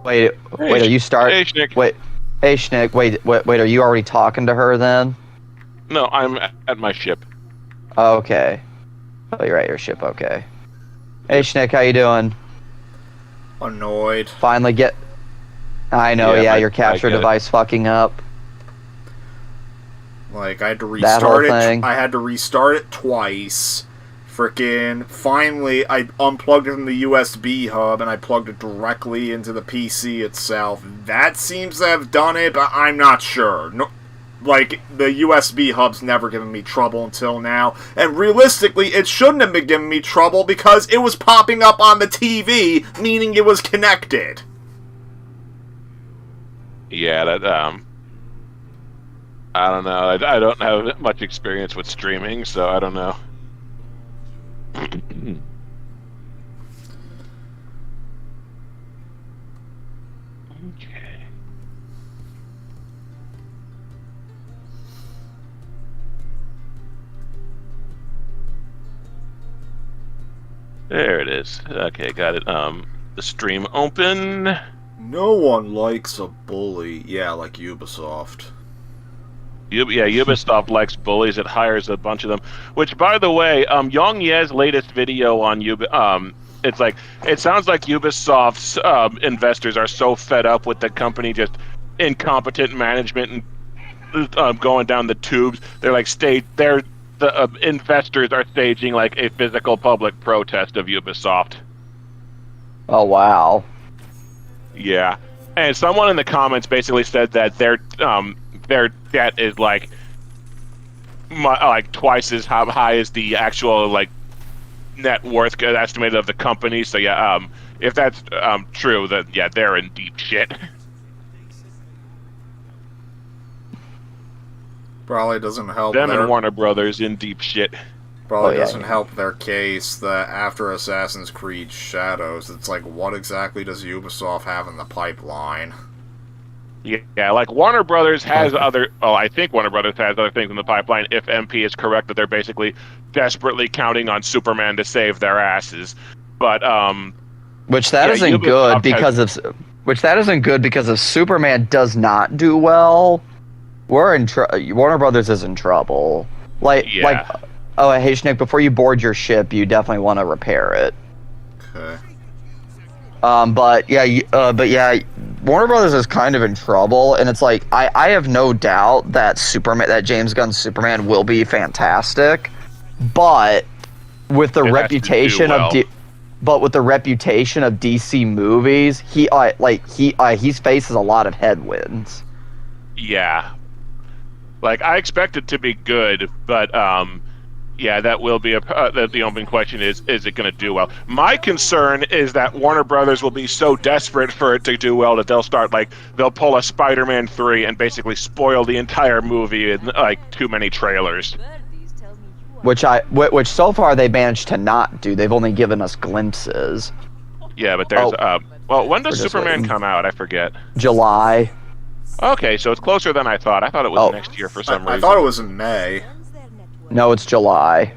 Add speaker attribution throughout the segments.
Speaker 1: Wait,
Speaker 2: Hey,
Speaker 1: wait, are you start?
Speaker 2: hey, Schnick.
Speaker 1: Wait, hey, Schnick, wait, are you already talking to her then?
Speaker 2: No, I'm at my ship.
Speaker 1: Oh, okay. Oh, you're at your ship, okay. Hey,
Speaker 2: Yep.
Speaker 1: Schnick, how you doing?
Speaker 3: Annoyed.
Speaker 1: Finally get... I know,
Speaker 2: Yeah,
Speaker 1: yeah, your
Speaker 2: I
Speaker 1: capture
Speaker 2: get it.
Speaker 1: device fucking up.
Speaker 3: Like, I had to
Speaker 1: That whole
Speaker 3: restart it.
Speaker 1: thing.
Speaker 3: I had to restart it twice. Frickin' finally, I unplugged it from the USB hub and I plugged it directly into the PC itself. That seems to have done it, but I'm not sure. No, like, the USB hub's never given me trouble until now. And realistically, it shouldn't have been giving me trouble because it was popping up on the TV, meaning it was connected.
Speaker 2: Yeah, I don't know. I don't have much experience with streaming, so I don't know. Okay. There it is. Okay, got it. The stream open.
Speaker 3: No one likes a bully. Yeah, like Ubisoft.
Speaker 2: Yeah, Ubisoft likes bullies. It hires a bunch of them. Which, by the way, Yong Ye's latest video on it's like it sounds like Ubisoft's investors are so fed up with the company just incompetent management and going down the tubes. They're like the investors are staging like a physical public protest of Ubisoft.
Speaker 1: Oh, wow.
Speaker 2: Yeah, and someone in the comments basically said that their debt is like twice as high as the actual like net worth estimated of the company. So yeah, if that's true, then yeah, they're in deep shit.
Speaker 3: Probably doesn't help
Speaker 2: Them
Speaker 3: their,
Speaker 2: and Warner Brothers in deep shit.
Speaker 3: probably
Speaker 1: Oh, yeah.
Speaker 3: doesn't help their case that after Assassin's Creed Shadows, it's like, what exactly does Ubisoft have in the pipeline?
Speaker 2: Yeah, like Warner Brothers has other. Oh, I think Warner Brothers has other things in the pipeline. If MP is correct, that they're basically desperately counting on Superman to save their asses. But
Speaker 1: Which that
Speaker 2: yeah,
Speaker 1: isn't good because of... Which that isn't good because if Superman does not do well, Warner Brothers is in trouble.
Speaker 2: Yeah.
Speaker 1: Oh, hey, Schnick, before you board your ship, you definitely want to repair it.
Speaker 3: Okay.
Speaker 1: But yeah, Warner Brothers is kind of in trouble, and it's like I have no doubt that James Gunn's Superman will be fantastic, but with the reputation of DC movies, he faces a lot of headwinds.
Speaker 2: Yeah. Like I expect it to be good, but yeah, that will be the open question is it going to do well? My concern is that Warner Brothers will be so desperate for it to do well that they'll pull a Spider-Man 3 and basically spoil the entire movie in like too many trailers.
Speaker 1: Which so far they managed to not do. They've only given us glimpses.
Speaker 2: Yeah, but there's well, when does
Speaker 1: We're just
Speaker 2: Superman
Speaker 1: waiting.
Speaker 2: come out? I forget.
Speaker 1: July.
Speaker 2: Okay, so it's closer than I thought. I thought it was next year for some reason.
Speaker 3: I thought it was in May.
Speaker 1: No, it's July.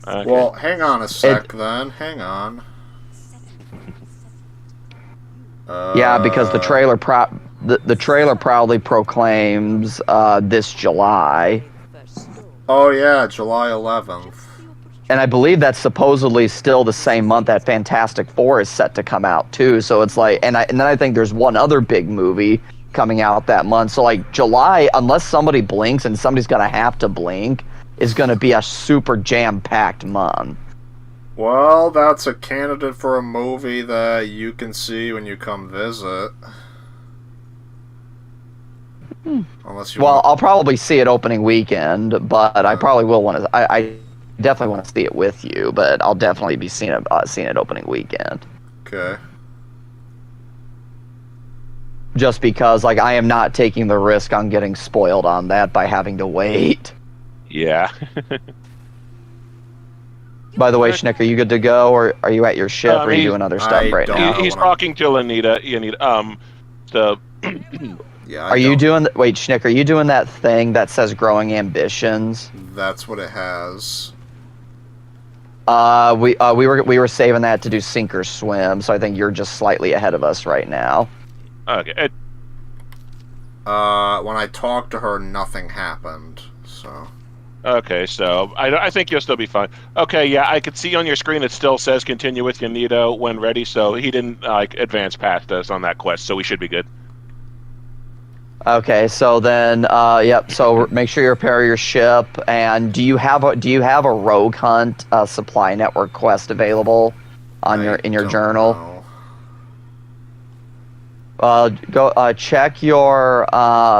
Speaker 2: Okay.
Speaker 3: Well, hang on a sec then. Hang on.
Speaker 1: Yeah, because the trailer proudly proclaims this July.
Speaker 3: Oh yeah, July 11th.
Speaker 1: And I believe that's supposedly still the same month that Fantastic Four is set to come out too. So it's like, and then I think there's one other big movie coming out that month. So like July, unless somebody blinks, and somebody's gonna have to blink, is gonna be a super jam-packed month.
Speaker 3: Well, that's a candidate for a movie that you can see when you come visit. Unless you
Speaker 1: Well,
Speaker 3: want...
Speaker 1: I'll probably see it opening weekend, but I probably will want to. I definitely want to see it with you, but I'll definitely be seeing it opening weekend.
Speaker 3: Okay.
Speaker 1: Just because, like, I am not taking the risk on getting spoiled on that by having to wait.
Speaker 2: Yeah.
Speaker 1: By the way, Schnick, are you good to go, or are you at your ship, or are you doing other stuff right now?
Speaker 2: He's talking to Anita. The
Speaker 3: Yeah.
Speaker 1: Are you doing? Wait, Schnick, are you doing that thing that says "growing ambitions"?
Speaker 3: That's what it has.
Speaker 1: We were saving that to do sink or swim, so I think you're just slightly ahead of us right now.
Speaker 2: Okay.
Speaker 3: When I talked to her, nothing happened. So.
Speaker 2: Okay, so I think you'll still be fine. Okay, yeah, I could see on your screen it still says continue with Yanito when ready, so he didn't advance past us on that quest, so we should be good.
Speaker 1: Okay, so then, yep. So make sure you repair your ship. And do you have a rogue hunt supply network quest available on in your journal? Go check your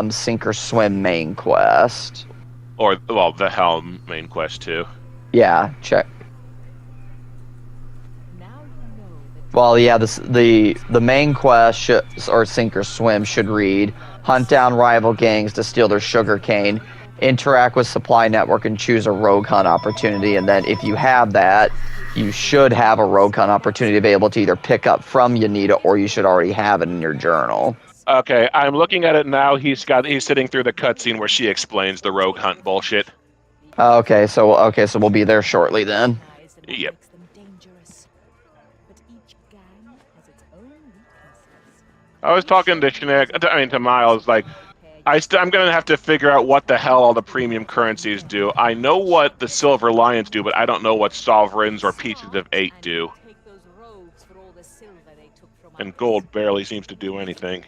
Speaker 1: sink or swim main quest.
Speaker 2: Or well, the Helm main quest too.
Speaker 1: Yeah, check. Well, yeah, the main quest or sink or swim should read: hunt down rival gangs to steal their sugarcane, interact with supply network, and choose a rogue hunt opportunity. And then if you have that, you should have a rogue hunt opportunity available to either pick up from Yanita, or you should already have it in your journal.
Speaker 2: Okay, I'm looking at it now. He's sitting through the cutscene where she explains the rogue hunt bullshit.
Speaker 1: Okay, so we'll be there shortly then.
Speaker 2: Yep. I was talking to Miles, like, I'm going to have to figure out what the hell all the premium currencies do. I know what the Silver Lions do, but I don't know what Sovereigns or Pieces of 8 do. And gold barely seems to do anything.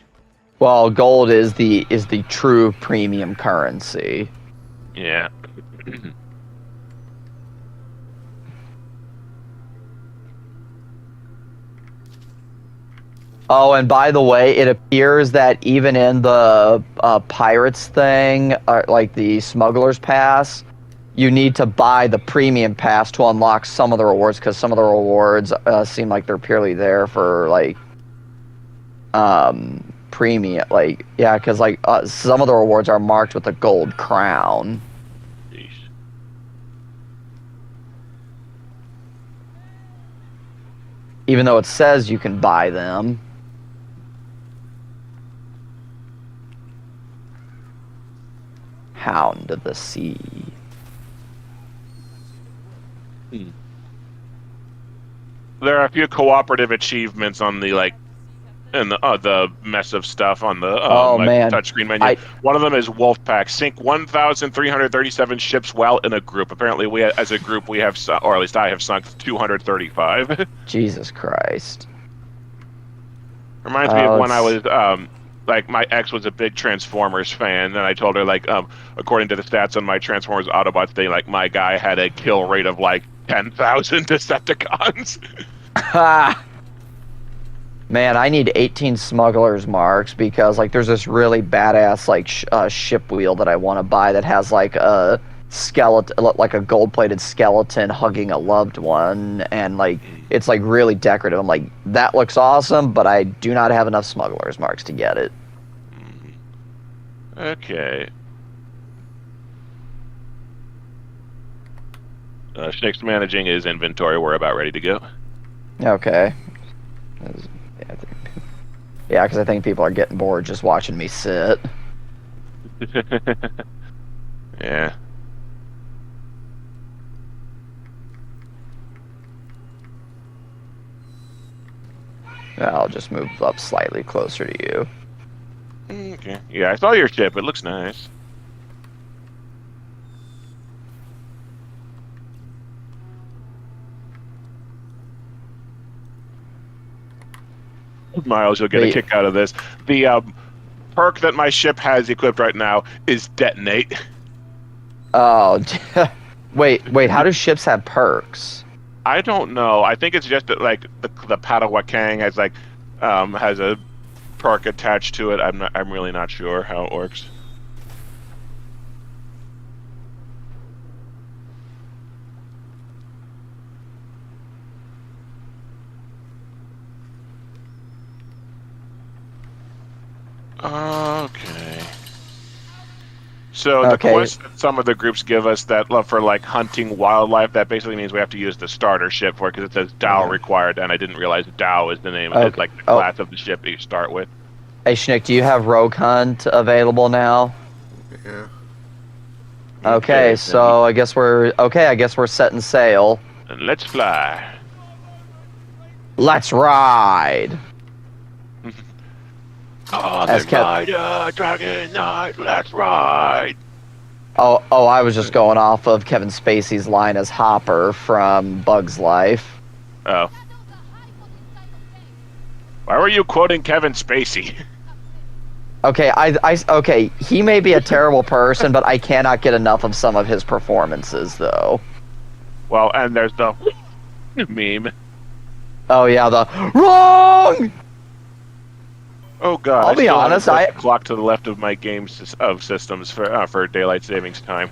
Speaker 1: Well, gold is the true premium currency.
Speaker 2: Yeah.
Speaker 1: Oh, and by the way, it appears that even in the Pirates thing, like the Smuggler's Pass, you need to buy the Premium Pass to unlock some of the rewards, because some of the rewards seem like they're purely there for, like, premium. Like, yeah, because, like, some of the rewards are marked with a gold crown.
Speaker 2: Jeez.
Speaker 1: Even though it says you can buy them. Hound of the Sea.
Speaker 2: There are a few cooperative achievements on the the mess of stuff on the touchscreen menu. One of them is Wolfpack. Sink 1,337 ships while in a group. Apparently, as a group, we have, or at least I have sunk 235.
Speaker 1: Jesus Christ.
Speaker 2: Reminds me of when I was my ex was a big Transformers fan, and I told her, according to the stats on my Transformers Autobots thing, my guy had a kill rate of 10,000 Decepticons.
Speaker 1: Ha! Man, I need 18 smugglers marks, because there's this really badass ship wheel that I want to buy that has a skeleton, like a gold-plated skeleton hugging a loved one, and it's really decorative. I'm like, that looks awesome, but I do not have enough smugglers marks to get it.
Speaker 2: Okay. Schnick's managing his inventory. We're about ready to go.
Speaker 1: Okay. Yeah, because I think people are getting bored just watching me sit.
Speaker 2: Yeah.
Speaker 1: I'll just move up slightly closer to you.
Speaker 2: Okay. Yeah, I saw your ship. It looks nice. Miles, you'll get a kick out of this. The perk that my ship has equipped right now is Detonate.
Speaker 1: Oh, wait, how do ships have perks?
Speaker 2: I don't know. I think it's just that the Patawakang has a perk attached to it. I'm really not sure how it works. Okay. So the quest that some of the groups give us that love for hunting wildlife, that basically means we have to use the starter ship for it, because it says Dow required, and I didn't realize Dow is the name of the class of the ship that you start with.
Speaker 1: Hey Schnick, do you have Rogue Hunt available now?
Speaker 3: Yeah.
Speaker 1: Okay, so I guess we're setting sail.
Speaker 2: And let's fly.
Speaker 1: Let's ride.
Speaker 2: Oh,
Speaker 1: As
Speaker 2: Dragon Knight, let's ride.
Speaker 1: Oh, I was just going off of Kevin Spacey's line as Hopper from Bug's Life.
Speaker 2: Oh. Why were you quoting Kevin Spacey?
Speaker 1: Okay, okay, he may be a terrible person, but I cannot get enough of some of his performances, though.
Speaker 2: Well, and there's the meme.
Speaker 1: Oh yeah, the wrong.
Speaker 2: Oh god!
Speaker 1: I'll be honest,
Speaker 2: I clock to the left of my game of systems for daylight savings time.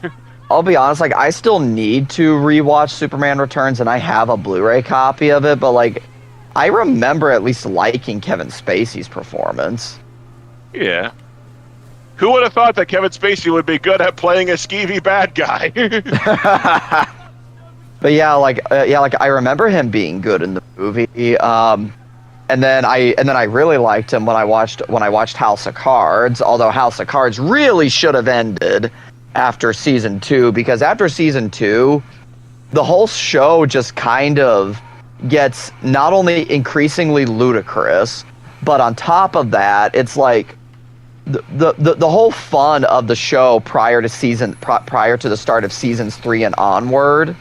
Speaker 1: I'll be honest, like I still need to rewatch Superman Returns, and I have a Blu-ray copy of it, but like I remember at least liking Kevin Spacey's performance.
Speaker 2: Yeah. Who would have thought that Kevin Spacey would be good at playing a skeevy bad guy?
Speaker 1: But yeah, like I remember him being good in the movie. And then I really liked him when I watched House of Cards. Although House of Cards really should have ended after season 2, because after season 2, the whole show just kind of gets not only increasingly ludicrous, but on top of that, it's like the whole fun of the show prior to the start of seasons 3 and onward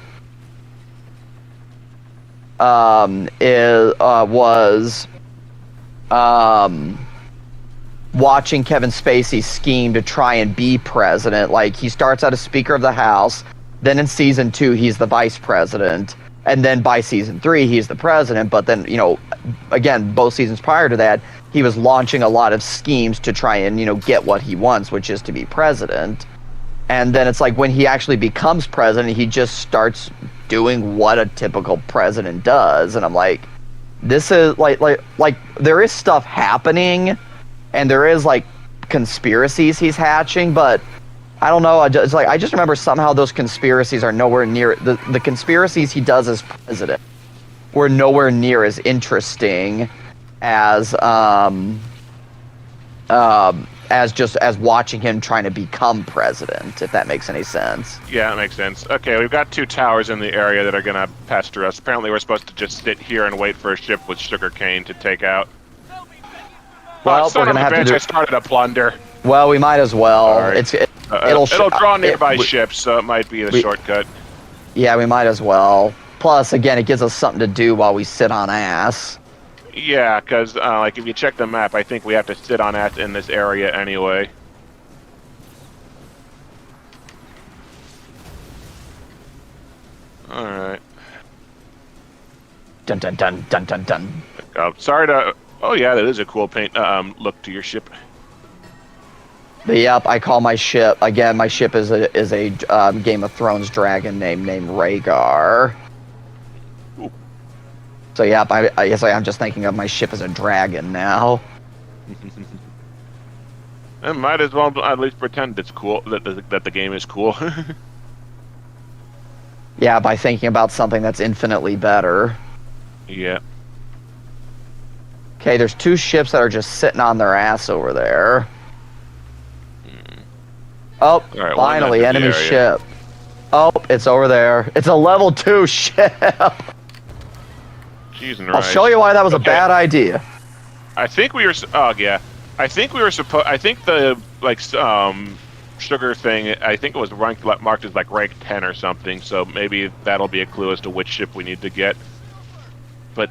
Speaker 1: was watching Kevin Spacey scheme to try and be president. Like, he starts out as Speaker of the House, then in season 2 he's the vice president, and then by season 3 he's the president. But then, you know, again, both seasons prior to that, he was launching a lot of schemes to try and, you know, get what he wants, which is to be president. And then it's like when he actually becomes president, he just starts doing what a typical president does. And I'm like, this is like there is stuff happening, and there is like conspiracies he's hatching, but I don't know. I just remember somehow those conspiracies are nowhere near the conspiracies he does as president were nowhere near as interesting as watching him trying to become president, if that makes any sense.
Speaker 2: Yeah, that makes sense. Okay, we've got 2 towers in the area that are going to pester us. Apparently we're supposed to just sit here and wait for a ship with sugarcane to take out.
Speaker 1: Well, we're going to have to do...
Speaker 2: I started a plunder.
Speaker 1: Well, we might as well.
Speaker 2: Right.
Speaker 1: It'll
Speaker 2: draw nearby ships, so it might be the shortcut.
Speaker 1: Yeah, we might as well. Plus, again, it gives us something to do while we sit on ass.
Speaker 2: Yeah, because like if you check the map, I think we have to sit on ass in this area anyway. All right.
Speaker 1: Dun dun dun dun dun dun.
Speaker 2: Sorry to. Oh yeah, that is a cool paint. Look to your ship.
Speaker 1: But yep, I call my ship again. My ship is a Game of Thrones dragon named Rhaegar.
Speaker 2: Ooh.
Speaker 1: So yeah, I guess I'm just thinking of my ship as a dragon now.
Speaker 2: I might as well at least pretend it's cool, that the game is cool.
Speaker 1: Yeah, by thinking about something that's infinitely better.
Speaker 2: Yeah.
Speaker 1: Okay, there's 2 ships that are just sitting on their ass over there. Oh, right, finally, enemy ship. Oh, it's over there. It's a level 2 ship.
Speaker 2: Jeez and
Speaker 1: I'll show you why that was a bad idea.
Speaker 2: I think we were. Oh yeah. I think we were supposed. I think the sugar thing. I think it was marked as like rank 10 or something. So maybe that'll be a clue as to which ship we need to get. But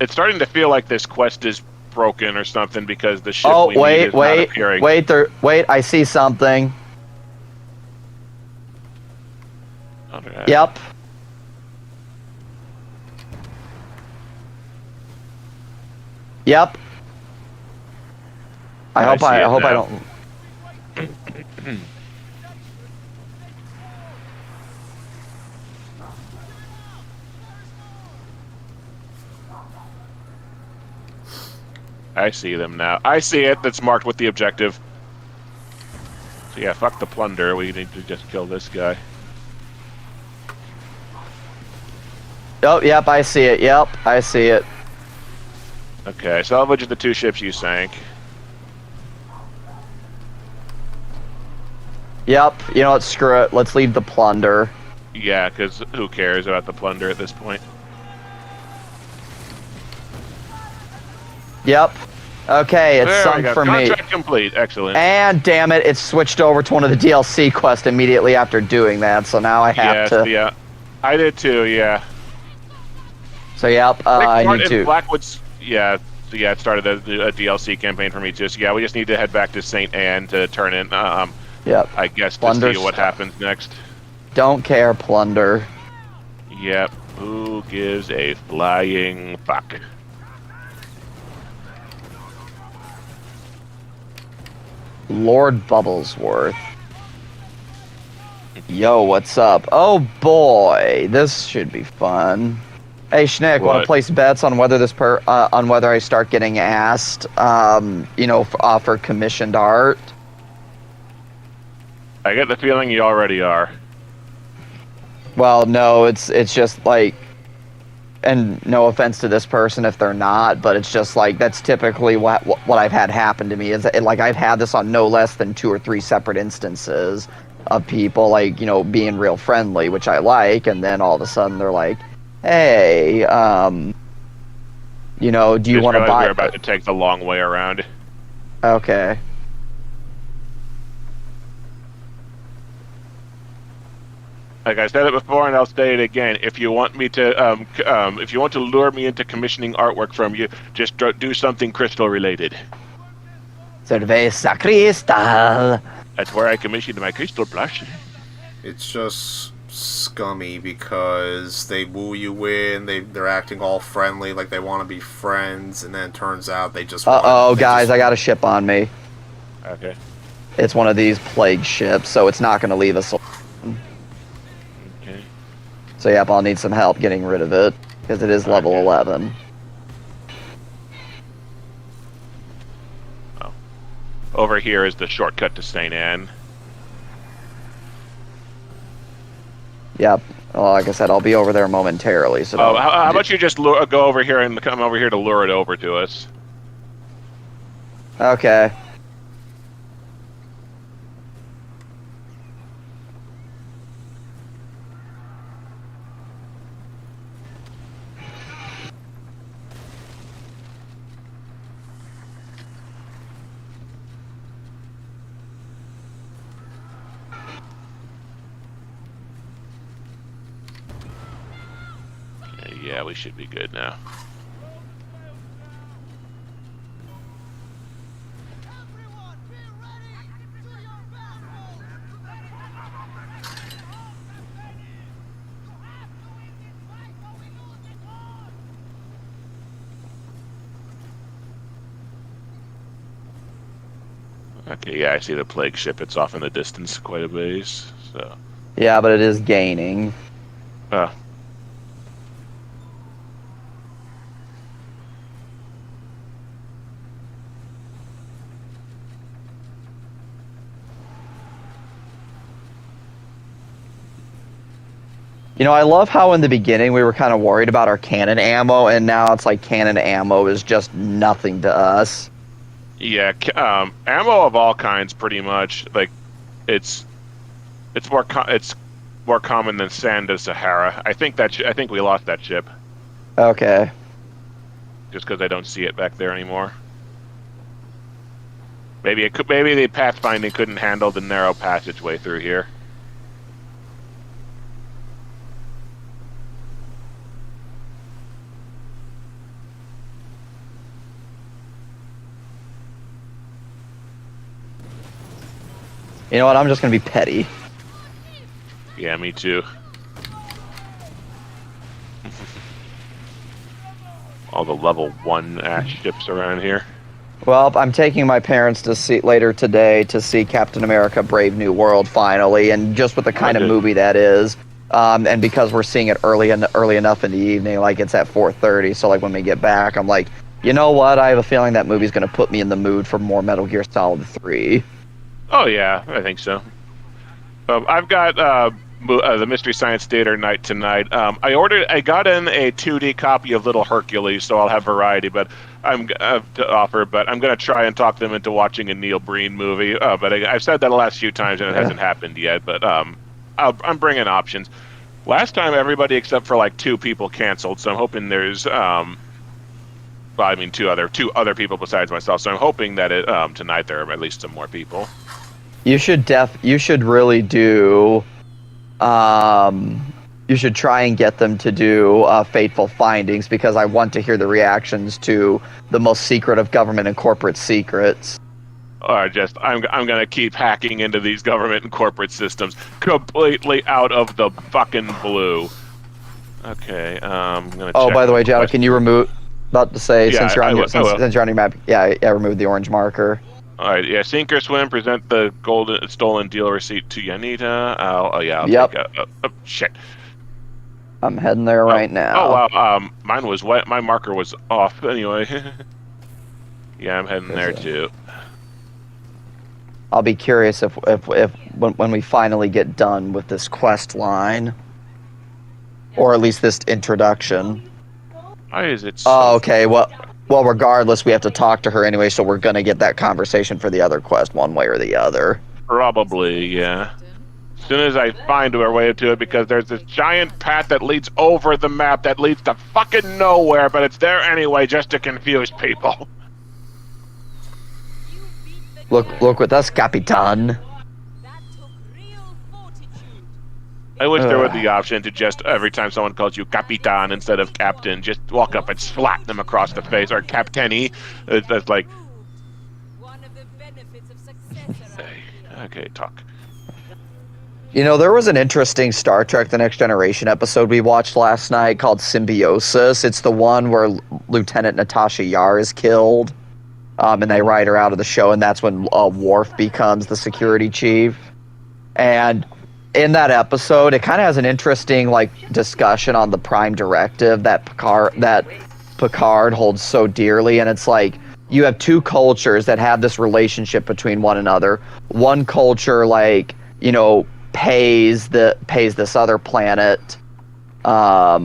Speaker 2: it's starting to feel like this quest is broken or something because the ship we need is not appearing.
Speaker 1: Wait! I see something.
Speaker 2: Okay.
Speaker 1: Yep. Yep. I hope I don't.
Speaker 2: I see them now. I see it. That's marked with the objective. So yeah, fuck the plunder. We need to just kill this guy.
Speaker 1: Oh, yep, I see it. Yep, I see it.
Speaker 2: Okay, salvage the 2 ships you sank.
Speaker 1: Yep, you know what, screw it. Let's leave the plunder.
Speaker 2: Yeah, because who cares about the plunder at this point?
Speaker 1: Yep. Okay, it's
Speaker 2: There we
Speaker 1: sunk
Speaker 2: go.
Speaker 1: for me.
Speaker 2: Contract complete. Excellent.
Speaker 1: And damn it, it switched over to one of the DLC quests immediately after doing that. So now I have
Speaker 2: yes,
Speaker 1: to.
Speaker 2: yeah. I did too, yeah.
Speaker 1: So yep, I need to.
Speaker 2: Blackwood's, yeah. So yeah, it started a DLC campaign for me too. So yeah, we just need to head back to St. Anne to turn in,
Speaker 1: Yep.
Speaker 2: I guess, to
Speaker 1: Plunder
Speaker 2: see what
Speaker 1: stuff.
Speaker 2: happens next.
Speaker 1: Don't care, plunder.
Speaker 2: Yep. Who gives a flying fuck?
Speaker 1: Lord Bubblesworth. Yo, what's up? Oh boy, this should be fun. Hey Schnick, want to
Speaker 2: What?
Speaker 1: place bets on whether on whether I start getting asked, for commissioned art?
Speaker 2: I get the feeling you already are.
Speaker 1: Well, no, it's just like, and no offense to this person if they're not, but it's just like that's typically what I've had happen to me is that, like I've had this on no less than 2 or 3 separate instances of people like being real friendly, which I like, and then all of a sudden they're like, hey, do you want to buy?
Speaker 2: We're about to take the long way around.
Speaker 1: Okay.
Speaker 2: Like I said it before, and I'll say it again. If you want me to, if you want to lure me into commissioning artwork from you, just do something crystal related.
Speaker 1: Cerveza Cristal.
Speaker 2: That's where I commissioned my crystal blush.
Speaker 3: It's just scummy because they woo you in, they're acting all friendly, like they want to be friends, and then it turns out they just
Speaker 1: Guys, I got a ship on me.
Speaker 2: Okay.
Speaker 1: It's one of these plague ships, so it's not going to leave us alone.
Speaker 2: Okay.
Speaker 1: So yep, I'll need some help getting rid of it, because it is level 11.
Speaker 2: Oh. Over here is the shortcut to St. Anne.
Speaker 1: Yep. Well, like I said, I'll be over there momentarily. So.
Speaker 2: How about you just go over here and come over here to lure it over to us?
Speaker 1: Okay.
Speaker 2: Yeah, we should be good now. Okay, yeah, I see the plague ship. It's off in the distance quite a ways. So.
Speaker 1: Yeah, but it is gaining. I love how in the beginning we were kind of worried about our cannon ammo, and now it's like cannon ammo is just nothing to us.
Speaker 2: Yeah, ammo of all kinds, pretty much. Like, it's more common than sand of Sahara. I think we lost that ship.
Speaker 1: Okay.
Speaker 2: Just because I don't see it back there anymore. Maybe the pathfinding couldn't handle the narrow passageway through here.
Speaker 1: You know what? I'm just gonna be petty.
Speaker 2: Yeah, me too. All the level 1 ash ships around here.
Speaker 1: Well, I'm taking my parents to see later today to see Captain America: Brave New World finally, and just with the kind of movie that is, and because we're seeing it early enough in the evening, like it's at 4:30, so like when we get back, I'm like, you know what? I have a feeling that movie's gonna put me in the mood for more Metal Gear Solid 3.
Speaker 2: Oh yeah, I think so. I've got the Mystery Science Theater night tonight. I got in a 2D copy of Little Hercules, so I'll have variety. But I'm to offer. But I'm going to try and talk them into watching a Neil Breen movie. But I've said that the last few times, and it hasn't happened yet. But I'm bringing options. Last time, everybody except for like 2 people canceled, so I'm hoping there's well, I mean, two other people besides myself. So I'm hoping that tonight there are at least some more people.
Speaker 1: You should really do. You should try and get them to do Fateful Findings, because I want to hear the reactions to the most secret of government and corporate secrets.
Speaker 2: Or I'm gonna keep hacking into these government and corporate systems completely out of the fucking blue. Okay, I'm gonna.
Speaker 1: Oh,
Speaker 2: check
Speaker 1: by the way,
Speaker 2: the
Speaker 1: Jado, can you remove? About to say,
Speaker 2: Yeah,
Speaker 1: since you're
Speaker 2: I
Speaker 1: on your
Speaker 2: will.
Speaker 1: since you're on your map, yeah, remove the orange marker.
Speaker 2: All right, yeah. Sink or swim. Present the stolen deal receipt to Yanita. I'll
Speaker 1: Yep.
Speaker 2: take shit.
Speaker 1: I'm heading there right now.
Speaker 2: Oh wow. Mine was wet. My marker was off. Anyway. Yeah, I'm heading there too.
Speaker 1: I'll be curious if when we finally get done with this quest line, or at least this introduction.
Speaker 2: Why is it so...
Speaker 1: Oh, okay. Well, regardless, we have to talk to her anyway, so we're gonna get that conversation for the other quest one way or the other.
Speaker 2: Probably, yeah. As soon as I find our way to it, because there's this giant path that leads over the map that leads to fucking nowhere, but it's there anyway just to confuse people.
Speaker 1: Look with us, Capitan.
Speaker 2: I wish there was the option to just, every time someone calls you Capitan instead of Captain, just walk up and slap them across the face, or Captainy. That's like... Okay, talk.
Speaker 1: You know, there was an interesting Star Trek The Next Generation episode we watched last night called Symbiosis. It's the one where Lieutenant Natasha Yar is killed, and they write her out of the show, and that's when Worf becomes the security chief. And in that episode, it kind of has an interesting discussion on the Prime Directive that Picard holds so dearly, and it's like you have two cultures that have this relationship between one another. One culture, pays this other planet for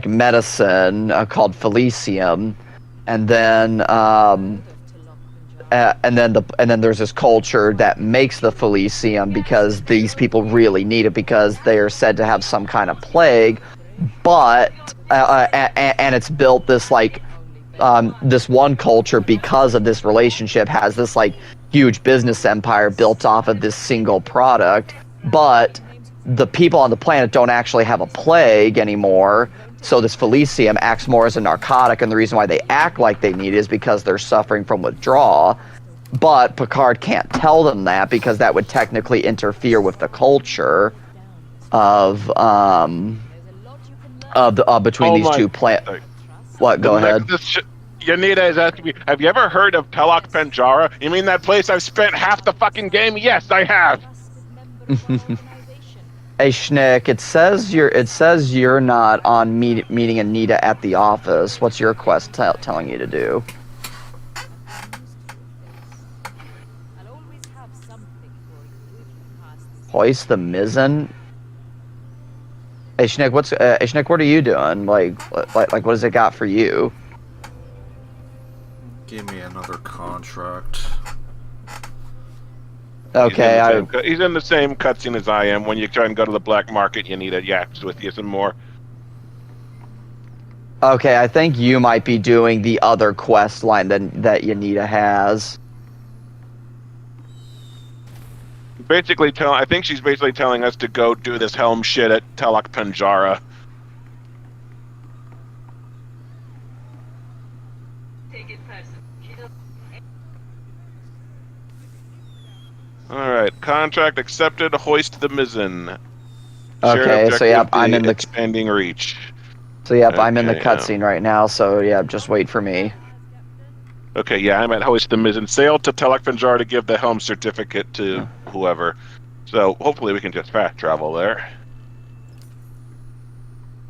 Speaker 1: medicine called Felicium, and then there's this culture that makes the Felicium because these people really need it because they are said to have some kind of plague, but and it's built this this one culture, because of this relationship, has this huge business empire built off of this single product, but the people on the planet don't actually have a plague anymore, so this Felicium acts more as a narcotic, and the reason why they act like they need it is because they're suffering from withdrawal. But Picard can't tell them that because that would technically interfere with the culture of between these two planets. What? Go ahead.
Speaker 2: Yanita is asking me, have you ever heard of Telok Penjara? You mean that place I've spent half the fucking game? Yes, I have.
Speaker 1: Hey Schnick, it says you're not on meeting Anita at the office. What's your quest telling you to do? Hoist the mizzen. Hey Schnick, what are you doing? What does it got for you?
Speaker 3: Give me another contract.
Speaker 1: Okay,
Speaker 2: he's in the same cutscene as I am. When you try and go to the black market, you need a yaps with you some more.
Speaker 1: Okay, I think you might be doing the other quest line that Yanita has.
Speaker 2: I think she's basically telling us to go do this helm shit at Telok Penjara. Alright, contract accepted, hoist the mizzen.
Speaker 1: Okay, so yep, I'm in the
Speaker 2: expanding reach.
Speaker 1: So yep, I'm in the cutscene right now, so yeah, just wait for me.
Speaker 2: Okay, yeah, I'm at hoist the mizzen. Sail to Telok Penjara to give the helm certificate to whoever. So hopefully we can just fast travel there.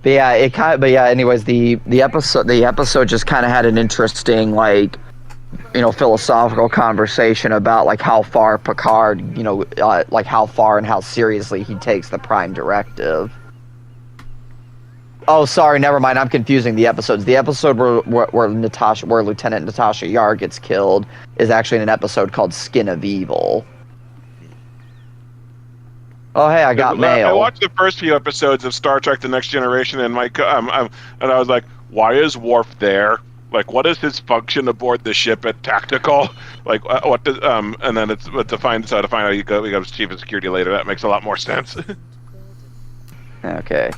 Speaker 1: But yeah, anyways, the episode just kind of had an interesting philosophical conversation about how far Picard, how far and how seriously he takes the Prime Directive. Oh, sorry, never mind. I'm confusing the episodes. The episode where Lieutenant Natasha Yar gets killed is actually an episode called Skin of Evil. Oh, hey, I got
Speaker 2: I
Speaker 1: mail.
Speaker 2: watched the first few episodes of Star Trek: The Next Generation, and and I was like, "Why is Worf there? Like, what is his function aboard the ship at Tactical? Like, what does And then it's but to find out he becomes chief of security later. That makes a lot more sense.
Speaker 1: Okay.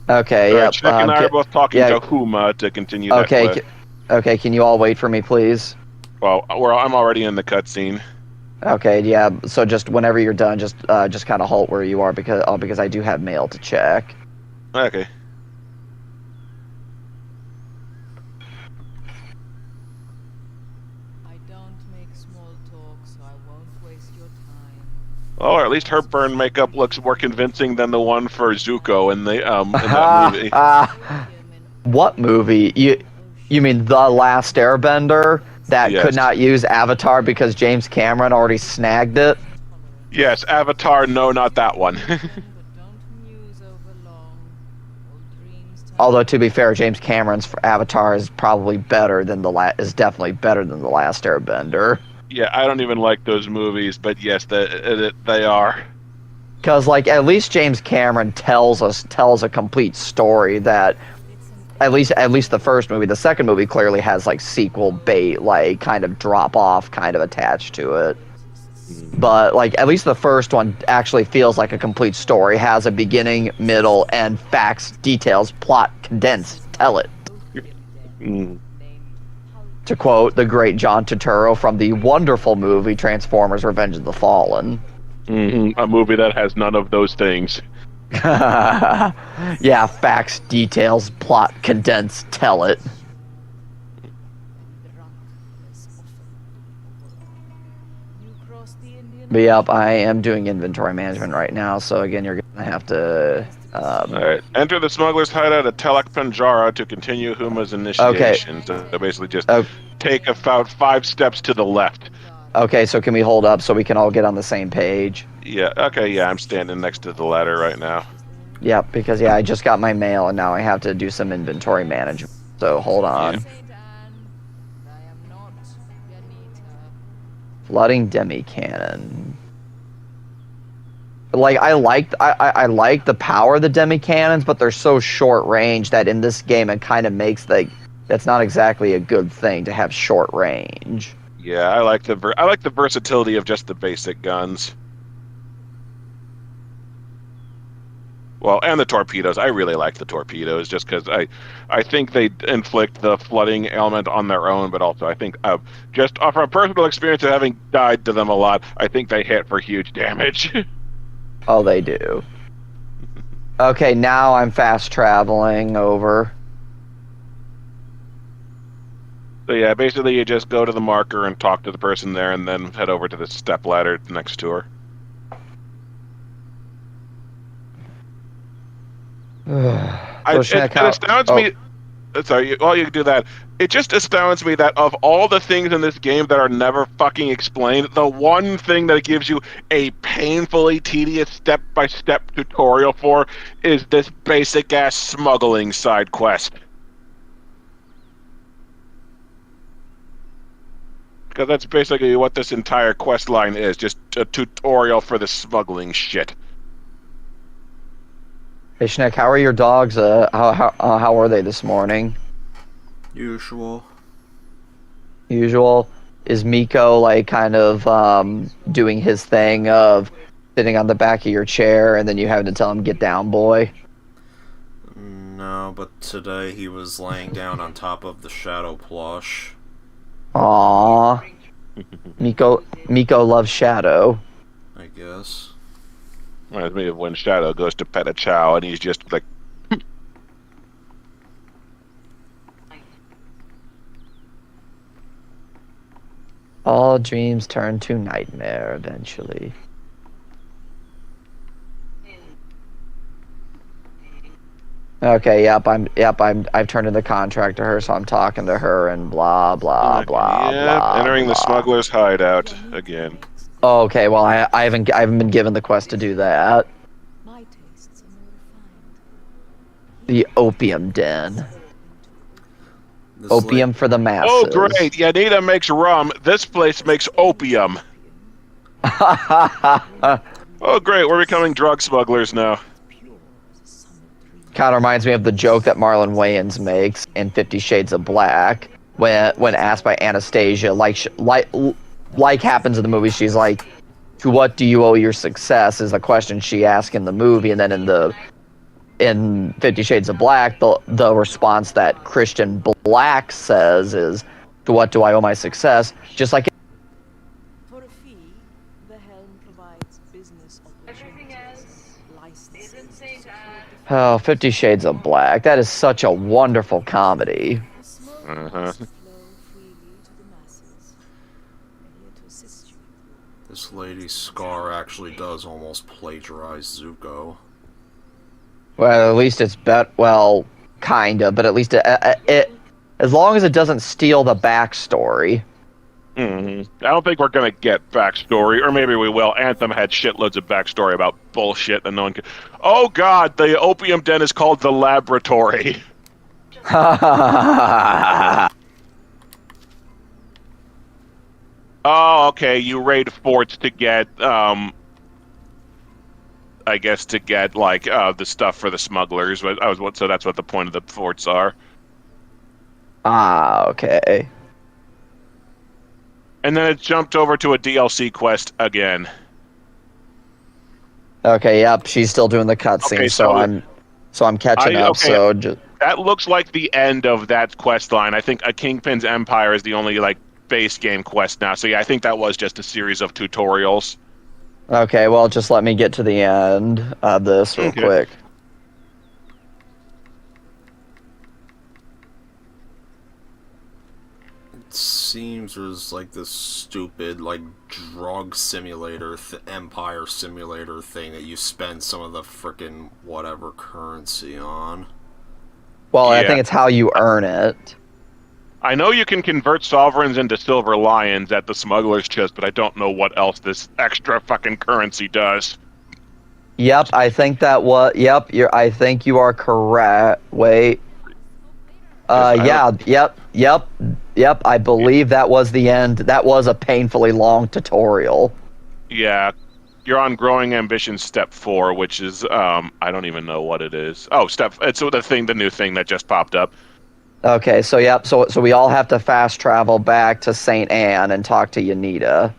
Speaker 1: Okay.
Speaker 2: All right,
Speaker 1: Yep.
Speaker 2: Chick and I are both talking
Speaker 1: yeah.
Speaker 2: to Huma to continue
Speaker 1: Okay.
Speaker 2: that quest.
Speaker 1: Okay. Can you all wait for me, please?
Speaker 2: Well, I'm already in the cutscene.
Speaker 1: Okay. Yeah. So just whenever you're done, just kind of halt where you are because I do have mail to check.
Speaker 2: Okay. Oh, or at least her burn makeup looks more convincing than the one for Zuko in that movie.
Speaker 1: What movie? You mean The Last Airbender that
Speaker 2: Yes.
Speaker 1: could not use Avatar because James Cameron already snagged it?
Speaker 2: Yes, Avatar. No, not that one.
Speaker 1: Although to be fair, James Cameron's Avatar is probably better than is definitely better than The Last Airbender.
Speaker 2: Yeah, I don't even like those movies, but yes, they are.
Speaker 1: Because like at least James Cameron tells a complete story that at least the first movie. The second movie clearly has like sequel bait, like kind of drop off kind of attached to it. But like at least the first one actually feels like a complete story, has a beginning, middle, and facts, details, plot, condensed. Tell it. To quote the great John Turturro from the wonderful movie Transformers: Revenge of the Fallen.
Speaker 2: A movie that has none of those things.
Speaker 1: Yeah, facts, details, plot, condensed. Tell it. But yep, I am doing inventory management right now, so again, you're gonna have to.
Speaker 2: Alright. Enter the smuggler's hideout at Telek Panjara to continue Huma's initiation. So basically just take about 5 steps to the left.
Speaker 1: Okay, so can we hold up so we can all get on the same page?
Speaker 2: Yeah, okay, yeah, I'm standing next to the ladder right now.
Speaker 1: Yep, because yeah, I just got my mail and now I have to do some inventory management. So hold on.
Speaker 2: Yeah.
Speaker 1: Flooding demi-cannon. Like I like the power of the demi-cannons, but they're so short range that in this game it kind of makes that's not exactly a good thing to have short range.
Speaker 2: Yeah, I like the versatility of just the basic guns. Well, and the torpedoes. I really like the torpedoes just because I think they inflict the flooding element on their own, but also I think just from a personal experience of having died to them a lot, I think they hit for huge damage.
Speaker 1: Oh, they do. Okay, now I'm fast traveling over.
Speaker 2: So yeah, basically you just go to the marker and talk to the person there and then head over to the step ladder next to her. It astounds me. Sorry, while you do that, it just astounds me that of all the things in this game that are never fucking explained, the one thing that it gives you a painfully tedious step-by-step tutorial for is this basic-ass smuggling side quest. Because that's basically what this entire quest line is, just a tutorial for the smuggling shit.
Speaker 1: Hey Schneck, how are your dogs? How are they this morning?
Speaker 3: Usual.
Speaker 1: Is Miko like kind of doing his thing of sitting on the back of your chair and then you having to tell him get down, boy?
Speaker 3: No, but today he was laying down on top of the shadow plush.
Speaker 1: Aww. Miko loves Shadow.
Speaker 3: I guess.
Speaker 2: Reminds me of when Shadow goes to pet a chow and he's just like...
Speaker 1: All dreams turn to nightmare eventually. Okay, I've turned in the contract to her, so I'm talking to her and blah blah blah blah.
Speaker 2: Entering
Speaker 1: blah.
Speaker 2: the smuggler's hideout again.
Speaker 1: Oh, okay, well I haven't been given the quest to do that. The opium den. Opium for the masses.
Speaker 2: Oh great, Yanita makes rum. This place makes opium. Oh, great, we're becoming drug smugglers now.
Speaker 1: Kind of reminds me of the joke that Marlon Wayans makes in 50 Shades of Black when asked by Anastasia, like happens in the movie, she's like, "To what do you owe your success?" is the question she asked in the movie, and then in 50 Shades of Black, the response that Christian Black says is, "To what do I owe my success?" Just like
Speaker 4: For a fee, the helm provides business opportunities, licensing, security,
Speaker 1: 50 Shades of Black. That is such a wonderful comedy.
Speaker 4: a small
Speaker 2: Uh-huh.
Speaker 4: flow freely to the masses. We're here to assist you.
Speaker 3: This lady Scar actually does almost plagiarize Zuko.
Speaker 1: Well, at least it's well, kinda, but at least it as long as it doesn't steal the backstory.
Speaker 2: I don't think we're gonna get backstory, or maybe we will. Anthem had shitloads of backstory about bullshit that no one could. Oh God, the opium den is called the laboratory. Oh, okay. You raid forts to get, I guess to get like the stuff for the smugglers. But so that's what the point of the forts are.
Speaker 1: Okay.
Speaker 2: And then it jumped over to a DLC quest again.
Speaker 1: Okay, yep, she's still doing the cutscene,
Speaker 2: Okay,
Speaker 1: so I'm catching up.
Speaker 2: okay.
Speaker 1: So
Speaker 2: That looks like the end of that quest line. I think a Kingpin's Empire is the only like base game quest now. So yeah, I think that was just a series of tutorials.
Speaker 1: okay, well, just let me get to the end of this real
Speaker 2: Okay.
Speaker 1: quick.
Speaker 3: It seems there's like this stupid like drug simulator, Empire simulator thing that you spend some of the frickin' whatever currency on.
Speaker 1: Well, I
Speaker 2: Yeah.
Speaker 1: think it's how you earn it.
Speaker 2: I know you can convert sovereigns into silver lions at the smuggler's chest, but I don't know what else this extra fucking currency does.
Speaker 1: Yep, I think that was. Yep, I think you are correct. Wait.
Speaker 2: Yes,
Speaker 1: Yep. I believe that was the end. That was a painfully long tutorial.
Speaker 2: Yeah, you're on growing ambition step 4, which is I don't even know what it is. Oh, it's the new thing that just popped up.
Speaker 1: Okay, so yep, so we all have to fast travel back to St. Anne and talk to Yanita.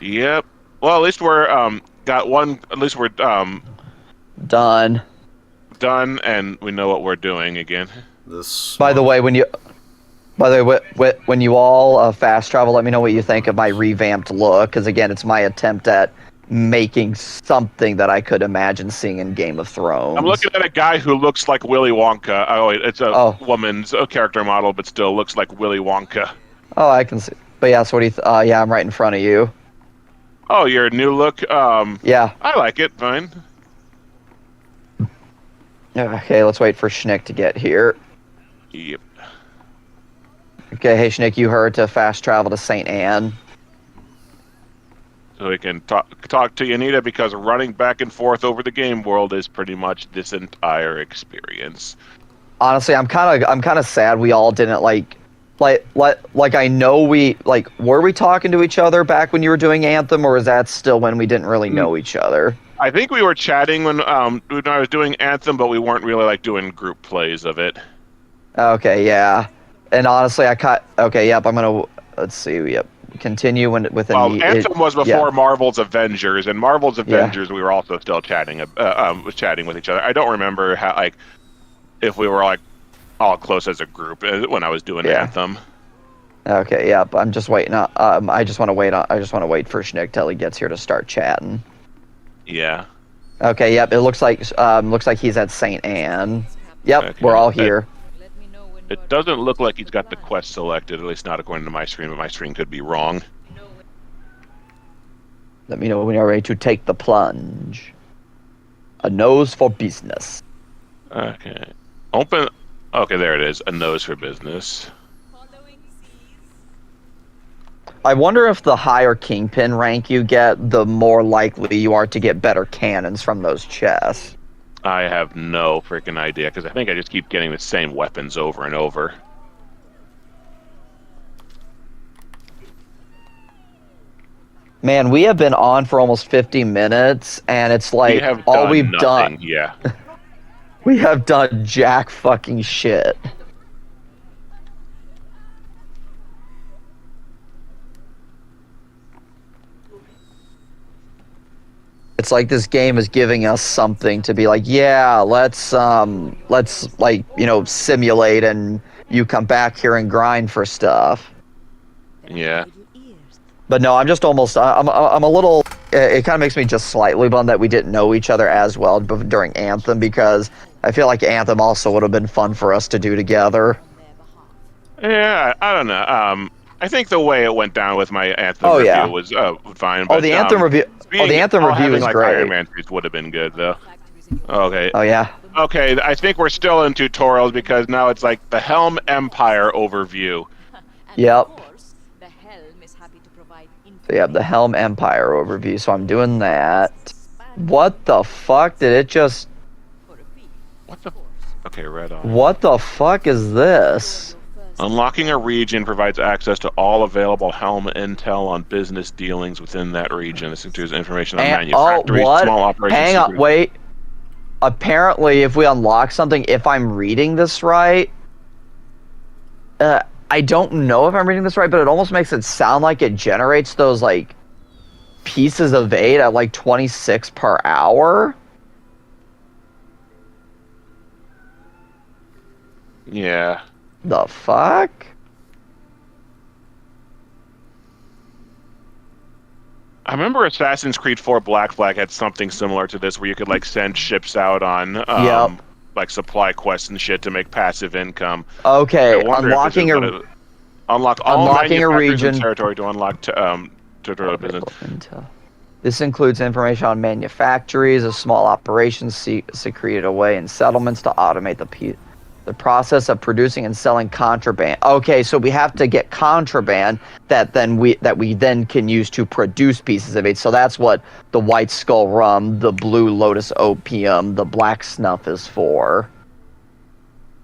Speaker 2: Yep. Well, at least we're got one. At least we're
Speaker 1: Done.
Speaker 2: done, and we know what we're doing again.
Speaker 3: This.
Speaker 1: By the way, when you all fast travel, let me know what you think of my revamped look, because again, it's my attempt at making something that I could imagine seeing in Game of Thrones.
Speaker 2: I'm looking at a guy who looks like Willy Wonka. Oh, wait, it's a woman's character model, but still looks like Willy Wonka.
Speaker 1: Oh, I can see. But yeah, so what do you? Yeah, I'm right in front of you.
Speaker 2: Oh, your new look.
Speaker 1: Yeah.
Speaker 2: I like it. Fine.
Speaker 1: Okay, let's wait for Schnick to get here.
Speaker 2: Yep.
Speaker 1: Okay, hey Schnick, you heard to fast travel to St. Anne.
Speaker 2: So we can talk to Yanita, because running back and forth over the game world is pretty much this entire experience.
Speaker 1: Honestly, I'm kind of sad we all didn't like I know were we talking to each other back when you were doing Anthem, or is that still when we didn't really know each other?
Speaker 2: I think we were chatting when I was doing Anthem, but we weren't really like doing group plays of it.
Speaker 1: Okay, yeah. And honestly, okay, yep, I'm gonna let's see, yep. Continue with
Speaker 2: Anthem was before
Speaker 1: yeah.
Speaker 2: Marvel's Avengers, and Marvel's Avengers we were also still chatting with each other. I don't remember how if we were like all close as a group when I was doing Anthem.
Speaker 1: Okay, yep. I'm just waiting. I just want to wait for Schnick till he gets here to start chatting.
Speaker 2: Yeah.
Speaker 1: Okay, yep. It looks like he's at St. Anne. Yep,
Speaker 2: Okay.
Speaker 1: we're all here.
Speaker 4: Let me know when
Speaker 2: It doesn't look like he's got the quest selected, at least not according to my screen, but my screen could be wrong.
Speaker 1: Let me know when you're ready to take the plunge. A nose for business.
Speaker 2: Okay. Open. Okay, there it is. A nose for business.
Speaker 4: following seas.
Speaker 1: I wonder if the higher Kingpin rank you get, the more likely you are to get better cannons from those chests.
Speaker 2: I have no freaking idea, because I think I just keep getting the same weapons over and over.
Speaker 1: Man, we have been on for almost 50 minutes, and it's
Speaker 2: We
Speaker 1: like
Speaker 2: have
Speaker 1: all
Speaker 2: done
Speaker 1: we've
Speaker 2: nothing.
Speaker 1: done.
Speaker 2: Yeah.
Speaker 1: We have done jack fucking shit. It's like this game is giving us something to be like, yeah, let's like, simulate, and you come back here and grind for stuff.
Speaker 2: Yeah.
Speaker 1: But no, I'm just almost I'm a little it kind of makes me just slightly bummed that we didn't know each other as well during Anthem, because I feel like Anthem also would have been fun for us to do together.
Speaker 2: Yeah, I don't know. I think the way it went down with my Anthem
Speaker 1: Oh,
Speaker 2: review
Speaker 1: yeah.
Speaker 2: was fine.
Speaker 1: Oh,
Speaker 2: But,
Speaker 1: the Anthem review. Oh, the Anthem review
Speaker 2: having
Speaker 1: is
Speaker 2: like
Speaker 1: great.
Speaker 2: Iron Man would have been good though. Okay.
Speaker 1: Oh yeah.
Speaker 2: Okay, I think we're still in tutorials because now it's like the Helm Empire overview.
Speaker 1: Yep.
Speaker 4: The helm is happy to provide
Speaker 1: So yeah, the Helm Empire overview. So I'm doing that. What the fuck did it just?
Speaker 2: What the? Okay, right on.
Speaker 1: What the fuck is this?
Speaker 2: Unlocking a region provides access to all available Helm intel on business dealings within that region. This includes information on manufacturers,
Speaker 1: what?
Speaker 2: small operations.
Speaker 1: Hang on,
Speaker 2: secret-
Speaker 1: wait. Apparently, if we unlock something, if I'm reading this right, I don't know if I'm reading this right, but it almost makes it sound like it generates those like pieces of 8 at like 26 per hour.
Speaker 2: Yeah.
Speaker 1: The fuck?
Speaker 2: I remember Assassin's Creed 4 Black Flag had something similar to this, where you could like send ships out on
Speaker 1: Yep.
Speaker 2: like supply quests and shit to make passive income.
Speaker 1: Okay,
Speaker 2: I wonder if this is
Speaker 1: unlocking
Speaker 2: gonna unlock all
Speaker 1: unlocking a
Speaker 2: manufacturers and
Speaker 1: region.
Speaker 2: territory to unlock territorial business.
Speaker 1: Intel. This includes information on manufactories, a small operations secreted away in settlements to automate the process of producing and selling contraband. Okay, so we have to get contraband that we then can use to produce pieces of it. So that's what the White Skull rum, the Blue Lotus opium, the black snuff is for.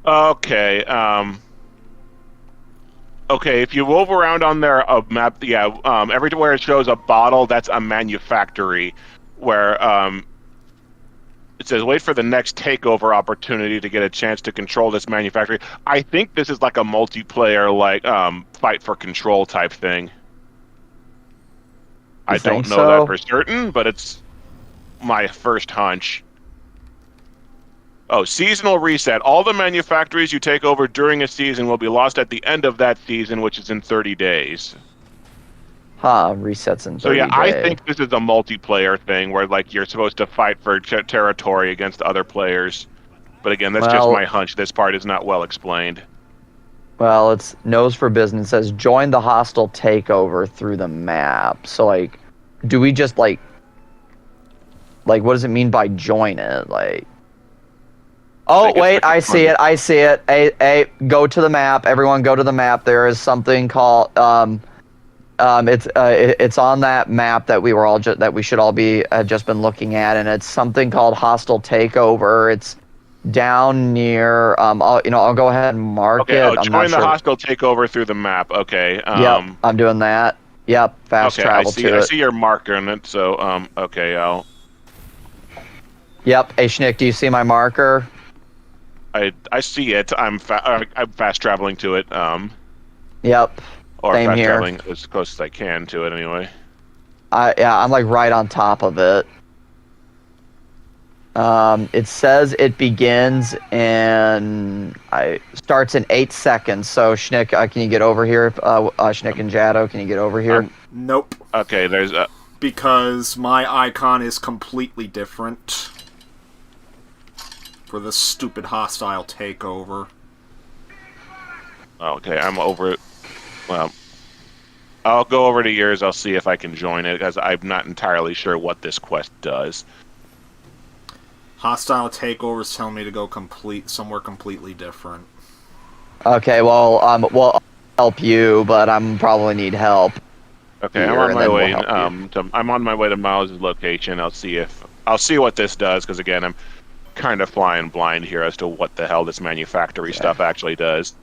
Speaker 2: Okay. Okay, if you move around on their map, everywhere it shows a bottle, that's a manufactory, where it says, wait for the next takeover opportunity to get a chance to control this manufactory. I think this is like a multiplayer, like, fight for control type thing. I don't know that for certain, but it's my first hunch. Oh, seasonal reset. All the manufactories you take over during a season will be lost at the end of that season, which is in 30 days.
Speaker 1: Huh, resets in 30
Speaker 2: So yeah,
Speaker 1: days.
Speaker 2: I think this is a multiplayer thing where like you're supposed to fight for territory against other players. But again, that's just my hunch. This part is not well explained.
Speaker 1: Well, it's nose for business. It says join the hostile takeover through the map. So like, do we just like what does it mean by join it? Like, oh wait, I see it. I see it. Hey, go to the map. Everyone, go to the map. There is something called it's on that map that we were all that we should all be just been looking at, and it's something called hostile takeover. It's down near I'll go ahead and mark it.
Speaker 2: Okay, join the hostile takeover through the map. Okay.
Speaker 1: Yep, I'm doing that. Yep, fast travel to it.
Speaker 2: I see your marker in it. So okay, I'll.
Speaker 1: Yep. Hey Schnick, do you see my marker?
Speaker 2: I see it. I'm fast traveling to it.
Speaker 1: Yep.
Speaker 2: Or
Speaker 1: Same
Speaker 2: fast
Speaker 1: here.
Speaker 2: traveling as close as I can to it anyway.
Speaker 1: I'm like right on top of it. It says it begins in starts in 8 seconds. So Schnick, can you get over here? Schnick and Jado, can you get over here?
Speaker 3: Nope.
Speaker 2: Okay, there's a.
Speaker 3: Because my icon is completely different for this stupid hostile takeover.
Speaker 2: Okay, I'm over it. Well, I'll go over to yours. I'll see if I can join it because I'm not entirely sure what this quest does.
Speaker 3: Hostile takeovers telling me to go somewhere completely different.
Speaker 1: Okay, well, I'll help you, but I'm probably need help.
Speaker 2: Okay, I'm on my way. I'm on my way to Miles' location. I'll see what this does because again, I'm kind of flying blind here as to what the hell this manufactory stuff actually does.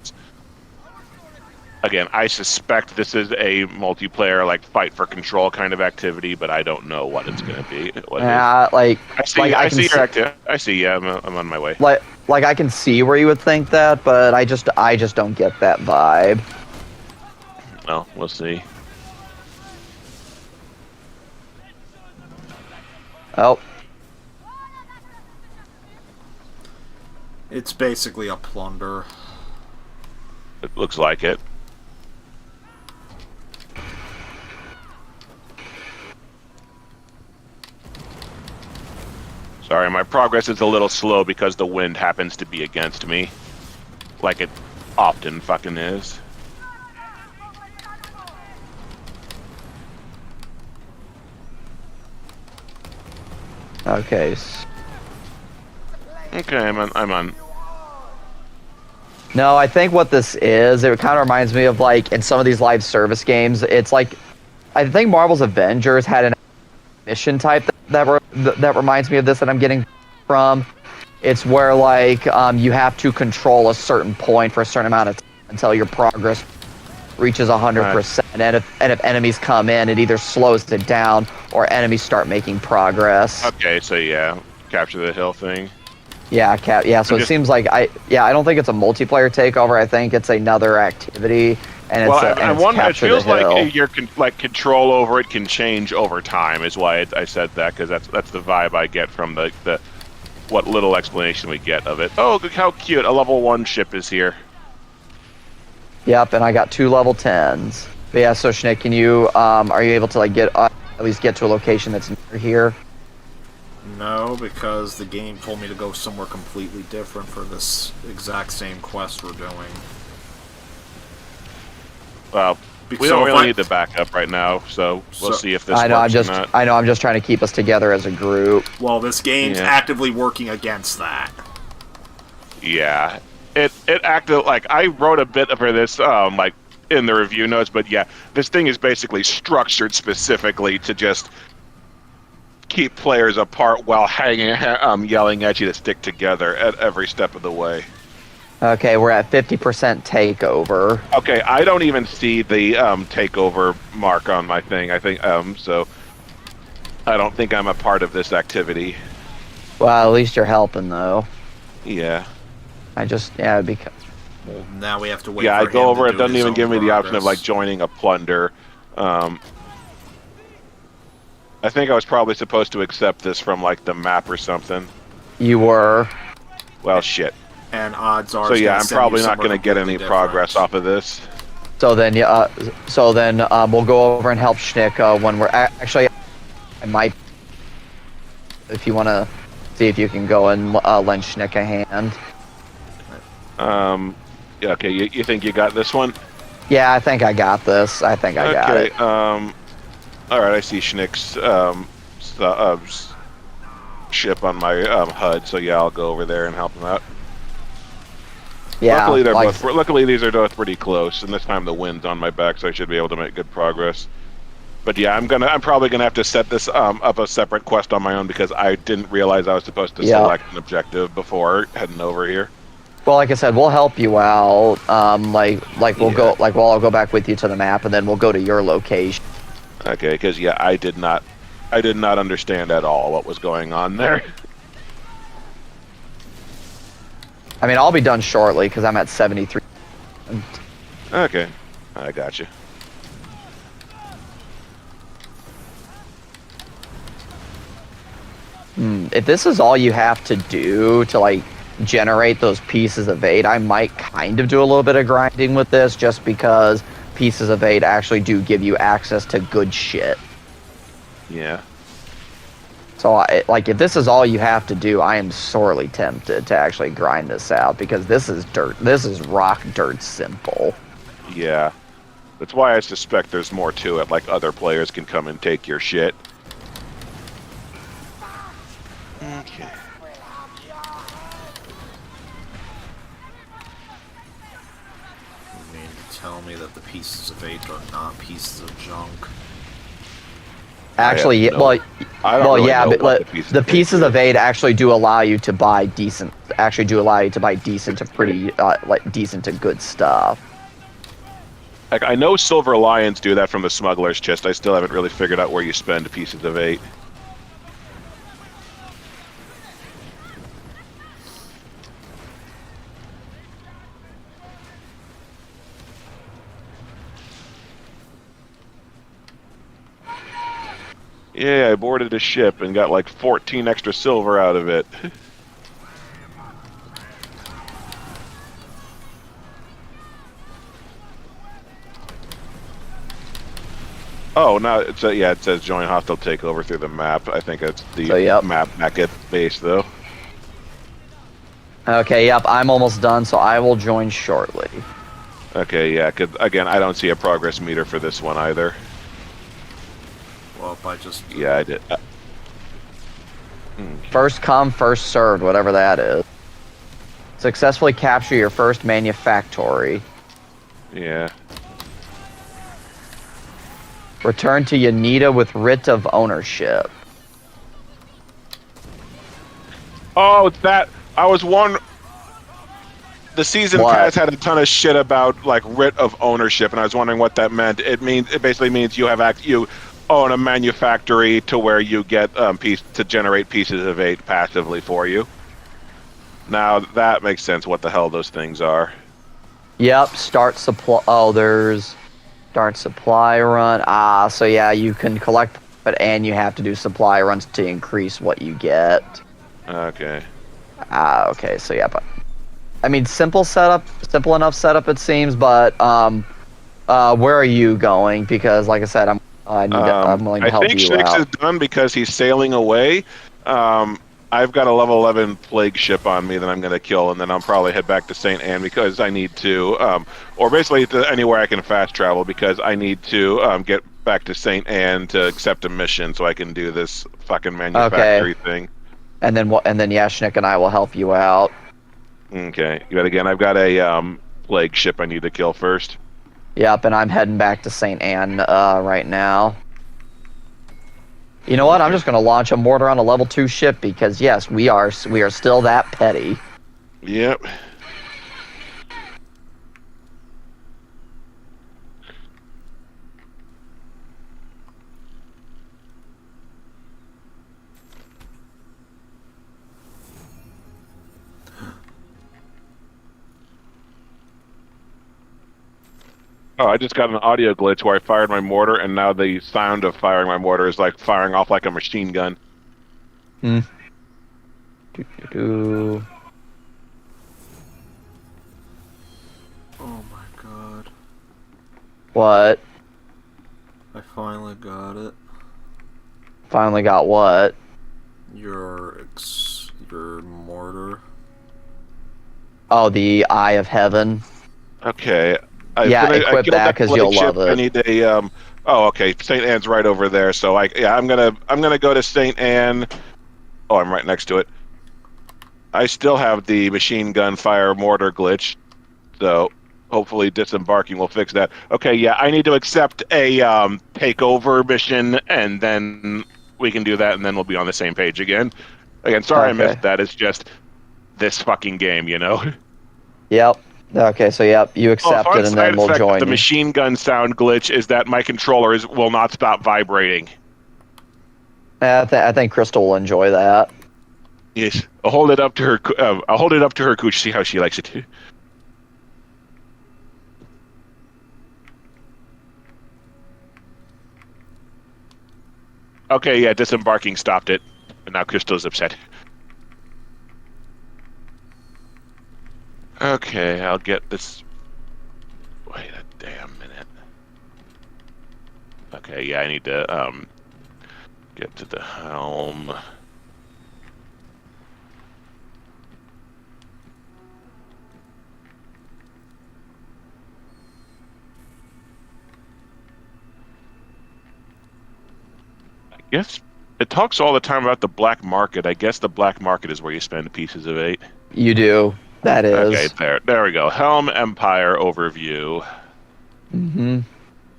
Speaker 2: Again, I suspect this is a multiplayer, like, fight for control kind of activity, but I don't know what it's going to be. What it is.
Speaker 1: Yeah,
Speaker 2: I see.
Speaker 1: like,
Speaker 2: I
Speaker 1: can
Speaker 2: see your activity. I see. Yeah, I'm on my way.
Speaker 1: like I can see where you would think that, but I just don't get that vibe.
Speaker 2: Well, we'll see.
Speaker 1: Oh,
Speaker 3: It's basically a plunder.
Speaker 2: It looks like it. Sorry, my progress is a little slow because the wind happens to be against me. Like it often fucking is.
Speaker 1: okay.
Speaker 2: Okay, I'm on.
Speaker 1: No, I think what this is, it kind of reminds me of like in some of these live service games. It's like, I think Marvel's Avengers had an mission type that reminds me of this that I'm getting from. It's where like you have to control a certain point for a certain amount of time until your progress reaches 100%. And if enemies come in, it either slows it down or enemies start making progress.
Speaker 2: Okay, so yeah, capture the hill thing.
Speaker 1: Yeah, so it seems like I don't think it's a multiplayer takeover. I think it's another activity, and it's,
Speaker 2: it feels
Speaker 1: the hill.
Speaker 2: like your control over it can change over time. Is why I said that, because that's the vibe I get from the what little explanation we get of it. Oh, look how cute! A level 1 ship is here.
Speaker 1: Yep, and I got 2 level 10s. But yeah, so Schnick, can you are you able to like get at least get to a location that's near here?
Speaker 3: No, because the game told me to go somewhere completely different for this exact same quest we're doing.
Speaker 2: Well, we don't really need the backup right now, so we'll see if this works or not.
Speaker 1: I know, I'm just trying to keep us together as a group.
Speaker 3: Well, this game's actively working against that.
Speaker 2: Yeah. It acted like I wrote a bit for this like in the review notes, but yeah, this thing is basically structured specifically to just keep players apart while yelling at you to stick together at every step of the way.
Speaker 1: Okay, we're at 50% takeover.
Speaker 2: Okay, I don't even see the takeover mark on my thing. I think so. I don't think I'm a part of this activity.
Speaker 1: Well, at least you're helping though.
Speaker 2: Yeah.
Speaker 1: Because
Speaker 3: Well, now we have to wait.
Speaker 2: Yeah,
Speaker 3: for
Speaker 2: I go
Speaker 3: him
Speaker 2: over.
Speaker 3: to
Speaker 2: It
Speaker 3: do
Speaker 2: doesn't
Speaker 3: his
Speaker 2: even
Speaker 3: own
Speaker 2: give me the option of like
Speaker 3: progress.
Speaker 2: joining a plunder. I think I was probably supposed to accept this from like the map or something.
Speaker 1: you were.
Speaker 2: Well, shit.
Speaker 3: And odds are.
Speaker 2: So
Speaker 3: it's
Speaker 2: yeah,
Speaker 3: gonna
Speaker 2: I'm
Speaker 3: send
Speaker 2: probably
Speaker 3: you
Speaker 2: not going to
Speaker 3: somewhere
Speaker 2: get any
Speaker 3: completely
Speaker 2: progress
Speaker 3: different.
Speaker 2: off of this.
Speaker 1: So then, we'll go over and help Schnick when we're actually. I might, if you want to see if you can go and lend Schnick a hand.
Speaker 2: Yeah, okay, you think you got this one?
Speaker 1: Yeah, I think I got this. I think I got it.
Speaker 2: All right, I see Schnick's ship on my HUD, so yeah, I'll go over there and help him out.
Speaker 1: Yeah.
Speaker 2: Luckily, these are both pretty close, and this time the wind's on my back, so I should be able to make good progress. But yeah, I'm probably gonna have to set this up a separate quest on my own because I didn't realize I was supposed to select an objective before heading over here.
Speaker 1: Well, like I said, we'll help you out. I'll go back with you to the map, and then we'll go to your location.
Speaker 2: Okay, because yeah, I did not understand at all what was going on there.
Speaker 1: I mean, I'll be done shortly because I'm at 73.
Speaker 2: Okay, I got you.
Speaker 1: If this is all you have to do to like generate those pieces of 8, I might kind of do a little bit of grinding with this just because pieces of 8 actually do give you access to good shit.
Speaker 2: Yeah.
Speaker 1: So if this is all you have to do, I am sorely tempted to actually grind this out because this is rock dirt simple.
Speaker 2: Yeah. That's why I suspect there's more to it, like other players can come and take your shit. Okay.
Speaker 3: You mean to tell me that the pieces of 8 are not pieces of junk?
Speaker 1: Actually,
Speaker 2: I don't really know what
Speaker 1: the pieces of 8 actually do allow you to buy decent. Actually, do allow you to buy decent to pretty, decent to good stuff.
Speaker 2: Like, I know Silver Lions do that from the smuggler's chest. I still haven't really figured out where you spend pieces of 8. Yeah, I boarded a ship and got like 14 extra silver out of it. Oh, now it says join hostile takeover through the map. I think it's the
Speaker 1: So, yep.
Speaker 2: map back at base though.
Speaker 1: Okay, yep, I'm almost done, so I will join shortly.
Speaker 2: Okay, yeah. 'Cause, again, I don't see a progress meter for this one either.
Speaker 3: Well, if I just...
Speaker 2: Yeah, I did.
Speaker 1: First come, first served, whatever that is. Successfully capture your first manufactory.
Speaker 2: Yeah.
Speaker 1: Return to Yanita with writ of ownership.
Speaker 2: Oh, that I was one. The season
Speaker 1: What?
Speaker 2: pass had a ton of shit about like writ of ownership, and I was wondering what that meant. It basically means you have you own a manufactory to where you get to generate pieces of 8 passively for you. Now that makes sense. What the hell those things are?
Speaker 1: Yep, start supply. Oh, there's start supply run. Ah, so yeah, you can collect, and you have to do supply runs to increase what you get.
Speaker 2: Okay.
Speaker 1: Ah, okay, so yeah, but I mean, simple enough setup it seems. But where are you going? Because like I said, I'm willing to help
Speaker 2: I think
Speaker 1: you
Speaker 2: Shnix
Speaker 1: out.
Speaker 2: is done because he's sailing away. I've got a level 11 plague ship on me that I'm going to kill, and then I'll probably head back to St. Anne because I need to, or basically to anywhere I can fast travel because I need to get back to St. Anne to accept a mission so I can do this fucking manufactory thing.
Speaker 1: And then Yashnik and I will help you out.
Speaker 2: Okay. But again, I've got a plague ship I need to kill first.
Speaker 1: Yep, and I'm heading back to St. Anne right now. You know what? I'm just going to launch a mortar on a level 2 ship because yes, we are still that petty.
Speaker 2: Yep. Oh, I just got an audio glitch where I fired my mortar, and now the sound of firing my mortar is like firing off like a machine gun.
Speaker 1: Hmm. Do.
Speaker 3: Oh my god.
Speaker 1: What?
Speaker 3: I finally got it.
Speaker 1: Finally got what?
Speaker 3: Your mortar.
Speaker 1: Oh, the Eye of Heaven.
Speaker 2: Okay.
Speaker 1: Yeah,
Speaker 2: I
Speaker 1: equip
Speaker 2: killed
Speaker 1: that 'cause
Speaker 2: plague
Speaker 1: you'll
Speaker 2: ship.
Speaker 1: love it.
Speaker 2: I need a Oh, okay. St. Anne's right over there, so I'm gonna go to St. Anne. Oh, I'm right next to it. I still have the machine gun fire mortar glitch, so hopefully disembarking will fix that. Okay, yeah, I need to accept a takeover mission, and then we can do that, and then we'll be on the same page again. Again, sorry I
Speaker 1: Okay.
Speaker 2: missed that. It's just this fucking game, you know.
Speaker 1: Yep. Okay, so yep, you accept
Speaker 2: fun
Speaker 1: it, and
Speaker 2: side
Speaker 1: then we'll
Speaker 2: effect of
Speaker 1: join
Speaker 2: the
Speaker 1: you.
Speaker 2: machine gun sound glitch is that my controller will not stop vibrating.
Speaker 1: I think Crystal will enjoy that.
Speaker 2: Yes, I'll hold it up to her. I'll hold it up to her cooch. See how she likes it. Okay, yeah, disembarking stopped it, and now Crystal's upset. Okay, I'll get this. Wait a damn minute. Okay, yeah, I need to get to the helm. I guess it talks all the time about the black market. I guess the black market is where you spend pieces of 8.
Speaker 1: You do. That is.
Speaker 2: Okay, there we go. Helm Empire overview.
Speaker 1: Mm-hmm.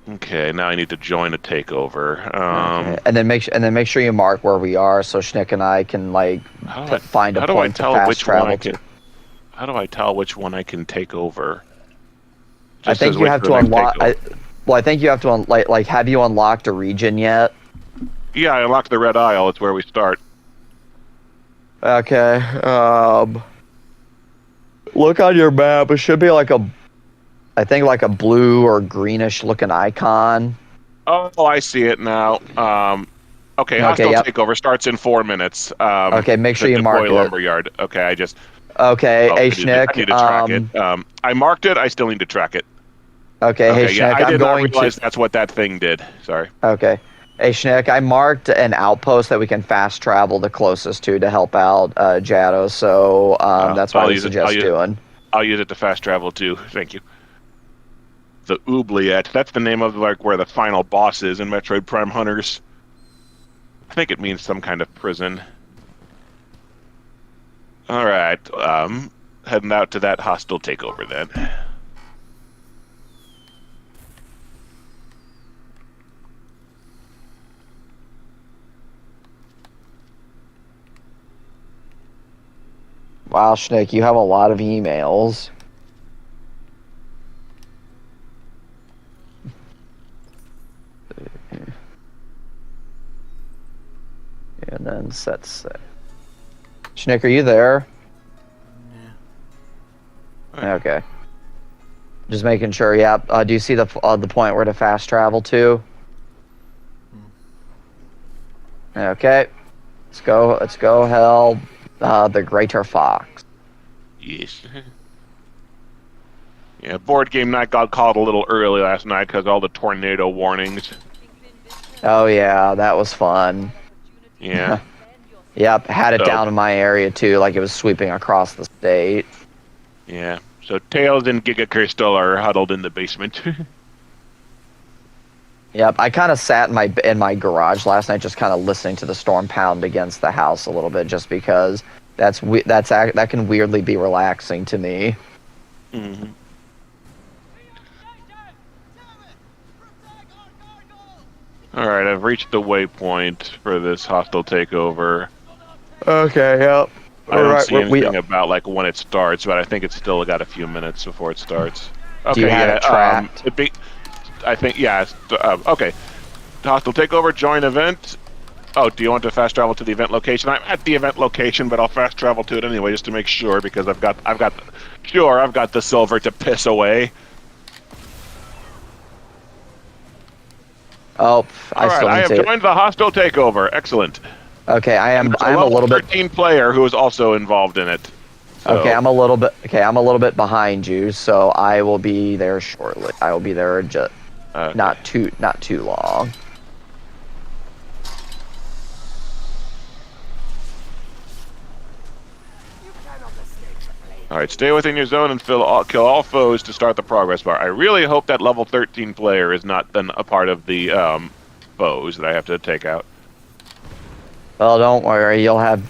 Speaker 2: Okay, now I need to join a takeover.
Speaker 1: Okay. And then make sure you mark where we are, so Schnick and I can find a point to fast travel to.
Speaker 2: How do I tell which one I can take over?
Speaker 1: I think you have to unlock. Well, I think you have to like. Have you unlocked a region yet?
Speaker 2: Yeah, I unlocked the Red Isle. It's where we start.
Speaker 1: Okay. Look on your map. It should be like I think like a blue or greenish looking icon.
Speaker 2: Oh, I see it now. Okay, hostile
Speaker 1: yep.
Speaker 2: takeover starts in 4 minutes.
Speaker 1: Okay, make sure you mark it.
Speaker 2: Lumberyard. Okay, I just.
Speaker 1: Okay,
Speaker 2: I need to
Speaker 1: Schnick.
Speaker 2: track it. I marked it. I still need to track it.
Speaker 1: Okay, hey
Speaker 2: yeah,
Speaker 1: Schnick.
Speaker 2: I did
Speaker 1: I'm
Speaker 2: not
Speaker 1: going
Speaker 2: realize
Speaker 1: to.
Speaker 2: that's what that thing did. Sorry.
Speaker 1: Okay. Hey Schnick, I marked an outpost that we can fast travel the closest to help out Jado. So that's what I suggest doing.
Speaker 2: I'll use it to fast travel too. Thank you. The Oubliette. That's the name of like where the final boss is in Metroid Prime Hunters. I think it means some kind of prison. All right, heading out to that hostile takeover then.
Speaker 1: Wow, Schnick, you have a lot of emails. And then set. Schnick, are you there? Yeah. Okay. Just making sure. Yeah. Do you see the point where to fast travel to? Okay. Let's go. Let's go. Hell, the Greater Fox.
Speaker 2: Yes. Yeah, board game night got called a little early last night because all the tornado warnings.
Speaker 1: Oh yeah, that was fun.
Speaker 2: Yeah.
Speaker 1: Yep, had it down in my area too, like it was sweeping across the state.
Speaker 2: Yeah. So Tails and Giga Crystal are huddled in the basement.
Speaker 1: Yep, I kind of sat in my garage last night, just kind of listening to the storm pound against the house a little bit, just because that can weirdly be relaxing to me.
Speaker 2: Mm-hmm. All right, I've reached the waypoint for this hostile takeover.
Speaker 1: Okay, yep.
Speaker 2: I don't see anything about like when it starts, but I think it's still got a few minutes before it starts. Okay,
Speaker 1: do you have it tracked?
Speaker 2: I think yeah. Okay, hostile takeover, join event. Oh, do you want to fast travel to the event location? I'm at the event location, but I'll fast travel to it anyway just to make sure because I've got the silver to piss away.
Speaker 1: Oh, I have
Speaker 2: joined the hostile takeover. Excellent.
Speaker 1: Okay, I'm a little bit
Speaker 2: 13 player who is also involved in it. So.
Speaker 1: Okay, I'm a little bit behind you, so I will be there shortly. I will be there just not too long.
Speaker 2: Alright, stay within your zone and kill all foes to start the progress bar. I really hope that level 13 player is not then a part of the foes that I have to take out.
Speaker 1: Well, don't worry. You'll have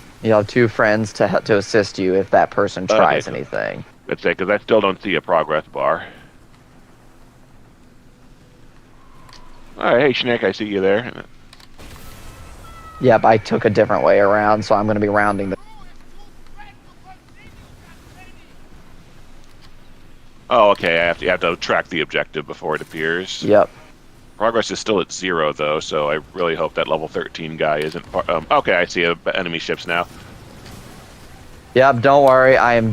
Speaker 1: two friends to assist you if that person tries anything.
Speaker 2: Let's say, because I still don't see a progress bar. Alright, hey Schnick, I see you there.
Speaker 1: Yep, I took a different way around, so I'm going to be rounding the...
Speaker 2: Oh, okay, you have to track the objective before it appears.
Speaker 1: Yep.
Speaker 2: Progress is still at 0, though, so I really hope that level 13 guy isn't... okay, I see enemy ships now.
Speaker 1: Yep, don't worry. I'm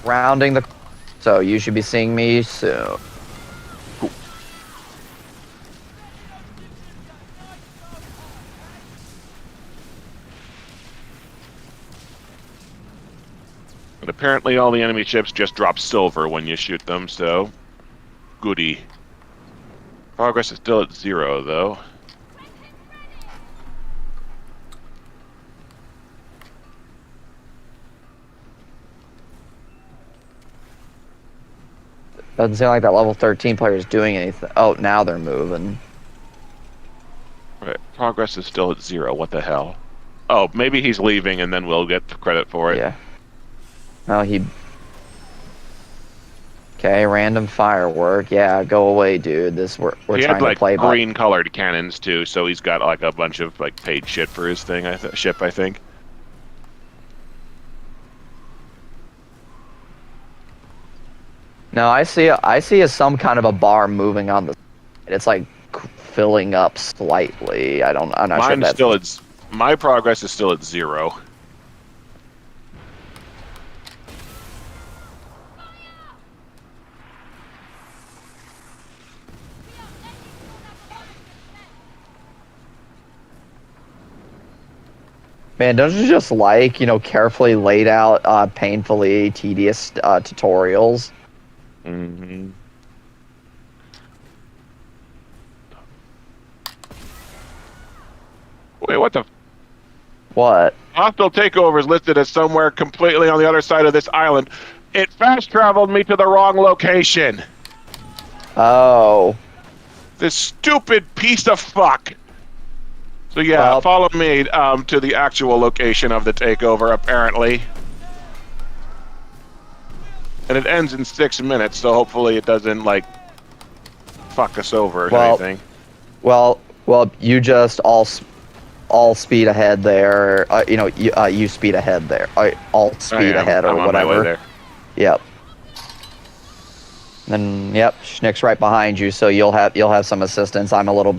Speaker 1: rounding the... So you should be seeing me soon.
Speaker 2: Cool. But apparently all the enemy ships just drop silver when you shoot them, so... Goody. Progress is still at 0, though.
Speaker 1: Doesn't seem like that level 13 player is doing anything. Oh, now they're moving.
Speaker 2: Right. Progress is still at 0. What the hell? Oh, maybe he's leaving and then we'll get the credit for it.
Speaker 1: Yeah. Oh, he... Okay, random firework. Yeah, go away, dude. We're trying to play
Speaker 2: by... green colored cannons too, so he's got like a bunch of like paid shit for his thing. Ship, I think.
Speaker 1: No, I see some kind of a bar moving on the. It's like filling up slightly. I'm not sure if
Speaker 2: Mine's
Speaker 1: that's
Speaker 2: still at. My progress is still at 0.
Speaker 1: Man, don't you just like, carefully laid out, painfully tedious tutorials?
Speaker 2: Mm-hmm. Wait, what the?
Speaker 1: What?
Speaker 2: Hostile takeover is listed as somewhere completely on the other side of this island. It fast traveled me to the wrong location.
Speaker 1: Oh.
Speaker 2: This stupid piece of fuck. So yeah,
Speaker 1: Well-
Speaker 2: follow me to the actual location of the takeover, apparently. And it ends in 6 minutes, so hopefully it doesn't, like, fuck us over or
Speaker 1: Well-
Speaker 2: anything.
Speaker 1: Well, you just all speed ahead there. You speed ahead there. All speed ahead or
Speaker 2: I'm on my way
Speaker 1: whatever.
Speaker 2: there.
Speaker 1: Yep. Then yep, Schnick's right behind you, so you'll have some assistance. I'm a little.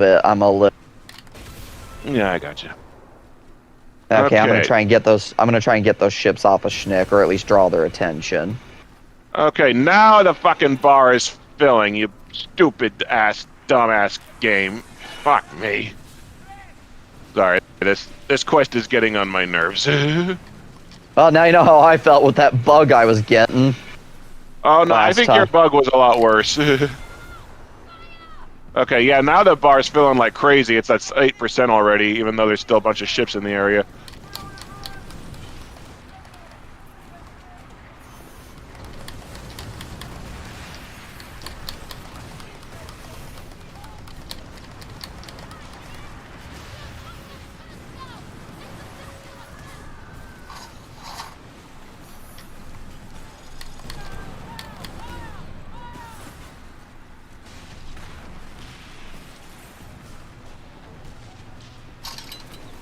Speaker 2: Yeah, I got you.
Speaker 1: Okay, I'm gonna
Speaker 2: Okay.
Speaker 1: try and get those. I'm gonna try and get those ships off of Schnick, or at least draw their attention.
Speaker 2: Okay, now the fucking bar is filling, you stupid ass, dumbass game. Fuck me. Sorry, this quest is getting on my nerves.
Speaker 1: Well, now you know how I felt with that bug I was getting.
Speaker 2: Oh no, I
Speaker 1: Last
Speaker 2: think
Speaker 1: time.
Speaker 2: your bug was a lot worse. Okay, yeah, now the bar's filling like crazy. It's at 8% already, even though there's still a bunch of ships in the area.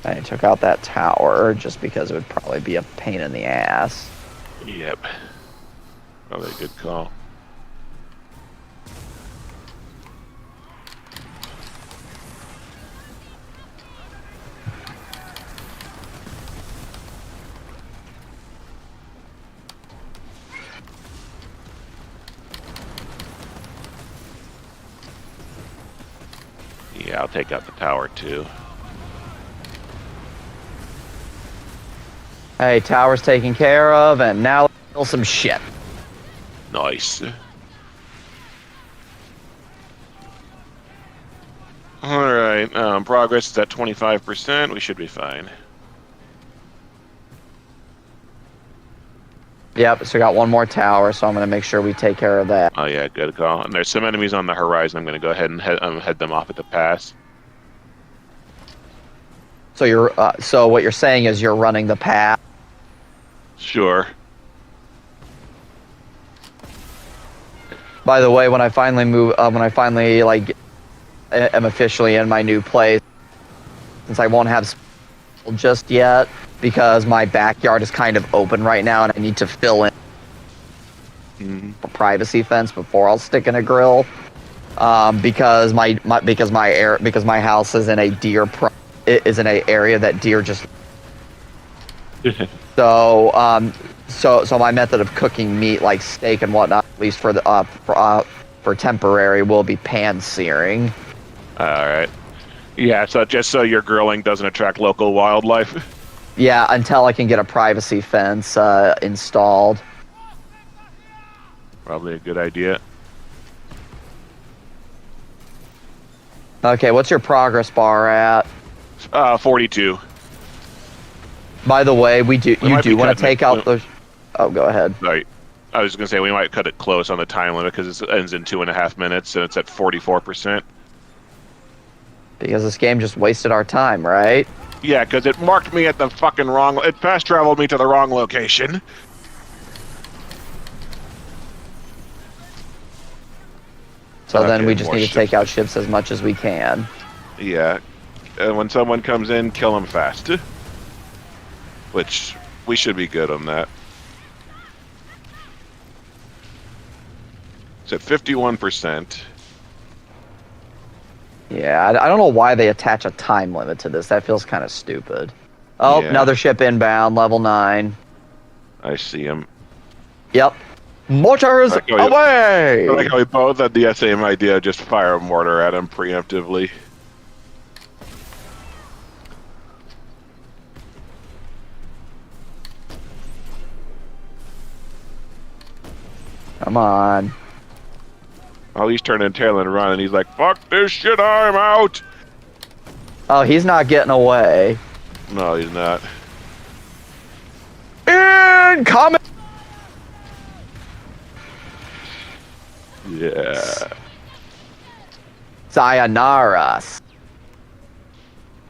Speaker 1: I took out that tower just because it would probably be a pain in the ass.
Speaker 2: Yep. Probably a good call. Yeah, I'll take out the tower too.
Speaker 1: Hey, tower's taken care of, and now let's kill some shit.
Speaker 2: Nice. Alright, progress is at 25%. We should be fine.
Speaker 1: Yep, so we got one more tower, so I'm gonna make sure we take care of that.
Speaker 2: Oh yeah, good call. And there's some enemies on the horizon. I'm going to go ahead and head them off at the pass.
Speaker 1: So so what you're saying is you're running the path.
Speaker 2: Sure.
Speaker 1: By the way, when I finally am officially in my new place, since I won't have just yet because my backyard is kind of open right now, and I need to fill in
Speaker 2: Mhm.
Speaker 1: a privacy fence before I'll stick in a grill. Because my house is in a is in an area that deer just. So my method of cooking meat like steak and whatnot, at least for temporary, will be pan searing.
Speaker 2: All right. Yeah, so just so your grilling doesn't attract local wildlife.
Speaker 1: Yeah, until I can get a privacy fence installed.
Speaker 2: Probably a good idea.
Speaker 1: Okay, what's your progress bar at?
Speaker 2: 42.
Speaker 1: By the way,
Speaker 2: We
Speaker 1: you
Speaker 2: might
Speaker 1: do
Speaker 2: be
Speaker 1: want to
Speaker 2: cutting
Speaker 1: take
Speaker 2: it.
Speaker 1: out those. Oh, go ahead.
Speaker 2: Right. I was going to say we might cut it close on the time limit because it ends in 2.5 minutes and it's at 44%.
Speaker 1: Because this game just wasted our time, right?
Speaker 2: Yeah, because it marked me at the fucking wrong. It fast traveled me to the wrong location.
Speaker 1: So then
Speaker 2: Okay,
Speaker 1: we just
Speaker 2: more
Speaker 1: need to
Speaker 2: ships.
Speaker 1: take out ships as much as we can.
Speaker 2: Yeah. And when someone comes in, kill them fast. Which we should be good on that. It's at 51%.
Speaker 1: Yeah, I don't know why they attach a time limit to this. That feels kind of stupid. Oh,
Speaker 2: Yeah.
Speaker 1: another ship inbound, level 9.
Speaker 2: I see him.
Speaker 1: Yep. Mortars
Speaker 2: I like how you-
Speaker 1: away!
Speaker 2: I like how we both had the same idea, just fire a mortar at him preemptively.
Speaker 1: Come on.
Speaker 2: Oh, he's turning tail and running. He's like, fuck this shit, I'm out!
Speaker 1: Oh, he's not getting away.
Speaker 2: No, he's not.
Speaker 1: Incoming!
Speaker 2: Yeah.
Speaker 1: Sayonara,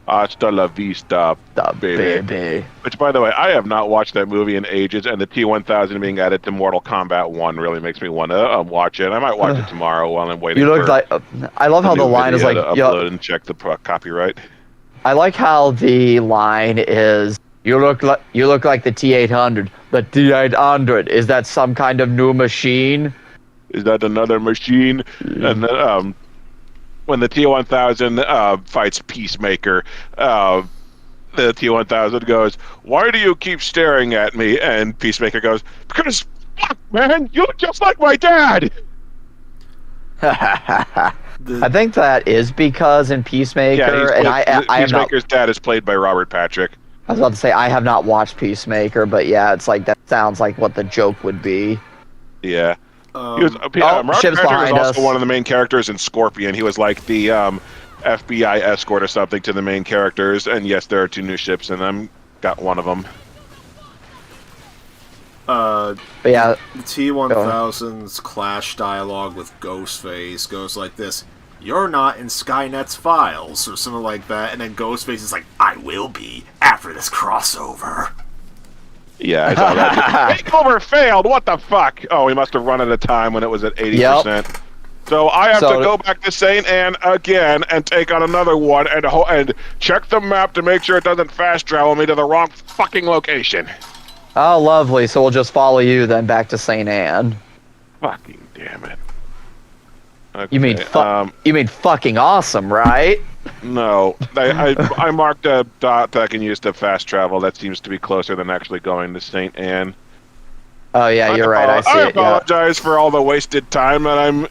Speaker 2: Hasta la vista,
Speaker 1: the
Speaker 2: baby.
Speaker 1: baby.
Speaker 2: Which, by the way, I have not watched that movie in ages, and the T-1000 being added to Mortal Kombat 1 really makes me want to watch it. I might watch it tomorrow while I'm waiting
Speaker 1: You look
Speaker 2: for
Speaker 1: like. I love how
Speaker 2: the
Speaker 1: the
Speaker 2: new
Speaker 1: line is
Speaker 2: video
Speaker 1: like.
Speaker 2: to upload and check the copyright.
Speaker 1: I like how the line is. You look like the T800. The T800, is that some kind of new machine?
Speaker 2: Is that another machine? And then, when the T-1000 fights Peacemaker, the T-1000 goes, "Why do you keep staring at me?" And Peacemaker goes, "Because, fuck, man, you look just like my dad!"
Speaker 1: I think that is because in Peacemaker, and I have not.
Speaker 2: Peacemaker's dad is played by Robert Patrick.
Speaker 1: I was about to say I have not watched Peacemaker, but yeah, it's like that sounds like what the joke would be.
Speaker 2: Yeah. Robert
Speaker 1: ship's
Speaker 2: Patrick was
Speaker 1: behind
Speaker 2: also
Speaker 1: us.
Speaker 2: one of the main characters in Scorpion. He was like the FBI escort or something to the main characters. And yes, there are 2 new ships in them. Got one of them.
Speaker 1: But yeah,
Speaker 3: The T-1000's clash dialogue with Ghostface goes like this: "You're not in Skynet's files," or something like that, and then Ghostface is like, "I will be after this crossover."
Speaker 2: Yeah, I saw that. Takeover failed. What the fuck? Oh, we must have run at a time when it was at 80%. So I have to go back to St. Anne again and take on another one and check the map to make sure it doesn't fast travel me to the wrong fucking location.
Speaker 1: oh lovely. So we'll just follow you then back to St. Anne.
Speaker 2: Fucking damn it. Okay,
Speaker 1: You mean fucking awesome, right?
Speaker 2: no, I marked a dot that I can use to fast travel. That seems to be closer than actually going to St. Anne.
Speaker 1: Oh yeah, you're right. I see
Speaker 2: I
Speaker 1: it. Yeah.
Speaker 2: apologize for all the wasted time that I'm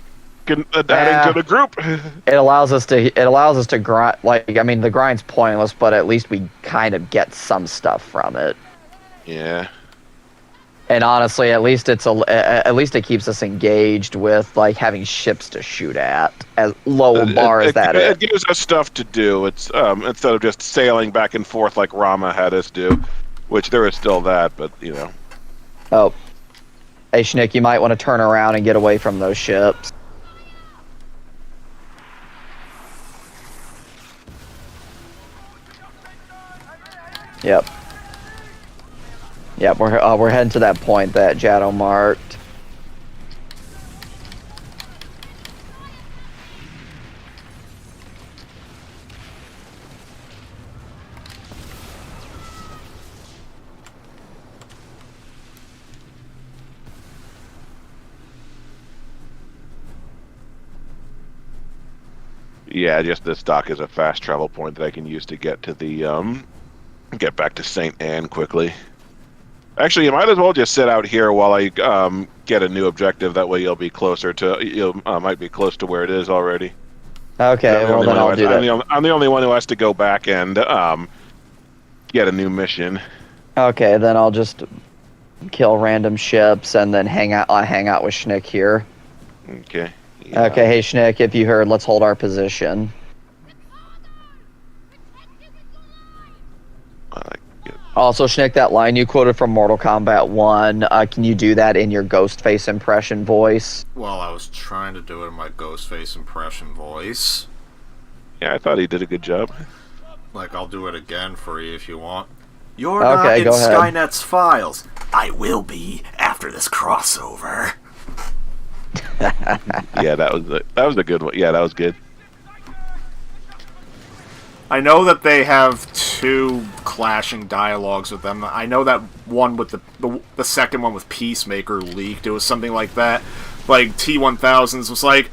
Speaker 2: adding to the group.
Speaker 1: It allows us to grind. Like, I mean, the grind's pointless, but at least we kind of get some stuff from it.
Speaker 2: Yeah.
Speaker 1: And honestly, at least it keeps us engaged with like having ships to shoot at. As low a bar as that is.
Speaker 2: It gives us stuff to do. It's instead of just sailing back and forth like Rama had us do, which there is still that, but you know.
Speaker 1: Oh, hey Schnick, you might want to turn around and get away from those ships. Yep. Yep, we're heading to that point that Jado marked.
Speaker 2: Yeah, just this dock is a fast travel point that I can use to get to the get back to St. Anne quickly. Actually, you might as well just sit out here while I get a new objective. That way, you'll be closer to might be close to where it is already.
Speaker 1: Okay, well then I'll do that.
Speaker 2: I'm the only one who has to go back and get a new mission.
Speaker 1: Okay, then I'll just kill random ships and then hang out with Schnick here.
Speaker 2: Okay. Yeah.
Speaker 1: Okay, hey Schnick, if you heard, let's hold our position. Also, Schnick, that line you quoted from Mortal Kombat 1, can you do that in your Ghostface impression voice?
Speaker 3: Well, I was trying to do it in my Ghostface impression voice.
Speaker 2: Yeah, I thought he did a good job.
Speaker 3: Like, I'll do it again for you if you want. You're
Speaker 1: Okay,
Speaker 3: not in
Speaker 1: go ahead.
Speaker 3: Skynet's files. I will be after this crossover.
Speaker 2: Yeah, that was a good one. Yeah, that was good.
Speaker 3: I know that they have 2 clashing dialogues with them. I know that one with the second one with Peacemaker leaked. It was something like that. like T-1000s was like,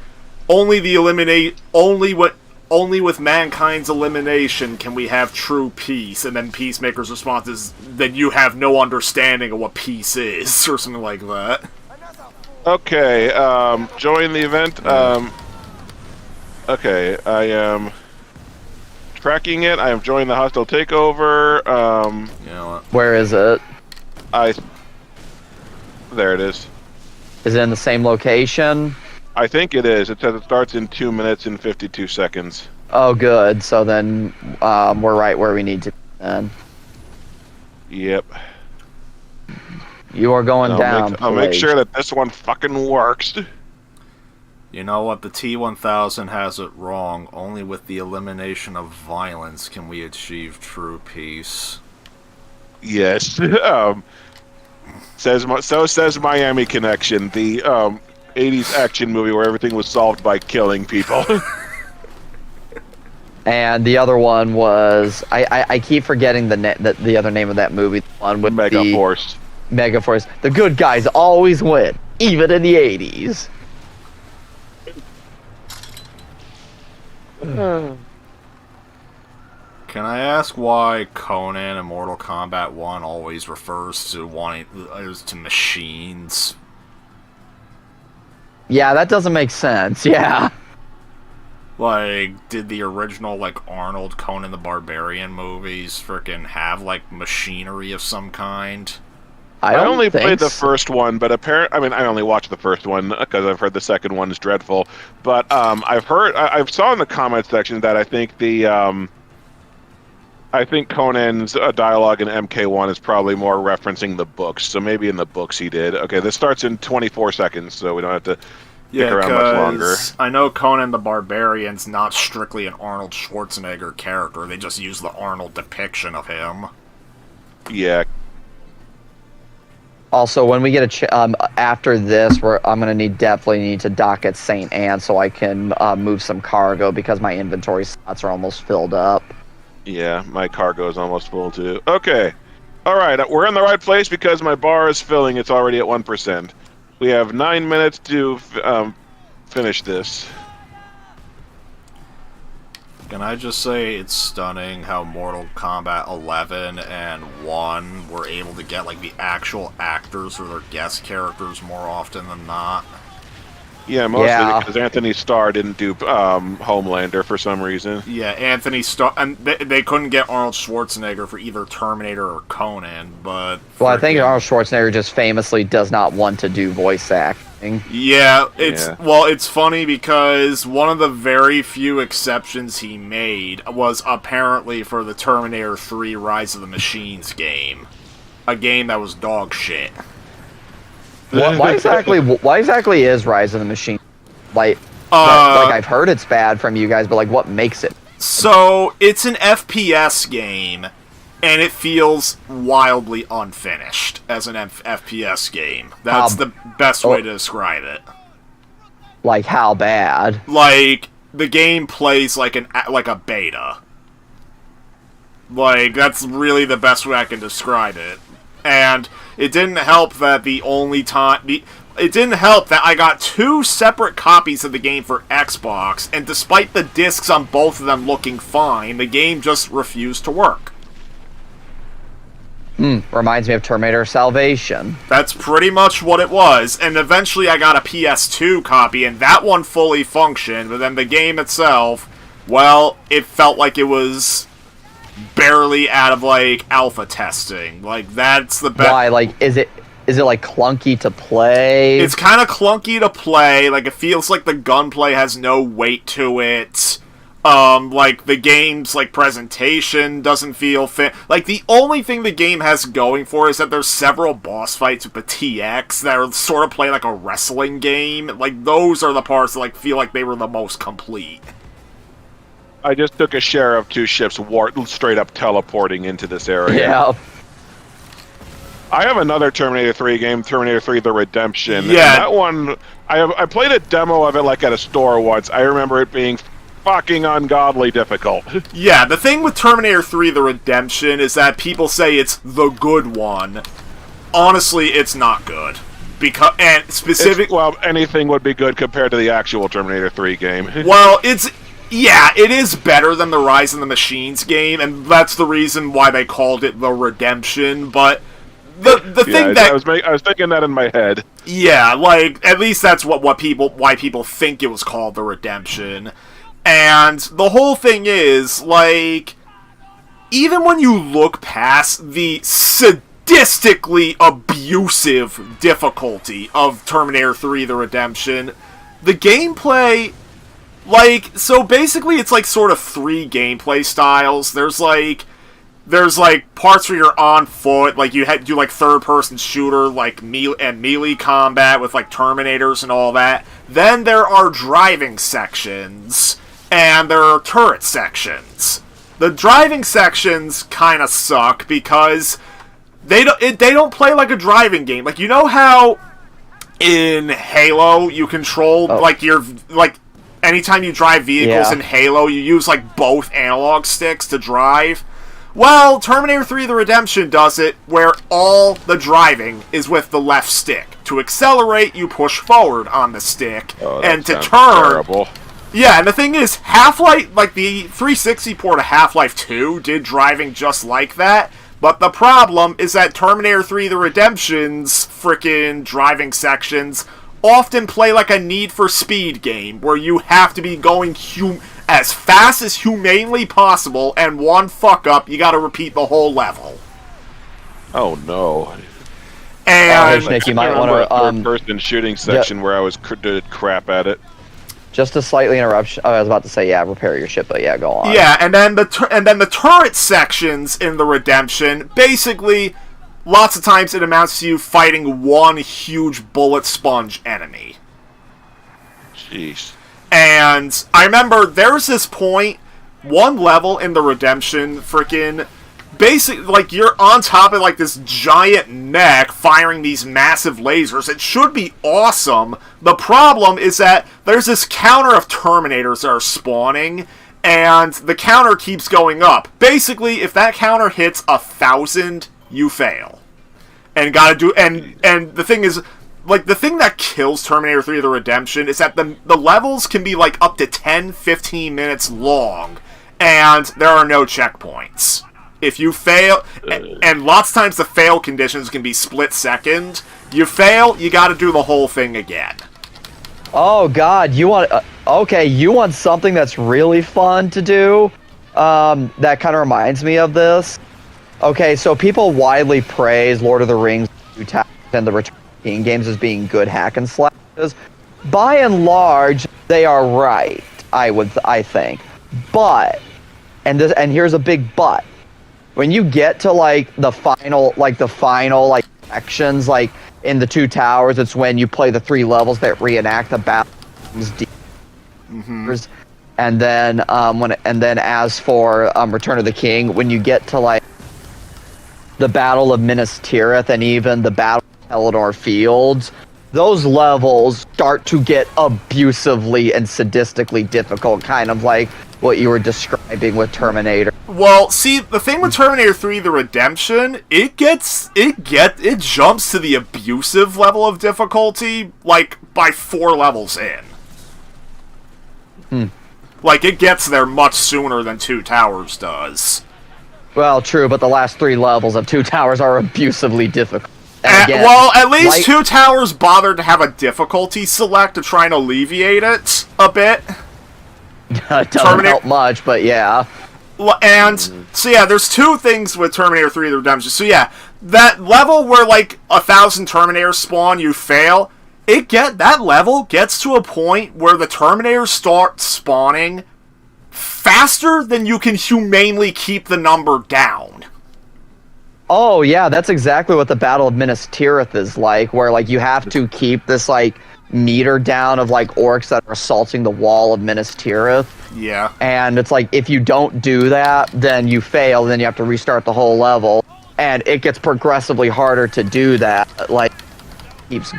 Speaker 3: only with mankind's elimination can we have true peace, and then Peacemaker's response is, then you have no understanding of what peace is, or something like that.
Speaker 2: Okay, join the event. Okay, I am tracking it. I am joining the hostile takeover.
Speaker 3: You know what?
Speaker 1: Where is it?
Speaker 2: There it is.
Speaker 1: Is it in the same location?
Speaker 2: I think it is. It says it starts in 2 minutes and 52 seconds.
Speaker 1: Oh, good. So then we're right where we need to be then.
Speaker 2: Yep.
Speaker 1: You are going down.
Speaker 2: I'll make sure that this one fucking works.
Speaker 3: You know what? The T-1000 has it wrong. Only with the elimination of violence can we achieve true peace.
Speaker 2: Yes. So says Miami Connection, the 80s action movie where everything was solved by killing people.
Speaker 1: And the other one was I keep forgetting the other name of that movie. The one with
Speaker 2: Megaforce.
Speaker 1: Megaforce. The good guys always win, even in the 80s.
Speaker 3: Can I ask why Conan in Mortal Kombat 1 always refers to machines?
Speaker 1: Yeah, that doesn't make sense. Yeah.
Speaker 3: Like, did the original, like, Arnold Conan the Barbarian movies frickin' have, like, machinery of some kind?
Speaker 2: I only played the first one, but I only watched the first one because I've heard the second one is dreadful. But I've saw in the comment section that I think Conan's dialogue in MK1 is probably more referencing the books. So maybe in the books he did. Okay, this starts in 24 seconds, so we don't have to stick around much longer.
Speaker 3: I know Conan the Barbarian's not strictly an Arnold Schwarzenegger character. They just use the Arnold depiction of him.
Speaker 2: Yeah.
Speaker 1: Also, when we get after this, I'm gonna definitely need to dock at St. Anne so I can move some cargo because my inventory slots are almost filled up.
Speaker 2: Yeah, my cargo is almost full too. Okay. Alright, we're in the right place because my bar is filling. It's already at 1%. We have 9 minutes to finish this.
Speaker 3: Can I just say it's stunning how Mortal Kombat 11 and 1 were able to get, like, the actual actors or their guest characters more often than not?
Speaker 2: Yeah, mostly because Anthony Starr didn't do Homelander for some reason.
Speaker 3: Yeah, Anthony Starr, and they couldn't get Arnold Schwarzenegger for either Terminator or Conan, but...
Speaker 1: Well, I think Arnold Schwarzenegger just famously does not want to do voice acting.
Speaker 3: Yeah, it's funny because one of the very few exceptions he made was apparently for the Terminator 3 Rise of the Machines game. A game that was dog shit.
Speaker 1: Why exactly is Rise of the Machine like I've heard it's bad from you guys, but like what makes it?
Speaker 3: So it's an FPS game, and it feels wildly unfinished as an FPS game. That's the best way to describe it.
Speaker 1: Like how bad?
Speaker 3: Like the game plays like a beta. Like that's really the best way I can describe it. And it didn't help that it didn't help that I got 2 separate copies of the game for Xbox, and despite the discs on both of them looking fine, the game just refused to work.
Speaker 1: Reminds me of Terminator Salvation.
Speaker 3: That's pretty much what it was, and eventually I got a PS2 copy, and that one fully functioned, but then the game itself, well, it felt like it was barely out of, like, alpha testing. Like, that's the best.
Speaker 1: Why? Like, is it like clunky to play?
Speaker 3: It's kind of clunky to play. Like, it feels like the gunplay has no weight to it. Like, the game's, like, presentation doesn't feel fit. Like, the only thing the game has going for is that there's several boss fights with the TX that are sort of play like a wrestling game. Like, those are the parts that, like, feel like they were the most complete.
Speaker 2: I just took a share of 2 ships straight up teleporting into this area.
Speaker 1: Yeah.
Speaker 2: I have another Terminator 3 game, Terminator 3 The Redemption.
Speaker 3: Yeah.
Speaker 2: And that one, I played a demo of it like at a store once. I remember it being fucking ungodly difficult.
Speaker 3: Yeah, the thing with Terminator 3 The Redemption is that people say it's the good one. Honestly, it's not good. because and specific.
Speaker 2: Well, anything would be good compared to the actual Terminator 3 game.
Speaker 3: Well, it is better than the Rise of the Machines game, and that's the reason why they called it the Redemption. But the thing that
Speaker 2: I was thinking that in my head.
Speaker 3: yeah, like at least that's why people think it was called the Redemption. And the whole thing is, like, even when you look past the sadistically abusive difficulty of Terminator 3 The Redemption, the gameplay, like, so basically it's like sort of 3 gameplay styles. There's like parts where you're on foot, like you do like third-person shooter, like melee combat with like Terminators and all that. Then there are driving sections, and there are turret sections. The driving sections kind of suck because they don't play like a driving game. Like, you know how in Halo you control anytime you drive vehicles in Halo, you use like both analog sticks to drive. Well, Terminator 3 The Redemption does it where all the driving is with the left stick. To accelerate, you push forward on the stick, and to turn.
Speaker 2: Terrible.
Speaker 3: Yeah, and the thing is, Half-Life, like the 360 port of Half-Life 2 did driving just like that, but the problem is that Terminator 3 The Redemption's frickin' driving sections often play like a Need for Speed game, where you have to be going as fast as humanely possible, and one fuck-up, you gotta repeat the whole level.
Speaker 2: Oh, no.
Speaker 3: And
Speaker 1: Nick, you might want
Speaker 2: a
Speaker 1: to
Speaker 2: third-person shooting section where I was did crap at it.
Speaker 1: just a slightly interruption. I was about to say, repair your ship, but go on.
Speaker 3: Yeah, and then the turret sections in the Redemption, basically, lots of times it amounts to you fighting one huge bullet sponge enemy.
Speaker 2: Jeez.
Speaker 3: And I remember there's this point, one level in the Redemption, frickin', basically, like, you're on top of, like, this giant neck firing these massive lasers. It should be awesome. The problem is that there's this counter of Terminators that are spawning, and the counter keeps going up. Basically, if that counter hits 1,000, you fail. And the thing is, like, the thing that kills Terminator 3 The Redemption is that the levels can be, like, up to 10-15 minutes long, and there are no checkpoints. If you fail, and lots of times the fail conditions can be split second, you fail, you gotta do the whole thing again.
Speaker 1: Oh God, you want you want something that's really fun to do? That kind of reminds me of this. Okay, so people widely praise Lord of the Rings and the Return of the King games as being good hack and slashes. By and large, they are right, I think. But, and here's a big but. When you get to the final sections, like in the Two Towers, it's when you play the 3 levels that reenact the battle. And then as for Return of the King, when you get to the Battle of Minas Tirith and even the Battle of Pelennor Fields, those levels start to get abusively and sadistically difficult, kind of like what you were describing with Terminator.
Speaker 3: Well, see, the thing with Terminator 3 The Redemption, it jumps to the abusive level of difficulty, by 4 levels in. Like, it gets there much sooner than Two Towers does.
Speaker 1: Well, true, but the last 3 levels of Two Towers are abusively difficult. Again,
Speaker 3: at least Two Towers bothered to have a difficulty select to try and alleviate it a bit.
Speaker 1: It doesn't help much, but yeah.
Speaker 3: And, so yeah, there's 2 things with Terminator 3 The Redemption. So yeah, that level where, 1,000 Terminators spawn, you fail, that level gets to a point where the Terminators start spawning faster than you can humanely keep the number down.
Speaker 1: Oh, yeah, that's exactly what the Battle of Minas Tirith is like, where, you have to keep this, meter down of, orcs that are assaulting the wall of Minas Tirith.
Speaker 3: Yeah.
Speaker 1: And it's if you don't do that, then you fail, then you have to restart the whole level. And it gets progressively harder to do that, keeps...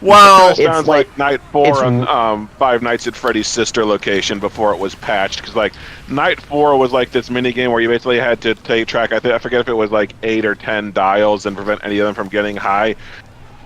Speaker 3: Well,
Speaker 2: it sounds like Night 4 on Five Nights at Freddy's sister location before it was patched, because Night 4 was this mini game where you basically had to take track. I forget if it was 8 or 10 dials and prevent any of them from getting high.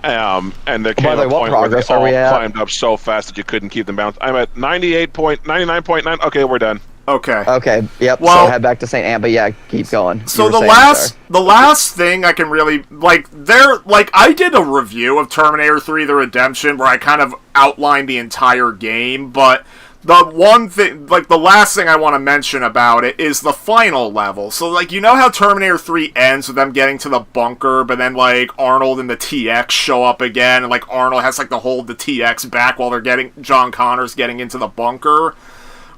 Speaker 2: And there
Speaker 1: By
Speaker 2: came
Speaker 1: the
Speaker 2: a
Speaker 1: way, what
Speaker 2: point where they
Speaker 1: progress are
Speaker 2: all
Speaker 1: we at?
Speaker 2: climbed up so fast that you couldn't keep them balanced. I'm at 99.9. Okay, we're done.
Speaker 3: Okay.
Speaker 1: Okay, yep,
Speaker 3: Well-
Speaker 1: so head back to St. Anne, but yeah, keep going.
Speaker 3: So
Speaker 1: You were
Speaker 3: the
Speaker 1: saying,
Speaker 3: last
Speaker 1: sorry.
Speaker 3: the last thing I can really I did a review of Terminator 3 The Redemption where I kind of outlined the entire game, but the one thing, the last thing I want to mention about it is the final level. So, you know how Terminator 3 ends with them getting to the bunker, but then, Arnold and the TX show up again, and, Arnold has, to hold the TX back while John Connor's getting into the bunker?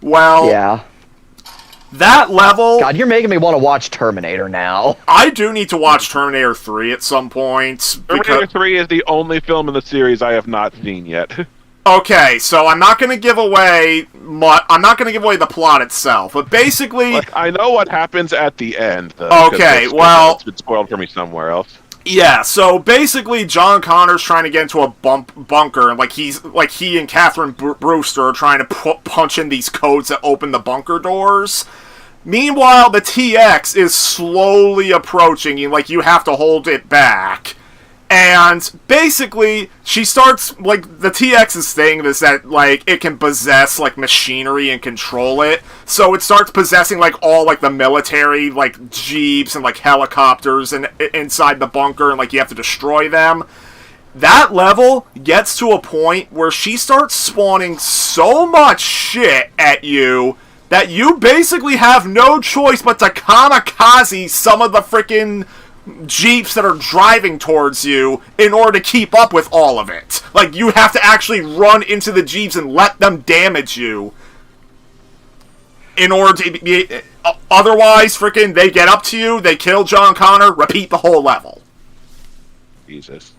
Speaker 3: Well,
Speaker 1: Yeah.
Speaker 3: that level...
Speaker 1: God, you're making me want to watch Terminator now.
Speaker 3: I do need to watch Terminator 3 at some point.
Speaker 2: Terminator 3 is the only film in the series I have not seen yet.
Speaker 3: Okay, so I'm not going to give away the plot itself, but basically,
Speaker 2: I know what happens at the end. Though,
Speaker 3: Okay,
Speaker 2: it's been spoiled for me somewhere else.
Speaker 3: yeah. So basically, John Connor's trying to get into a bunker, and he and Catherine Brewster are trying to punch in these codes that open the bunker doors. Meanwhile, the TX is slowly approaching you, you have to hold it back. And basically, she starts, the TX's thing is that, it can possess, machinery and control it. So it starts possessing, all, the military, jeeps and, helicopters and inside the bunker, and, you have to destroy them. That level gets to a point where she starts spawning so much shit at you that you basically have no choice but to kamikaze some of the frickin' jeeps that are driving towards you in order to keep up with all of it. You have to actually run into the jeeps and let them damage you in order to be... Otherwise, frickin' they get up to you, they kill John Connor, repeat the whole level.
Speaker 2: Jesus.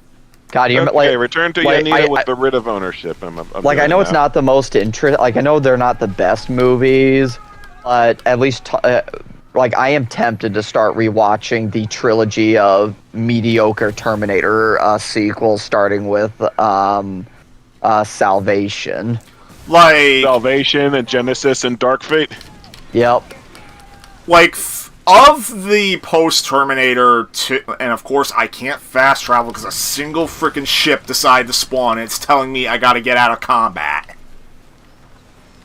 Speaker 1: God, you're
Speaker 2: Okay, return to
Speaker 1: like,
Speaker 2: Yanita with
Speaker 1: I-
Speaker 2: the writ of ownership. I'm
Speaker 1: I
Speaker 2: doing
Speaker 1: know it's
Speaker 2: now.
Speaker 1: not the most I know they're not the best movies, but at least, I am tempted to start rewatching the trilogy of mediocre Terminator sequels, starting with Salvation.
Speaker 2: Salvation and Genesis and Dark Fate.
Speaker 1: Yep.
Speaker 3: Of the post-Terminator 2, and of course I can't fast travel because a single frickin' ship decided to spawn and it's telling me I gotta get out of combat.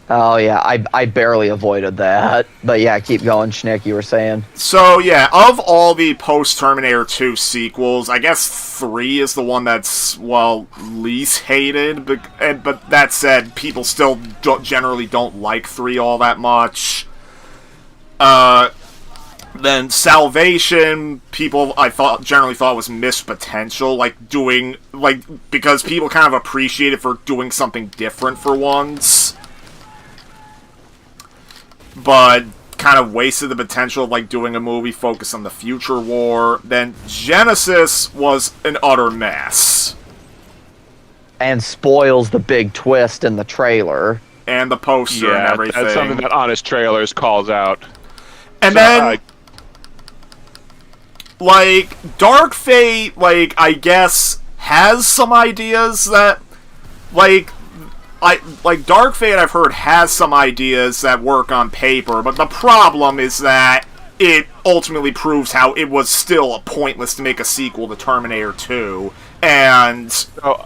Speaker 1: Oh yeah, I barely avoided that. But yeah, keep going, Schnick, you were saying.
Speaker 3: So yeah, of all the post-Terminator 2 sequels, I guess 3 is the one that's, least hated, but that said, people still generally don't like 3 all that much. Then Salvation, people generally thought was missed potential, because people kind of appreciate it for doing something different for once. But kind of wasted the potential of doing a movie focused on the future war. Then Genesis was an utter mess.
Speaker 1: And spoils the big twist in the trailer.
Speaker 3: And the poster and everything.
Speaker 2: That's something that Honest Trailers calls out.
Speaker 3: And
Speaker 2: So,
Speaker 3: then... Dark Fate, I guess, has some ideas that, Dark Fate, I've heard, has some ideas that work on paper, but the problem is that it ultimately proves how it was still pointless to make a sequel to Terminator 2, and...
Speaker 2: Oh,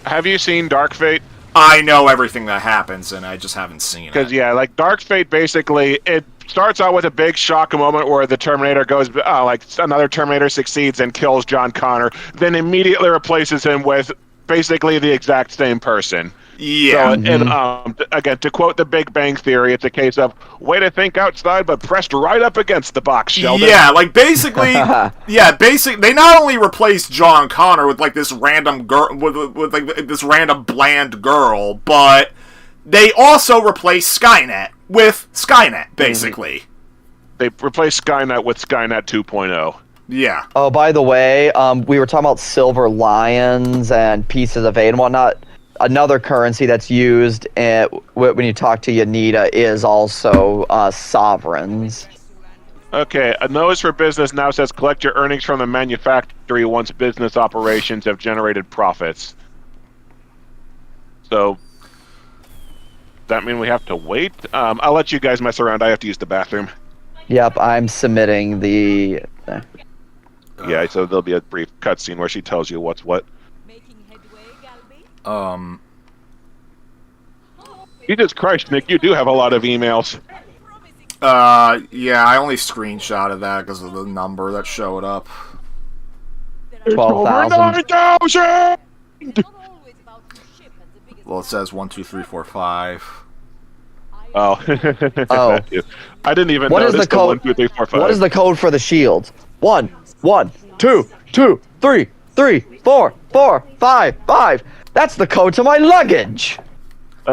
Speaker 2: have you seen Dark Fate?
Speaker 3: I know everything that happens, and I just haven't seen it.
Speaker 2: Because, Dark Fate, basically, it starts out with a big shock moment where the Terminator goes, another Terminator succeeds and kills John Connor, then immediately replaces him with basically the exact same person.
Speaker 3: Yeah.
Speaker 2: So, again, to quote the Big Bang Theory, it's a case of, way to think outside, but pressed right up against the box, Sheldon.
Speaker 3: Yeah, basically, they not only replaced John Connor with, this random girl, with this random bland girl, but they also replaced Skynet with Skynet, basically.
Speaker 2: They replaced Skynet with Skynet 2.0.
Speaker 3: Yeah.
Speaker 1: Oh, by the way, we were talking about silver lions and pieces of eight and whatnot. Another currency that's used when you talk to Yanita is also sovereigns.
Speaker 2: Okay, a notice for business now says collect your earnings from the manufactory once business operations have generated profits. So, that mean we have to wait? I'll let you guys mess around. I have to use the bathroom.
Speaker 1: Yep, I'm submitting the...
Speaker 2: Yeah, so there'll be a brief cutscene where she tells you what's what.
Speaker 4: Making headway, Galby?
Speaker 2: Jesus Christ, Nick, you do have a lot of emails.
Speaker 3: Yeah, I only screenshotted that because of the number that showed up.
Speaker 1: 12,000.
Speaker 2: 9,000!
Speaker 4: It's not always about the ship and the biggest
Speaker 3: Well, it says 1, 2, 3, 4, 5.
Speaker 2: Oh.
Speaker 1: Oh.
Speaker 2: I didn't even
Speaker 1: What is
Speaker 2: notice
Speaker 1: the code?
Speaker 2: 1, 2, 3, 4, 5.
Speaker 1: What is the code for the shield? 1, 1, 2, 2, 3, 3, 4, 4, 5, 5. That's the code to my luggage.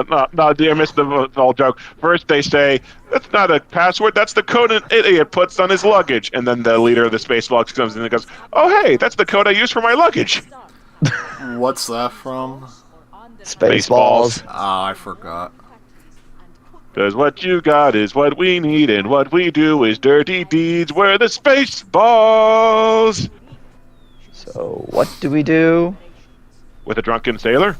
Speaker 2: No, dear, I missed the whole joke. First they say, that's not a password, that's the code an idiot puts on his luggage. And then the leader of the space walks comes in and goes, oh hey, that's the code I use for my luggage.
Speaker 3: What's that from?
Speaker 1: Spaceballs.
Speaker 3: Ah, I forgot.
Speaker 2: Cause what you got is what we need, and what we do is dirty deeds. We're the space balls.
Speaker 1: So what do we do?
Speaker 2: With a drunken sailor?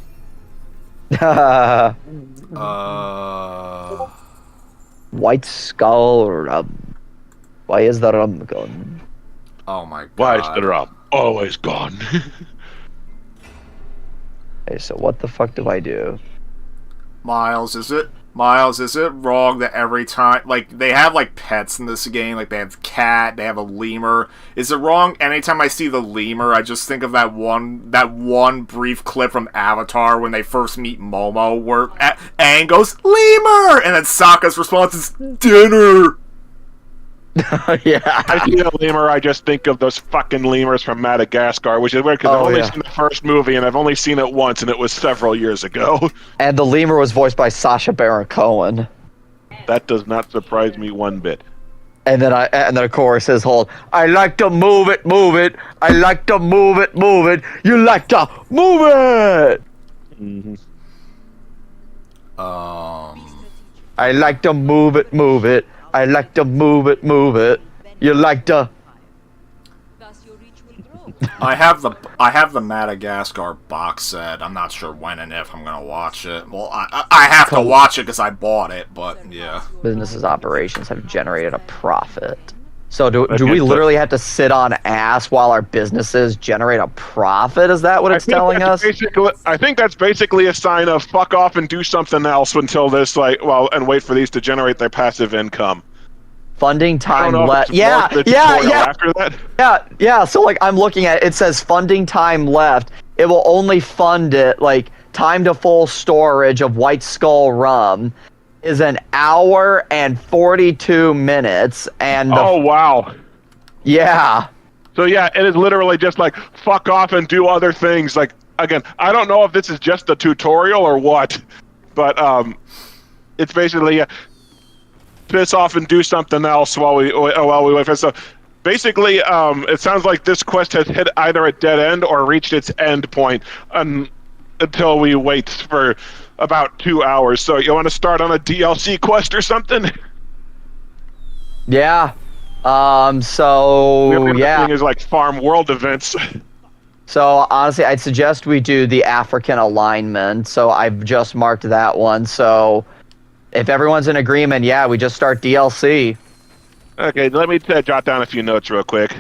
Speaker 1: White Skull rum. Why is the rum gone?
Speaker 3: Oh my god.
Speaker 2: Why is the rum always gone?
Speaker 1: Okay, so what the fuck do I do?
Speaker 3: Miles, is it wrong that every time, like, they have, like, pets in this game, like, they have cat, they have a lemur. Is it wrong anytime I see the lemur, I just think of that one brief clip from Avatar when they first meet Momo, where Aang goes, lemur! And then Sokka's response is, dinner!
Speaker 1: Yeah.
Speaker 2: I see a lemur, I just think of those fucking lemurs from Madagascar, which is weird because I've
Speaker 1: Oh,
Speaker 2: only
Speaker 1: yeah.
Speaker 2: seen the first movie and I've only seen it once, and it was several years ago.
Speaker 1: And the lemur was voiced by Sacha Baron Cohen.
Speaker 2: That does not surprise me one bit.
Speaker 1: And then of course his whole, I like to move it, move it. I like to move it, move it. You like to move it.
Speaker 2: Mm-hmm.
Speaker 1: I like to move it, move it. I like to move it, move it. You like to.
Speaker 4: Thus your reach will grow.
Speaker 3: I have the Madagascar box set. I'm not sure when and if I'm gonna watch it. Well, I have to watch it because I bought it, but yeah.
Speaker 1: Businesses operations have generated a profit. So do
Speaker 2: Okay,
Speaker 1: we
Speaker 2: so-
Speaker 1: literally have to sit on ass while our businesses generate a profit? Is that what it's telling us?
Speaker 2: I think that's basically a sign of fuck off and do something else until this, and wait for these to generate their passive income.
Speaker 1: Funding
Speaker 2: I don't
Speaker 1: time
Speaker 2: know if
Speaker 1: left.
Speaker 2: it's
Speaker 1: Yeah,
Speaker 2: worth the
Speaker 1: yeah,
Speaker 2: tutorial
Speaker 1: yeah,
Speaker 2: after that.
Speaker 1: yeah. So like I'm looking at it, it says funding time left. It will only fund it like time to full storage of White Skull rum is an hour and 42 minutes, and
Speaker 2: Oh wow.
Speaker 1: yeah.
Speaker 2: So yeah, it is literally just like fuck off and do other things. Like again, I don't know if this is just a tutorial or what, but it's basically piss off and do something else while we wait for. So basically, it sounds like this quest has hit either a dead end or reached its end point until we wait for about 2 hours. So you want to start on a DLC quest or something?
Speaker 1: Yeah.
Speaker 2: The only other
Speaker 1: Yeah.
Speaker 2: thing is like farm world events.
Speaker 1: So honestly, I'd suggest we do the African alignment. So I've just marked that one. So if everyone's in agreement, yeah, we just start DLC.
Speaker 2: Okay, let me jot down a few notes real quick.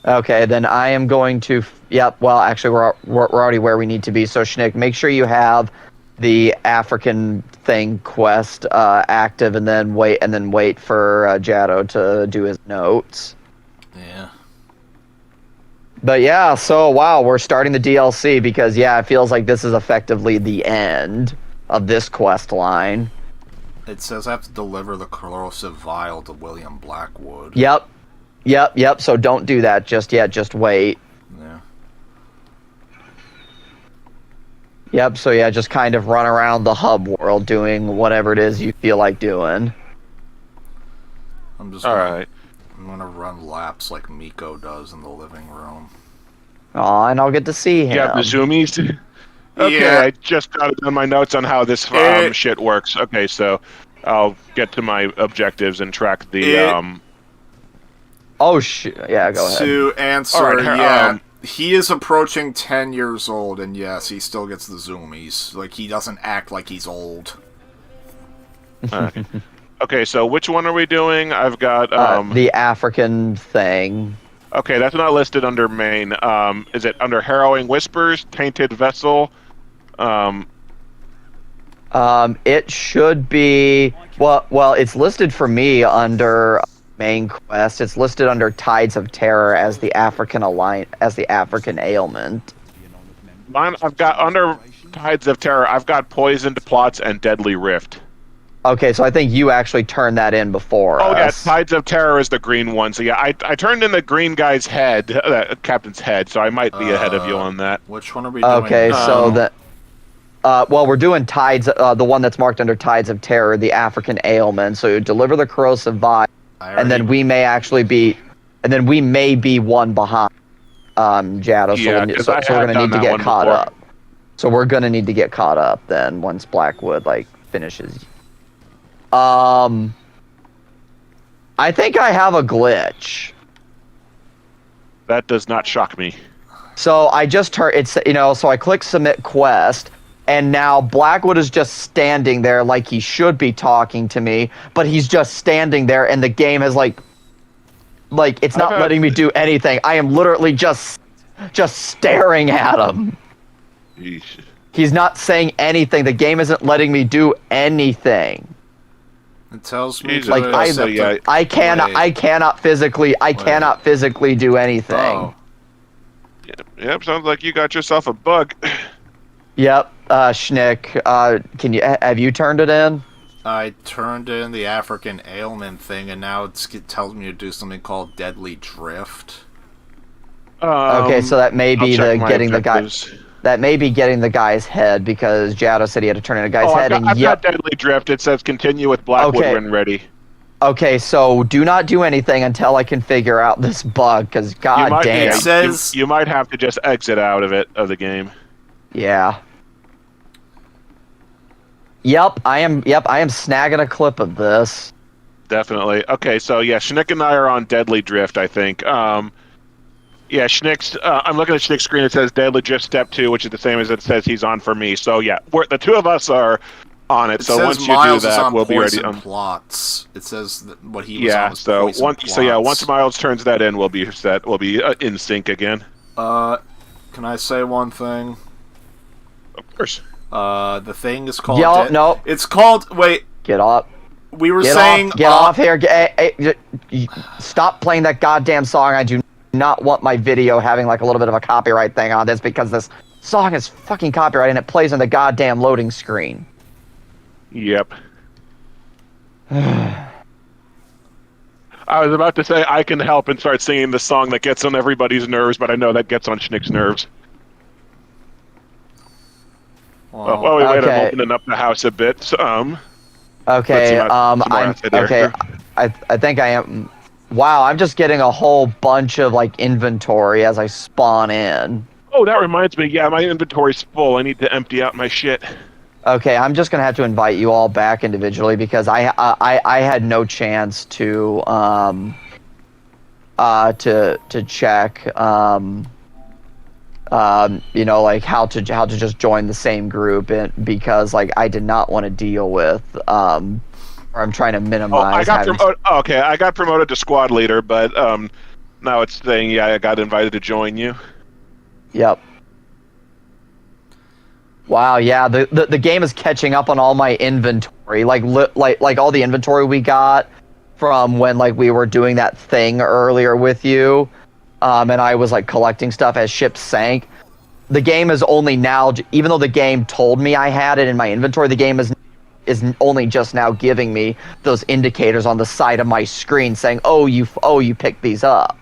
Speaker 1: Okay, then I am going to. Yep. Well, actually, we're already where we need to be. So Schnick, make sure you have the African thing quest active, and then wait for Jado to do his notes.
Speaker 3: Yeah.
Speaker 1: But yeah, so wow, we're starting the DLC because yeah, it feels like this is effectively the end of this quest line.
Speaker 3: It says I have to deliver the corrosive vial to William Blackwood.
Speaker 1: Yep. So don't do that just yet. Just wait.
Speaker 3: Yeah.
Speaker 1: Yep. So yeah, just kind of run around the hub world doing whatever it is you feel like doing.
Speaker 3: I'm just
Speaker 2: All right.
Speaker 3: I'm gonna run laps like Miko does in the living room.
Speaker 1: Aw, and I'll get to see him.
Speaker 2: You have the zoomies? Okay,
Speaker 3: Yeah.
Speaker 2: I just got down my notes on how this shit works. Okay, so I'll get to my objectives and track the
Speaker 1: Oh shit! Yeah, go ahead.
Speaker 3: To answer,
Speaker 2: All right,
Speaker 3: yeah, he is approaching 10 years old, and yes, he still gets the zoomies. Like, he doesn't act like he's old.
Speaker 2: Okay, so which one are we doing? I've got
Speaker 1: The African thing.
Speaker 2: Okay, that's not listed under main. Is it under Harrowing Whispers, Tainted Vessel?
Speaker 1: It should be well. It's listed for me under main quest. It's listed under Tides of Terror as the African ailment.
Speaker 2: Mine, I've got under Tides of Terror. I've got Poisoned Plots and Deadly Rift.
Speaker 1: Okay, so I think you actually turned that in before
Speaker 2: Oh
Speaker 1: us.
Speaker 2: yeah, Tides of Terror is the green one. So yeah, I turned in the green guy's head, captain's head. So I might be ahead of you on that.
Speaker 3: Which one are we doing?
Speaker 1: Okay, so
Speaker 2: now?
Speaker 1: well, we're doing Tides, the one that's marked under Tides of Terror, the African ailment. So you deliver the corrosive vial, and then we may be one behind, Jado.
Speaker 2: Yeah,
Speaker 1: So we're gonna need to get caught
Speaker 2: before.
Speaker 1: up. So we're gonna need to get caught up then once Blackwood finishes. I think I have a glitch.
Speaker 2: That does not shock me.
Speaker 1: So I just heard it's so I click submit quest, and now Blackwood is just standing there like he should be talking to me, but he's just standing there, and the game is like it's not letting me do anything. I am literally just staring at him.
Speaker 2: Yeesh.
Speaker 1: He's not saying anything. The game isn't letting me do anything.
Speaker 3: It tells me
Speaker 2: Jesus.
Speaker 1: I cannot physically do anything.
Speaker 3: Oh.
Speaker 2: Yep, sounds like you got yourself a bug.
Speaker 1: Yep, Schnick, have you turned it in?
Speaker 3: I turned in the African ailment thing, and now it tells me to do something called Deadly Drift.
Speaker 1: Okay, so that may be getting the guy.
Speaker 2: objectives.
Speaker 1: That may be getting the guy's head, because Jado said he had to turn in a guy's head.
Speaker 2: I've got Deadly Drift. It says continue with Blackwood when ready.
Speaker 1: Okay, so do not do anything until I can figure out this bug, because god damn.
Speaker 3: It says
Speaker 2: you might have to just exit out of the game.
Speaker 1: Yeah. Yep, I am snagging a clip of this.
Speaker 2: Definitely. Okay, so yeah, Schnick and I are on Deadly Drift, I think. Yeah, Schnick's. I'm looking at Schnick's screen. It says Deadly Drift Step 2, which is the same as it says he's on for me. So yeah, the two of us are on it. So
Speaker 3: says
Speaker 2: once you
Speaker 3: Miles
Speaker 2: do
Speaker 3: is
Speaker 2: that,
Speaker 3: on
Speaker 2: we'll be ready.
Speaker 3: Plots. It says that what he was on
Speaker 2: Yeah.
Speaker 3: was
Speaker 2: So
Speaker 3: poison plots.
Speaker 2: once Miles turns that in, we'll be set. We'll be in sync again.
Speaker 3: Can I say one thing?
Speaker 2: Of course.
Speaker 3: The thing is called.
Speaker 1: No.
Speaker 3: It's called. Wait.
Speaker 1: Get off.
Speaker 3: We were
Speaker 1: Get
Speaker 3: saying.
Speaker 1: off here. Stop playing that goddamn song. I do not want my video having a little bit of a copyright thing on this, because this song is fucking copyrighted and it plays on the goddamn loading screen.
Speaker 2: Yep. I was about to say I can help and start singing the song that gets on everybody's nerves, but I know that gets on Schnick's nerves. While we wait, I'm opening up the house a bit.
Speaker 1: Okay, I think I am. Wow, I'm just getting a whole bunch of inventory as I spawn in.
Speaker 2: Oh, that reminds me. Yeah, my inventory's full. I need to empty out my shit.
Speaker 1: Okay, I'm just gonna have to invite you all back individually, because I had no chance to check how to just join the same group, because I did not want to deal with or I'm trying to minimize.
Speaker 2: I got promoted to squad leader, but now it's saying I got invited to join you.
Speaker 1: Yep. Wow, yeah, the game is catching up on all my inventory, like all the inventory we got from when we were doing that thing earlier with you, and I was collecting stuff as ships sank. The game is only now, even though the game told me I had it in my inventory, the game is only just now giving me those indicators on the side of my screen saying, "Oh, you picked these up."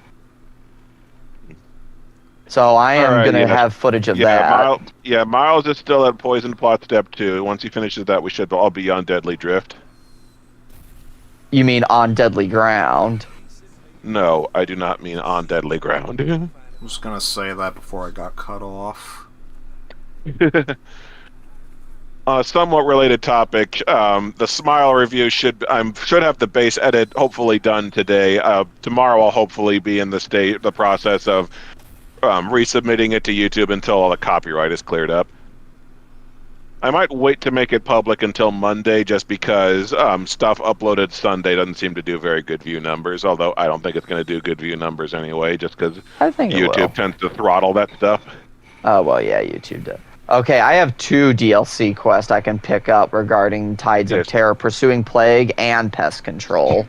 Speaker 1: So I am gonna have footage of that.
Speaker 2: Miles is still at Poison Plot Step 2. Once he finishes that, we should all be on Deadly Drift.
Speaker 1: You mean on Deadly Ground?
Speaker 2: No, I do not mean on Deadly Ground.
Speaker 3: I'm just gonna say that before I got cut off.
Speaker 2: Somewhat related topic. The Smile review should have the base edit hopefully done today. Tomorrow I'll hopefully be in the process of resubmitting it to YouTube until all the copyright is cleared up. I might wait to make it public until Monday, just because stuff uploaded Sunday doesn't seem to do very good view numbers. Although I don't think it's going to do good view numbers anyway, just because
Speaker 1: I think it will.
Speaker 2: YouTube tends to throttle that stuff.
Speaker 1: Oh, well, yeah, YouTube does. Okay, I have 2 DLC quests I can pick up regarding Tides of
Speaker 2: Yes.
Speaker 1: Terror, Pursuing Plague, and Pest Control.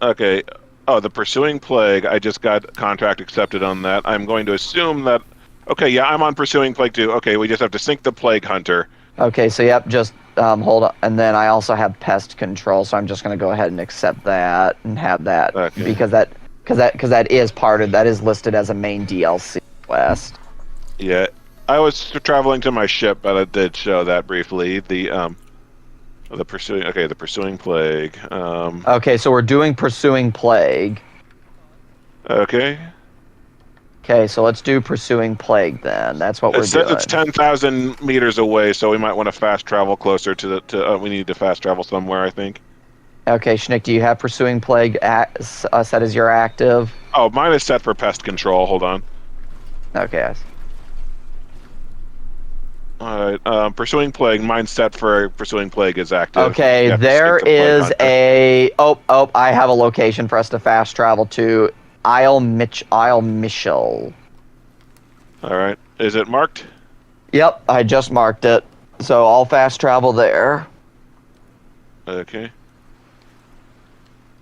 Speaker 2: Okay. Oh, the Pursuing Plague, I just got contract accepted on that. I'm going to assume that... Okay, yeah, I'm on Pursuing Plague too. Okay, we just have to sync the Plague Hunter.
Speaker 1: Okay, so yep, just hold on. And then I also have Pest Control, so I'm just going to go ahead and accept that and have that.
Speaker 2: Okay.
Speaker 1: Because that is that is listed as a main DLC quest.
Speaker 2: Yeah, I was traveling to my ship, but it did show that briefly. The Pursuing Plague.
Speaker 1: Okay, so we're doing Pursuing Plague.
Speaker 2: Okay.
Speaker 1: Okay, so let's do Pursuing Plague then. That's what we're
Speaker 2: It says
Speaker 1: doing.
Speaker 2: it's 10,000 meters away, so we might want to fast travel closer to the. We need to fast travel somewhere, I think.
Speaker 1: Okay, Schnick, do you have Pursuing Plague set as your active?
Speaker 2: Oh, mine is set for pest control. Hold on.
Speaker 1: Okay.
Speaker 2: All right. Pursuing Plague. Mine's set for Pursuing Plague is active.
Speaker 1: Okay,
Speaker 2: You have to
Speaker 1: there
Speaker 2: sync the Plague
Speaker 1: is
Speaker 2: Hunter.
Speaker 1: a... Oh, I have a location for us to fast travel to. Isle Michel.
Speaker 2: All right. Is it marked?
Speaker 1: Yep, I just marked it. So I'll fast travel there.
Speaker 2: Okay.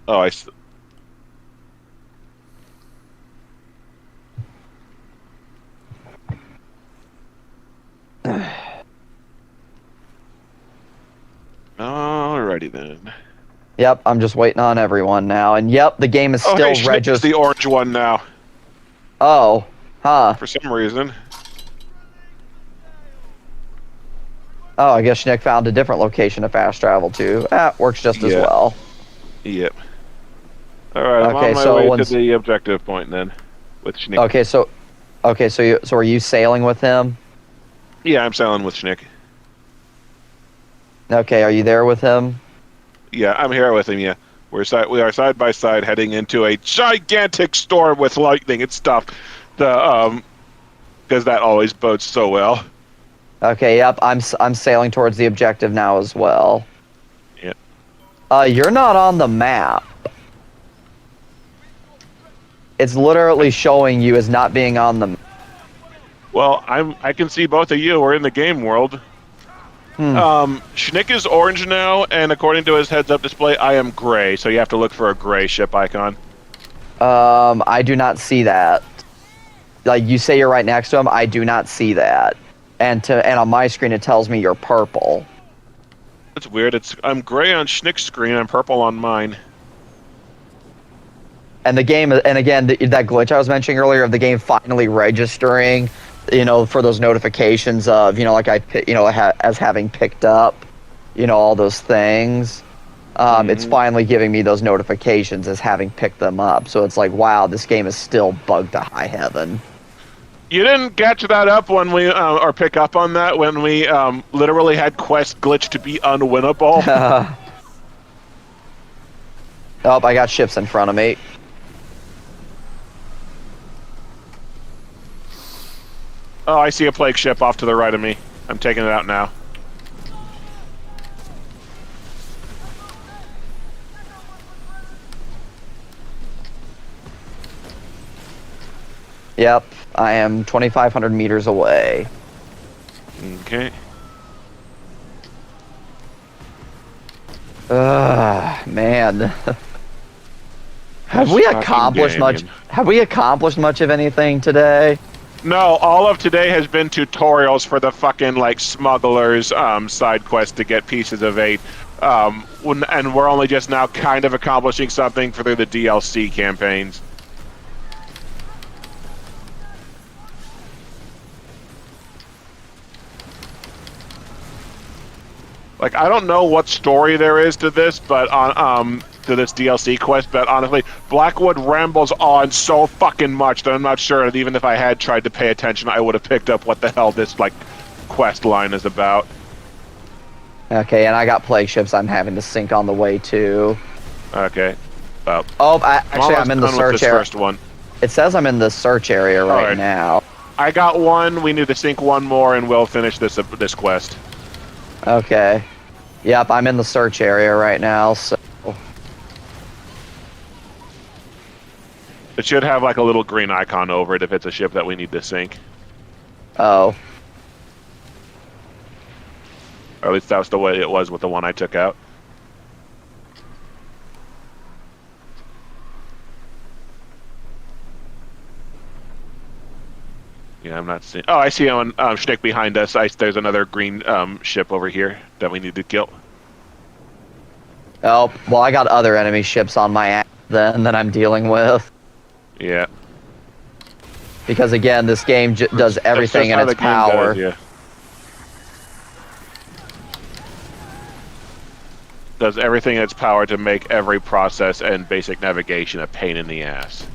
Speaker 2: Oh, Alrighty then.
Speaker 1: Yep, I'm just waiting on everyone now. And yep, the game is
Speaker 2: Oh,
Speaker 1: still
Speaker 2: hey, Schnick is
Speaker 1: registered.
Speaker 2: the orange one now.
Speaker 1: Oh, huh.
Speaker 2: For some reason.
Speaker 1: Oh, I guess Schnick found a different location to fast travel to. Works just as
Speaker 2: Yeah.
Speaker 1: well.
Speaker 2: Yep. All right, I'm
Speaker 1: Okay,
Speaker 2: on my
Speaker 1: so
Speaker 2: way
Speaker 1: once-
Speaker 2: to the objective point then, with Schnick.
Speaker 1: Okay, so are you sailing with him?
Speaker 2: Yeah, I'm sailing with Schnick.
Speaker 1: Okay, are you there with him?
Speaker 2: Yeah, I'm here with him. Yeah, we are side by side heading into a gigantic storm with lightning and stuff. Because that always bodes so well.
Speaker 1: Okay, yep, I'm sailing towards the objective now as well.
Speaker 2: Yep.
Speaker 1: You're not on the map. It's literally showing you as not being on the.
Speaker 2: Well, I can see both of you. We're in the game world. Schnick is orange now, and according to his heads-up display, I am gray. So you have to look for a gray ship icon.
Speaker 1: I do not see that. Like you say, you're right next to him. I do not see that. And on my screen, it tells me you're purple.
Speaker 2: That's weird. I'm gray on Schnick's screen. I'm purple on mine.
Speaker 1: And the game, and again, that glitch I was mentioning earlier of the game finally registering, for those notifications of, like as having picked up, all those things. It's finally giving me those notifications as having picked them up. So it's like, wow, this game is still bugged to high heaven.
Speaker 2: You didn't catch that up when we, or pick up on that when we literally had Quest glitch to be unwinnable.
Speaker 1: Oh, I got ships in front of me.
Speaker 2: Oh, I see a plague ship off to the right of me. I'm taking it out now.
Speaker 1: Yep, I am 2,500 meters away.
Speaker 2: Okay.
Speaker 1: Man. Have we accomplished much? Have we accomplished much of anything today?
Speaker 2: No, all of today has been tutorials for the fucking smugglers side quest to get pieces of 8. And we're only just now kind of accomplishing something through the DLC campaigns. I don't know what story there is to this, but to this DLC quest, but honestly, Blackwood rambles on so fucking much that I'm not sure that even if I had tried to pay attention, I would have picked up what the hell this quest line is about.
Speaker 1: Okay, and I got plague ships I'm having to sink on the way too.
Speaker 2: Okay. Well,
Speaker 1: Actually, I'm in the search area.
Speaker 2: First one.
Speaker 1: It says I'm in the search area right
Speaker 2: Alright.
Speaker 1: now.
Speaker 2: I got one. We need to sink one more, and we'll finish this quest.
Speaker 1: Okay. Yep, I'm in the search area right now, so...
Speaker 2: It should have like a little green icon over it if it's a ship that we need to sink.
Speaker 1: Oh.
Speaker 2: Or at least that was the way it was with the one I took out. Yeah, I'm not seeing... Oh, I see on Schnick behind us. There's another green ship over here that we need to kill.
Speaker 1: Oh, well, I got other enemy ships on my ass then that I'm dealing with.
Speaker 2: Yeah.
Speaker 1: Because, again, this game does everything in
Speaker 2: That's
Speaker 1: its
Speaker 2: just how the game
Speaker 1: power.
Speaker 2: goes, yeah. Does everything in its power to make every process and basic navigation a pain in the ass.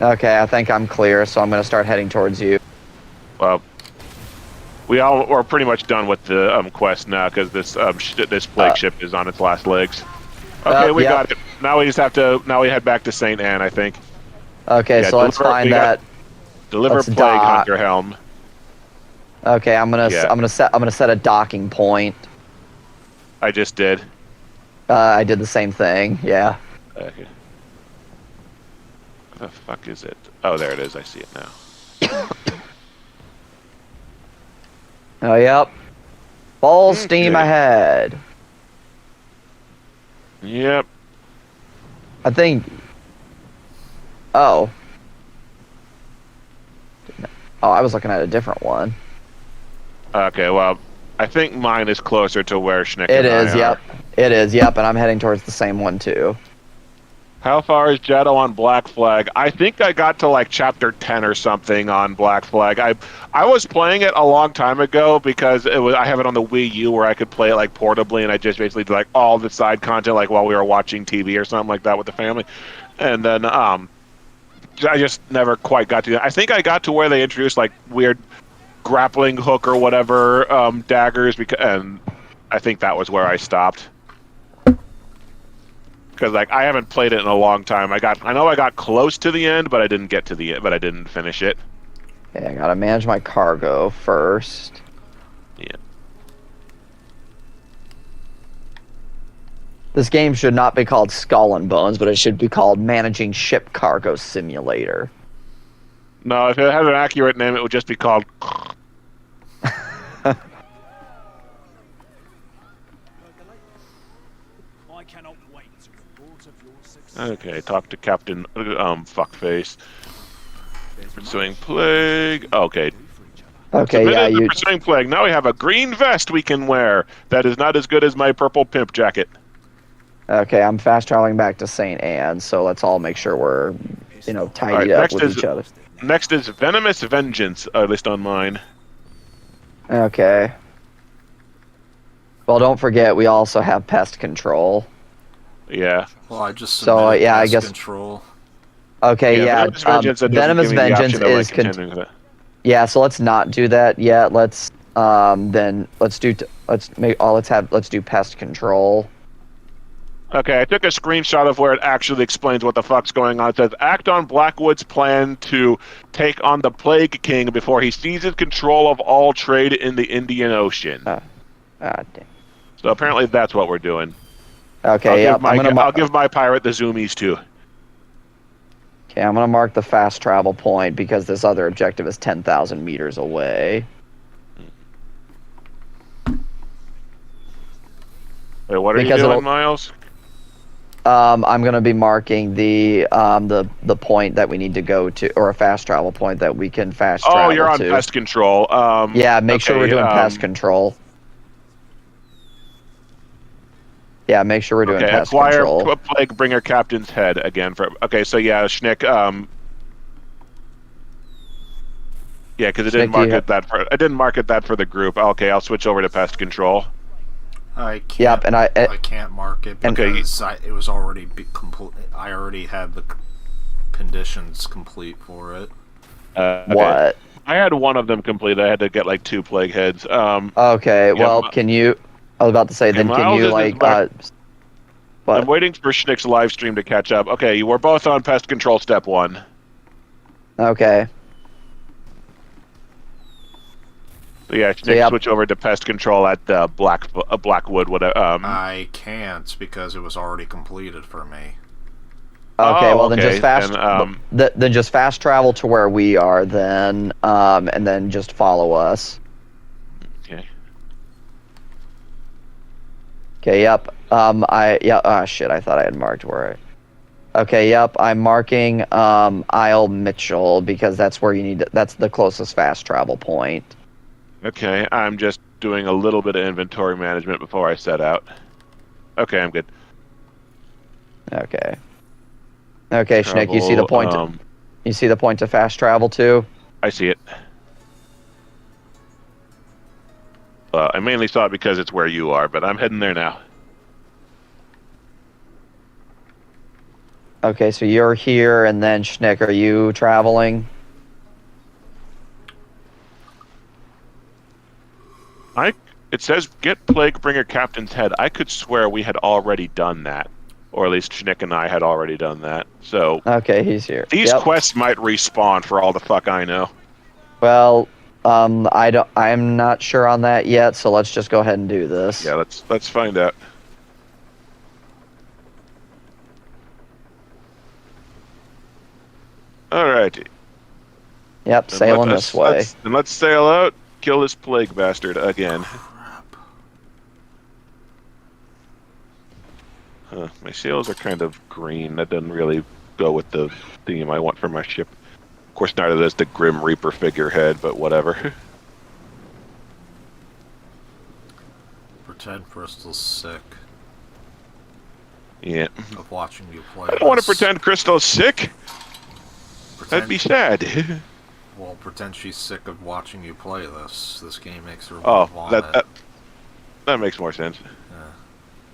Speaker 1: Okay, I think I'm clear, so I'm going to start heading towards you.
Speaker 2: Well, we're pretty much done with the quest now because this plague ship is on its last legs. Okay, we
Speaker 1: yep.
Speaker 2: got it. Now we just have to. Now we head back to St. Anne, I think.
Speaker 1: Okay,
Speaker 2: Yeah,
Speaker 1: so let's find that.
Speaker 2: Deliver
Speaker 1: Let's
Speaker 2: plague
Speaker 1: dock.
Speaker 2: hunter helm.
Speaker 1: Okay, I'm gonna
Speaker 2: Yeah.
Speaker 1: I'm gonna set a docking point.
Speaker 2: I just did.
Speaker 1: I did the same thing. Yeah.
Speaker 2: Okay. What the fuck is it? Oh, there it is. I see it now.
Speaker 1: Oh, yep. Full steam
Speaker 2: Okay.
Speaker 1: ahead.
Speaker 2: Yep.
Speaker 1: I think. Oh. Oh, I was looking at a different one.
Speaker 2: Okay. Well, I think mine is closer to where Schnick
Speaker 1: It
Speaker 2: and I
Speaker 1: is.
Speaker 2: are.
Speaker 1: Yep. It is. Yep. And I'm heading towards the same one too.
Speaker 2: How far is Jado on Black Flag? I think I got to like chapter 10 or something on Black Flag. I was playing it a long time ago because I have it on the Wii U where I could play it like portably, and I just basically did like all the side content like while we were watching TV or something like that with the family. And then I just never quite got to it. I think I got to where they introduced like weird grappling hook or whatever daggers, and I think that was where I stopped. Because like I haven't played it in a long time. I know I got close to the end, but I didn't get to the end. But I didn't finish it.
Speaker 1: Yeah, I gotta manage my cargo first.
Speaker 2: Yeah.
Speaker 1: This game should not be called Skull and Bones, but it should be called Managing Ship Cargo Simulator.
Speaker 2: No, if it had an accurate name, it would just be called.
Speaker 5: I cannot wait to report of your success.
Speaker 2: Okay, talk to Captain Fuckface. Pursuing plague. Okay.
Speaker 1: Okay,
Speaker 2: Submitted
Speaker 1: yeah,
Speaker 2: the
Speaker 1: you.
Speaker 2: pursuing plague. Now we have a green vest we can wear. That is not as good as my purple pimp jacket.
Speaker 1: Okay, I'm fast traveling back to St. Anne, so let's all make sure we're, tidied
Speaker 2: Alright,
Speaker 1: up
Speaker 2: next
Speaker 1: with
Speaker 2: is-
Speaker 1: each other.
Speaker 2: Next is Venomous Vengeance, at least on mine.
Speaker 1: Okay. Well, don't forget, we also have pest control.
Speaker 2: Yeah.
Speaker 3: Well, I just
Speaker 1: So,
Speaker 3: submitted
Speaker 1: yeah, I
Speaker 3: pest
Speaker 1: guess-
Speaker 3: control.
Speaker 1: Okay, yeah.
Speaker 2: Venomous Vengeance, that doesn't
Speaker 1: Venomous
Speaker 2: give me the
Speaker 1: Vengeance
Speaker 2: option of, like,
Speaker 1: is.
Speaker 2: continuing with it.
Speaker 1: Yeah, so let's not do that yet. Let's then let's do let's do pest control.
Speaker 2: Okay, I took a screenshot of where it actually explains what the fuck's going on. It says, act on Blackwood's plan to take on the Plague King before he seizes control of all trade in the Indian Ocean.
Speaker 1: Ah, damn.
Speaker 2: So apparently that's what we're doing.
Speaker 1: Okay, yeah.
Speaker 2: I'll give my pirate the zoomies too.
Speaker 1: Okay, I'm gonna mark the fast travel point because this other objective is 10,000 meters away.
Speaker 2: Wait, what are
Speaker 1: Because
Speaker 2: you doing,
Speaker 1: it'll-
Speaker 2: Miles?
Speaker 1: I'm gonna be marking the point that we need to go to, or a fast travel point that we can fast travel
Speaker 2: Oh, you're on
Speaker 1: to.
Speaker 2: pest control.
Speaker 1: Yeah, make sure we're doing pest control. Yeah, make sure we're doing
Speaker 2: Okay,
Speaker 1: pest
Speaker 2: acquire
Speaker 1: control.
Speaker 2: Plague Bringer Captain's Head again. Okay, so yeah, Schnick. Yeah, because it didn't
Speaker 1: Schnick, do you
Speaker 2: market that for. I didn't market that for the group. Okay, I'll switch over to pest control.
Speaker 3: I can't.
Speaker 1: Yep, and
Speaker 3: I can't mark it
Speaker 1: and-
Speaker 3: because it was already complete. I already had the conditions complete for it.
Speaker 2: Okay.
Speaker 1: What?
Speaker 2: I had one of them complete. I had to get like 2 plague heads.
Speaker 1: Okay,
Speaker 2: Yeah,
Speaker 1: well,
Speaker 2: but-
Speaker 1: can you... I was about to say, then can
Speaker 2: Miles
Speaker 1: you
Speaker 2: isn't
Speaker 1: like
Speaker 2: back. I'm
Speaker 1: what?
Speaker 2: waiting for Schnick's live stream to catch up. Okay, you were both on pest control step 1.
Speaker 1: Okay.
Speaker 2: So yeah, Schnick,
Speaker 1: yep.
Speaker 2: switch over to pest control at Blackwood. Whatever.
Speaker 3: I can't because it was already completed for me.
Speaker 1: Okay,
Speaker 2: Oh,
Speaker 1: well then
Speaker 2: okay,
Speaker 1: just fast then just fast travel to where we are then, and then just follow us.
Speaker 2: Okay.
Speaker 1: Okay, yep. Shit, I thought I had marked where Okay, yep, I'm marking Isle Mitchell because that's where you need to, that's the closest fast travel point.
Speaker 2: Okay, I'm just doing a little bit of inventory management before I set out. Okay, I'm good.
Speaker 1: Okay. Okay, Schnick, you see the
Speaker 2: Travel,
Speaker 1: point you see the point to fast travel to?
Speaker 2: I see it. I mainly saw it because it's where you are, but I'm heading there now.
Speaker 1: Okay, so you're here, and then Schnick, are you traveling?
Speaker 2: It says get Plaguebringer Captain's Head. I could swear we had already done that. Or at least Schnick and I had already done that. So
Speaker 1: Okay, he's here.
Speaker 2: these
Speaker 1: Yep.
Speaker 2: quests might respawn for all the fuck I know.
Speaker 1: Well, I'm not sure on that yet, so let's just go ahead and do this.
Speaker 2: Yeah, let's find out. Alrighty.
Speaker 1: Yep,
Speaker 2: Then
Speaker 1: sailing this way.
Speaker 2: Then let's sail out, kill this plague bastard again. Huh, my sails are kind of green. That doesn't really go with the theme I want for my ship. Of course, neither does the Grim Reaper figurehead, but whatever.
Speaker 3: Pretend Bristol's sick
Speaker 2: Yeah.
Speaker 3: of watching you play.
Speaker 2: I don't want to
Speaker 3: this.
Speaker 2: pretend Crystal's sick. That'd be sad.
Speaker 3: Well, pretend she's sick of watching you play this. This game makes her
Speaker 2: Oh,
Speaker 3: vomit.
Speaker 2: that makes more sense.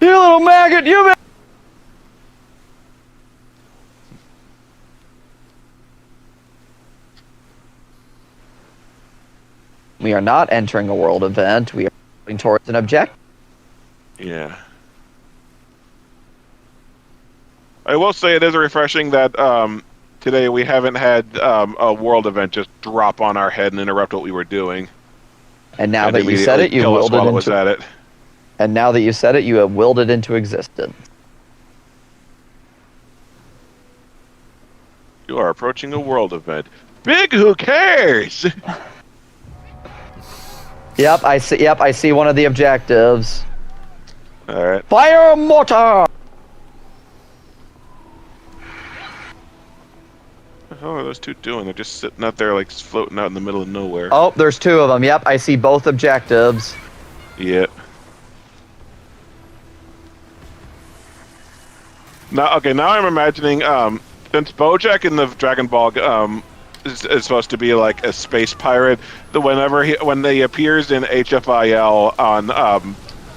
Speaker 1: You little maggot, you We are not entering a world event. We are going towards an objective.
Speaker 2: Yeah. I will say it is refreshing that today we haven't had a world event just drop on our head and interrupt what we were doing.
Speaker 1: And now
Speaker 2: And
Speaker 1: that you said
Speaker 2: immediately
Speaker 1: it, you
Speaker 2: kill us
Speaker 1: willed it
Speaker 2: while it was
Speaker 1: into.
Speaker 2: at it.
Speaker 1: And now that you said it, you have willed it into existence.
Speaker 2: You are approaching a world event. Big, who cares?
Speaker 1: Yep, I see. Yep, I see one of the objectives.
Speaker 2: All right.
Speaker 1: Fire mortar.
Speaker 2: What the hell are those two doing? They're just sitting out there like floating out in the middle of nowhere.
Speaker 1: Oh, there's two of them. Yep, I see both objectives.
Speaker 2: Yep. Now I'm imagining since Bojack in the Dragon Ball is supposed to be like a space pirate, when he appears in HFIL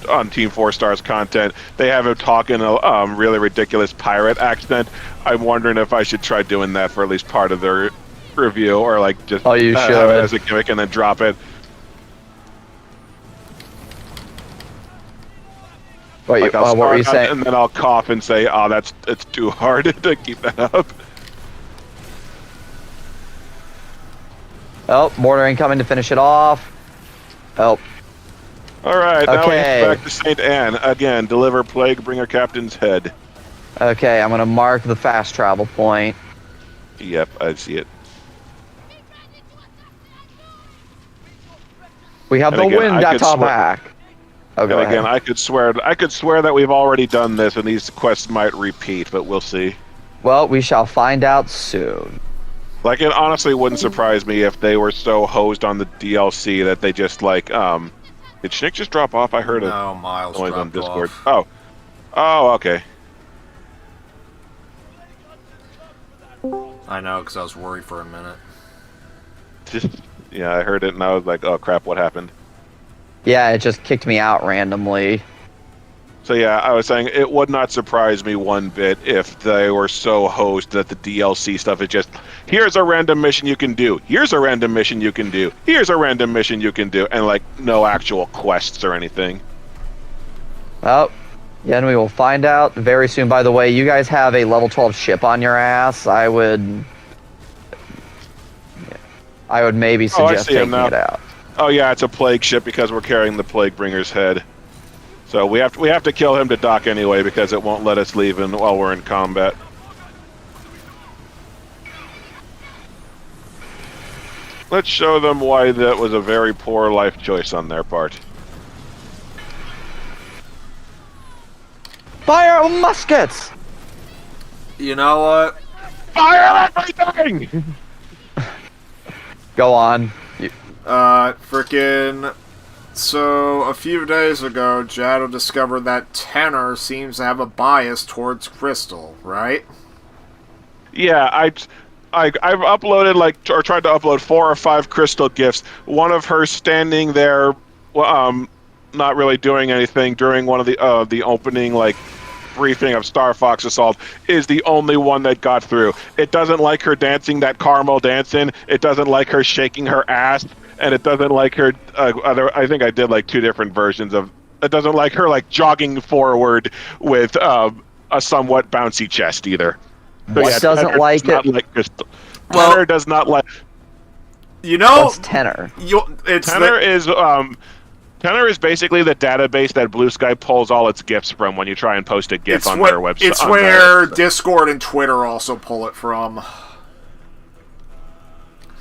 Speaker 2: on Team 4 Stars content, they have him talk in a really ridiculous pirate accent. I'm wondering if I should try doing that for at least part of the review, or like just
Speaker 1: Oh, you
Speaker 2: have
Speaker 1: should.
Speaker 2: it as a gimmick and then drop it.
Speaker 1: What,
Speaker 2: Like
Speaker 1: what were you
Speaker 2: start,
Speaker 1: saying?
Speaker 2: and then I'll cough and say, "Oh, it's too hard to keep that up."
Speaker 1: Oh, mortar incoming to finish it off. Oh,
Speaker 2: All right, now we
Speaker 1: Okay.
Speaker 2: head back to St. Anne again. Deliver Plaguebringer Captain's Head.
Speaker 1: okay. I'm gonna mark the fast travel point.
Speaker 2: Yep, I see it.
Speaker 1: We have
Speaker 2: And
Speaker 1: the
Speaker 2: again,
Speaker 1: wind
Speaker 2: I
Speaker 1: at
Speaker 2: could
Speaker 1: our
Speaker 2: swear-
Speaker 1: back. Oh, go
Speaker 2: And again,
Speaker 1: ahead.
Speaker 2: I could swear that we've already done this, and these quests might repeat, but we'll see.
Speaker 1: Well, we shall find out soon.
Speaker 2: Like, it honestly wouldn't surprise me if they were so hosed on the DLC that they just like Did Schnick just drop off? I heard a
Speaker 3: No, Miles
Speaker 2: noise on
Speaker 3: dropped
Speaker 2: Discord.
Speaker 3: off.
Speaker 2: Oh, okay.
Speaker 3: I know, because I was worried for a minute.
Speaker 2: Yeah, I heard it, and I was like, "Oh crap, what happened?"
Speaker 1: Yeah, it just kicked me out randomly.
Speaker 2: So yeah, I was saying it would not surprise me one bit if they were so hosed that the DLC stuff is just, here's a random mission you can do, here's a random mission you can do, here's a random mission you can do, and like no actual quests or anything.
Speaker 1: Oh, yeah, and we will find out very soon. By the way, you guys have a level 12 ship on your ass. I would maybe suggest
Speaker 2: see him
Speaker 1: taking
Speaker 2: now.
Speaker 1: it out.
Speaker 2: Oh yeah, it's a plague ship because we're carrying the plague bringer's head. So we have to kill him to dock anyway because it won't let us leave while we're in combat. Let's show them why that was a very poor life choice on their part.
Speaker 1: Fire muskets!
Speaker 3: You know what?
Speaker 2: Fire everything!
Speaker 1: Go on.
Speaker 3: Frickin'. So, a few days ago, Jado discovered that Tenor seems to have a bias towards Crystal, right?
Speaker 2: Yeah, I've uploaded or tried to upload 4 or 5 crystal gifts. One of her standing there, not really doing anything during one of the opening briefing of Star Fox Assault is the only one that got through. It doesn't like her dancing that caramel dancing. It doesn't like her shaking her ass, and it doesn't like her. I think I did 2 different versions of. It doesn't like her jogging forward with a somewhat bouncy chest either. So,
Speaker 1: What doesn't
Speaker 2: Tenor
Speaker 1: like
Speaker 2: does
Speaker 1: it?
Speaker 2: Not like Crystal.
Speaker 3: Well-
Speaker 2: Tenor does not like.
Speaker 3: You know,
Speaker 1: What's Tenor?
Speaker 2: Tenor is basically the database that Blue Sky pulls all its GIFs from when you try and post a GIF on their website.
Speaker 3: It's where Discord and Twitter also pull it from.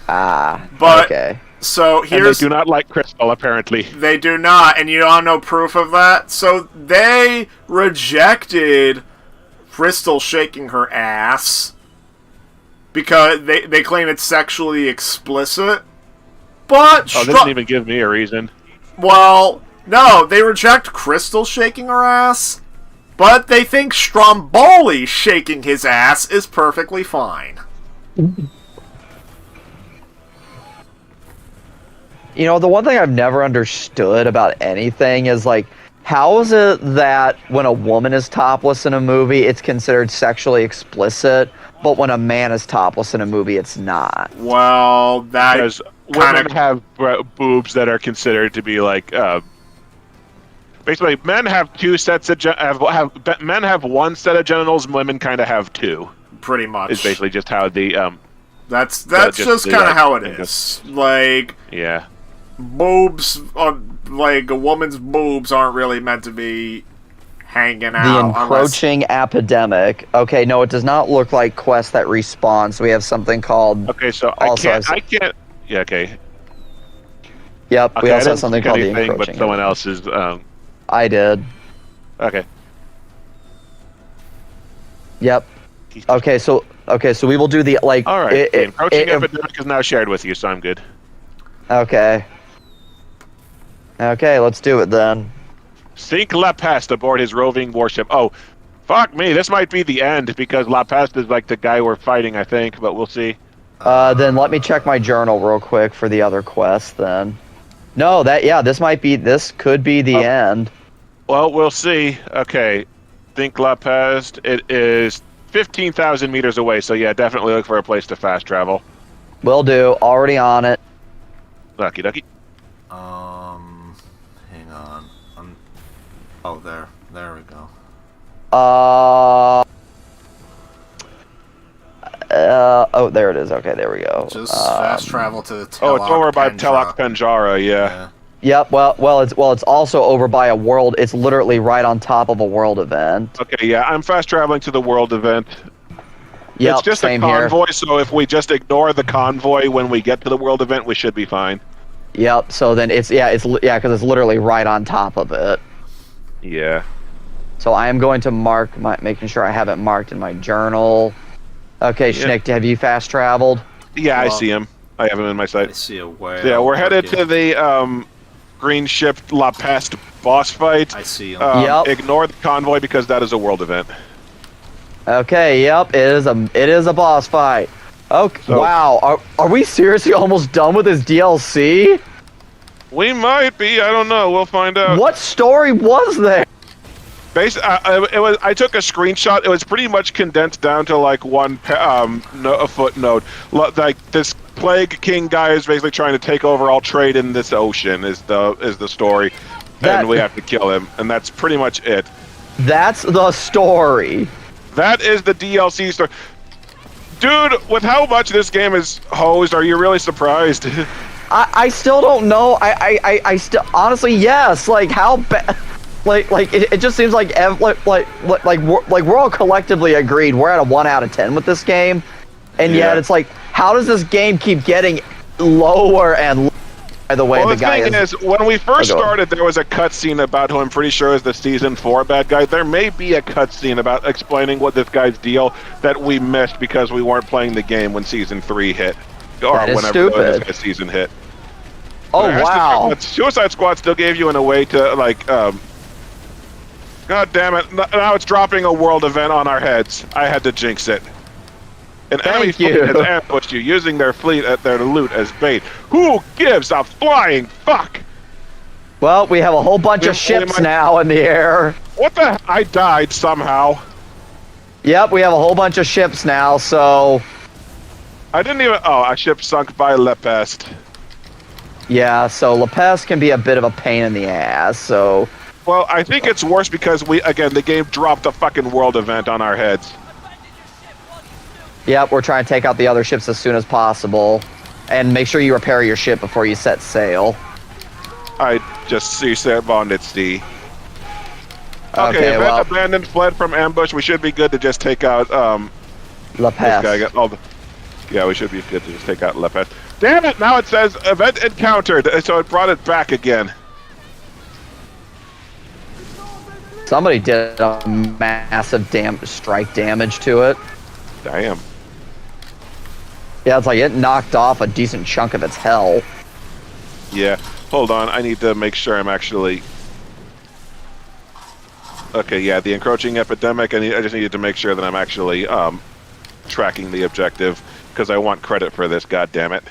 Speaker 3: But
Speaker 1: Okay.
Speaker 3: so
Speaker 2: And they
Speaker 3: here's
Speaker 2: do not like Crystal, apparently.
Speaker 3: they do not, and you want no proof of that. So they rejected Crystal shaking her ass because they claim it's sexually explicit. But
Speaker 2: Oh, they didn't even give me a reason.
Speaker 3: well, no, they reject Crystal shaking her ass, but they think Stromboli shaking his ass is perfectly fine.
Speaker 1: You know, the one thing I've never understood about anything is how is it that when a woman is topless in a movie, it's considered sexually explicit, but when a man is topless in a movie, it's not?
Speaker 3: Well, that
Speaker 2: Because
Speaker 3: kind
Speaker 2: women have boobs that are considered to be basically, men have 2 sets of men have 1 set of genitals. Women kind of have 2.
Speaker 3: pretty much.
Speaker 2: Is basically just how the
Speaker 3: That's
Speaker 2: just
Speaker 3: just
Speaker 2: the,
Speaker 3: kind of
Speaker 2: like,
Speaker 3: how it
Speaker 2: thing
Speaker 3: is.
Speaker 2: yeah.
Speaker 3: Boobs, a woman's boobs aren't really meant to be hanging
Speaker 1: The
Speaker 3: out. unless-
Speaker 1: encroaching epidemic. Okay, no, it does not look like Quest that respawns. We have something called.
Speaker 2: Okay, so
Speaker 1: Also,
Speaker 2: I can't. Yeah. Okay.
Speaker 1: Yep,
Speaker 2: Okay,
Speaker 1: we
Speaker 2: I
Speaker 1: also
Speaker 2: didn't
Speaker 1: have something
Speaker 2: see
Speaker 1: called the
Speaker 2: anything,
Speaker 1: encroaching.
Speaker 2: but someone
Speaker 1: epidemic.
Speaker 2: else's.
Speaker 1: I did.
Speaker 2: Okay.
Speaker 1: Yep. Okay, so we will do the
Speaker 2: All right. The encroaching
Speaker 1: it-
Speaker 2: epidemic is now shared with you, so I'm good.
Speaker 1: Okay. Okay, let's do it then.
Speaker 2: Sink La Peste aboard his roving warship. Oh, fuck me! This might be the end because La Peste is the guy we're fighting, I think, but we'll see.
Speaker 1: Then let me check my journal real quick for the other quest. Then. No, this could be the end.
Speaker 2: Well, we'll see. Okay. Think La Peste. It is 15,000 meters away, so yeah, definitely look for a place to fast travel.
Speaker 1: Will do. Already on it.
Speaker 2: Lucky ducky.
Speaker 3: Hang on. Oh, there we go.
Speaker 1: Oh, there it is. Okay, there we go.
Speaker 3: Just fast travel to the Telok
Speaker 2: Oh, it's over by
Speaker 3: Pendra.
Speaker 2: Telok Penjara, yeah.
Speaker 1: Yep. Well, it's also over by a world. It's literally right on top of a world event.
Speaker 2: Okay, yeah, I'm fast traveling to the world event.
Speaker 1: Yep.
Speaker 2: It's just
Speaker 1: same
Speaker 2: a
Speaker 1: here.
Speaker 2: convoy, so if we just ignore the convoy when we get to the world event, we should be fine.
Speaker 1: Yep. So then because it's literally right on top of it.
Speaker 2: Yeah.
Speaker 1: So I am going to mark making sure I have it marked in my journal. Okay,
Speaker 2: Yeah.
Speaker 1: Schnick, have you fast traveled?
Speaker 2: Yeah, I
Speaker 3: Well,
Speaker 2: see him. I have him in my
Speaker 3: I
Speaker 2: sight.
Speaker 3: see a whale.
Speaker 2: Yeah, we're headed
Speaker 3: Okay.
Speaker 2: to the green ship La Peste boss fight.
Speaker 3: I see him.
Speaker 1: Yep.
Speaker 2: Ignore the convoy because that is a world event.
Speaker 1: Okay, yep, it is a boss fight. Okay,
Speaker 2: So-
Speaker 1: wow, are we seriously almost done with this DLC?
Speaker 2: We might be. I don't know. We'll find out.
Speaker 1: What story was there?
Speaker 2: I took a screenshot. It was pretty much condensed down to one a footnote. This Plague King guy is basically trying to take over all trade in this ocean. Is the story.
Speaker 1: That-
Speaker 2: and we have to kill him, and that's pretty much it.
Speaker 1: That's the story.
Speaker 2: That is the DLC story. Dude, with how much this game is hosed, are you really surprised?
Speaker 1: I still don't know. I still honestly yes. Like how bad. Like it just seems like we're all collectively agreed we're at a 1 out of 10 with this game, and yet
Speaker 2: Yeah.
Speaker 1: it's like how does this game keep getting lower and lower by the way
Speaker 2: Well,
Speaker 1: the
Speaker 2: the
Speaker 1: guy
Speaker 2: thing is, when we first
Speaker 1: Oh, go on.
Speaker 2: started, there was a cutscene about who I'm pretty sure is the Season 4 bad guy. There may be a cutscene about explaining what this guy's deal that we missed because we weren't playing the game when Season 3 hit. Or
Speaker 1: That is
Speaker 2: whenever this
Speaker 1: stupid.
Speaker 2: guy's season hit.
Speaker 1: Oh
Speaker 2: There has to be-
Speaker 1: wow.
Speaker 2: but Suicide Squad still gave you in a way to, like, God damn it, now it's dropping a world event on our heads. I had to jinx it. An enemy
Speaker 1: Thank
Speaker 2: fleet
Speaker 1: you.
Speaker 2: has ambushed you, using their fleet at their loot as bait. Who gives a flying fuck?
Speaker 1: Well, we have a whole bunch
Speaker 2: We-
Speaker 1: of ships
Speaker 2: we might-
Speaker 1: now in the air.
Speaker 2: What the? I died somehow.
Speaker 1: Yep, we have a whole bunch of ships now. So
Speaker 2: I didn't even. Oh, a ship sunk by Le Peste.
Speaker 1: yeah, so La Peste can be a bit of a pain in the ass. So
Speaker 2: Well, I think it's worse because the game dropped a fucking world event on our heads.
Speaker 1: yep, we're trying to take out the other ships as soon as possible, and make sure you repair your ship before you set sail.
Speaker 2: I just see Sarah Bond at sea. Okay,
Speaker 1: Okay,
Speaker 2: event
Speaker 1: well,
Speaker 2: abandoned, fled from ambush. We should be good to just take out
Speaker 1: La
Speaker 2: this guy.
Speaker 1: Peste.
Speaker 2: Got all the. Yeah, we should be good to just take out Le Peste. Damn it! Now it says event encountered, so it brought it back again.
Speaker 1: Somebody did a massive strike damage to it.
Speaker 2: Damn.
Speaker 1: Yeah, it's like it knocked off a decent chunk of its hull.
Speaker 2: Yeah. Hold on, I need to make sure I'm actually. Okay, yeah, the encroaching epidemic. I just needed to make sure that I'm actually tracking the objective because I want credit for this. God damn it.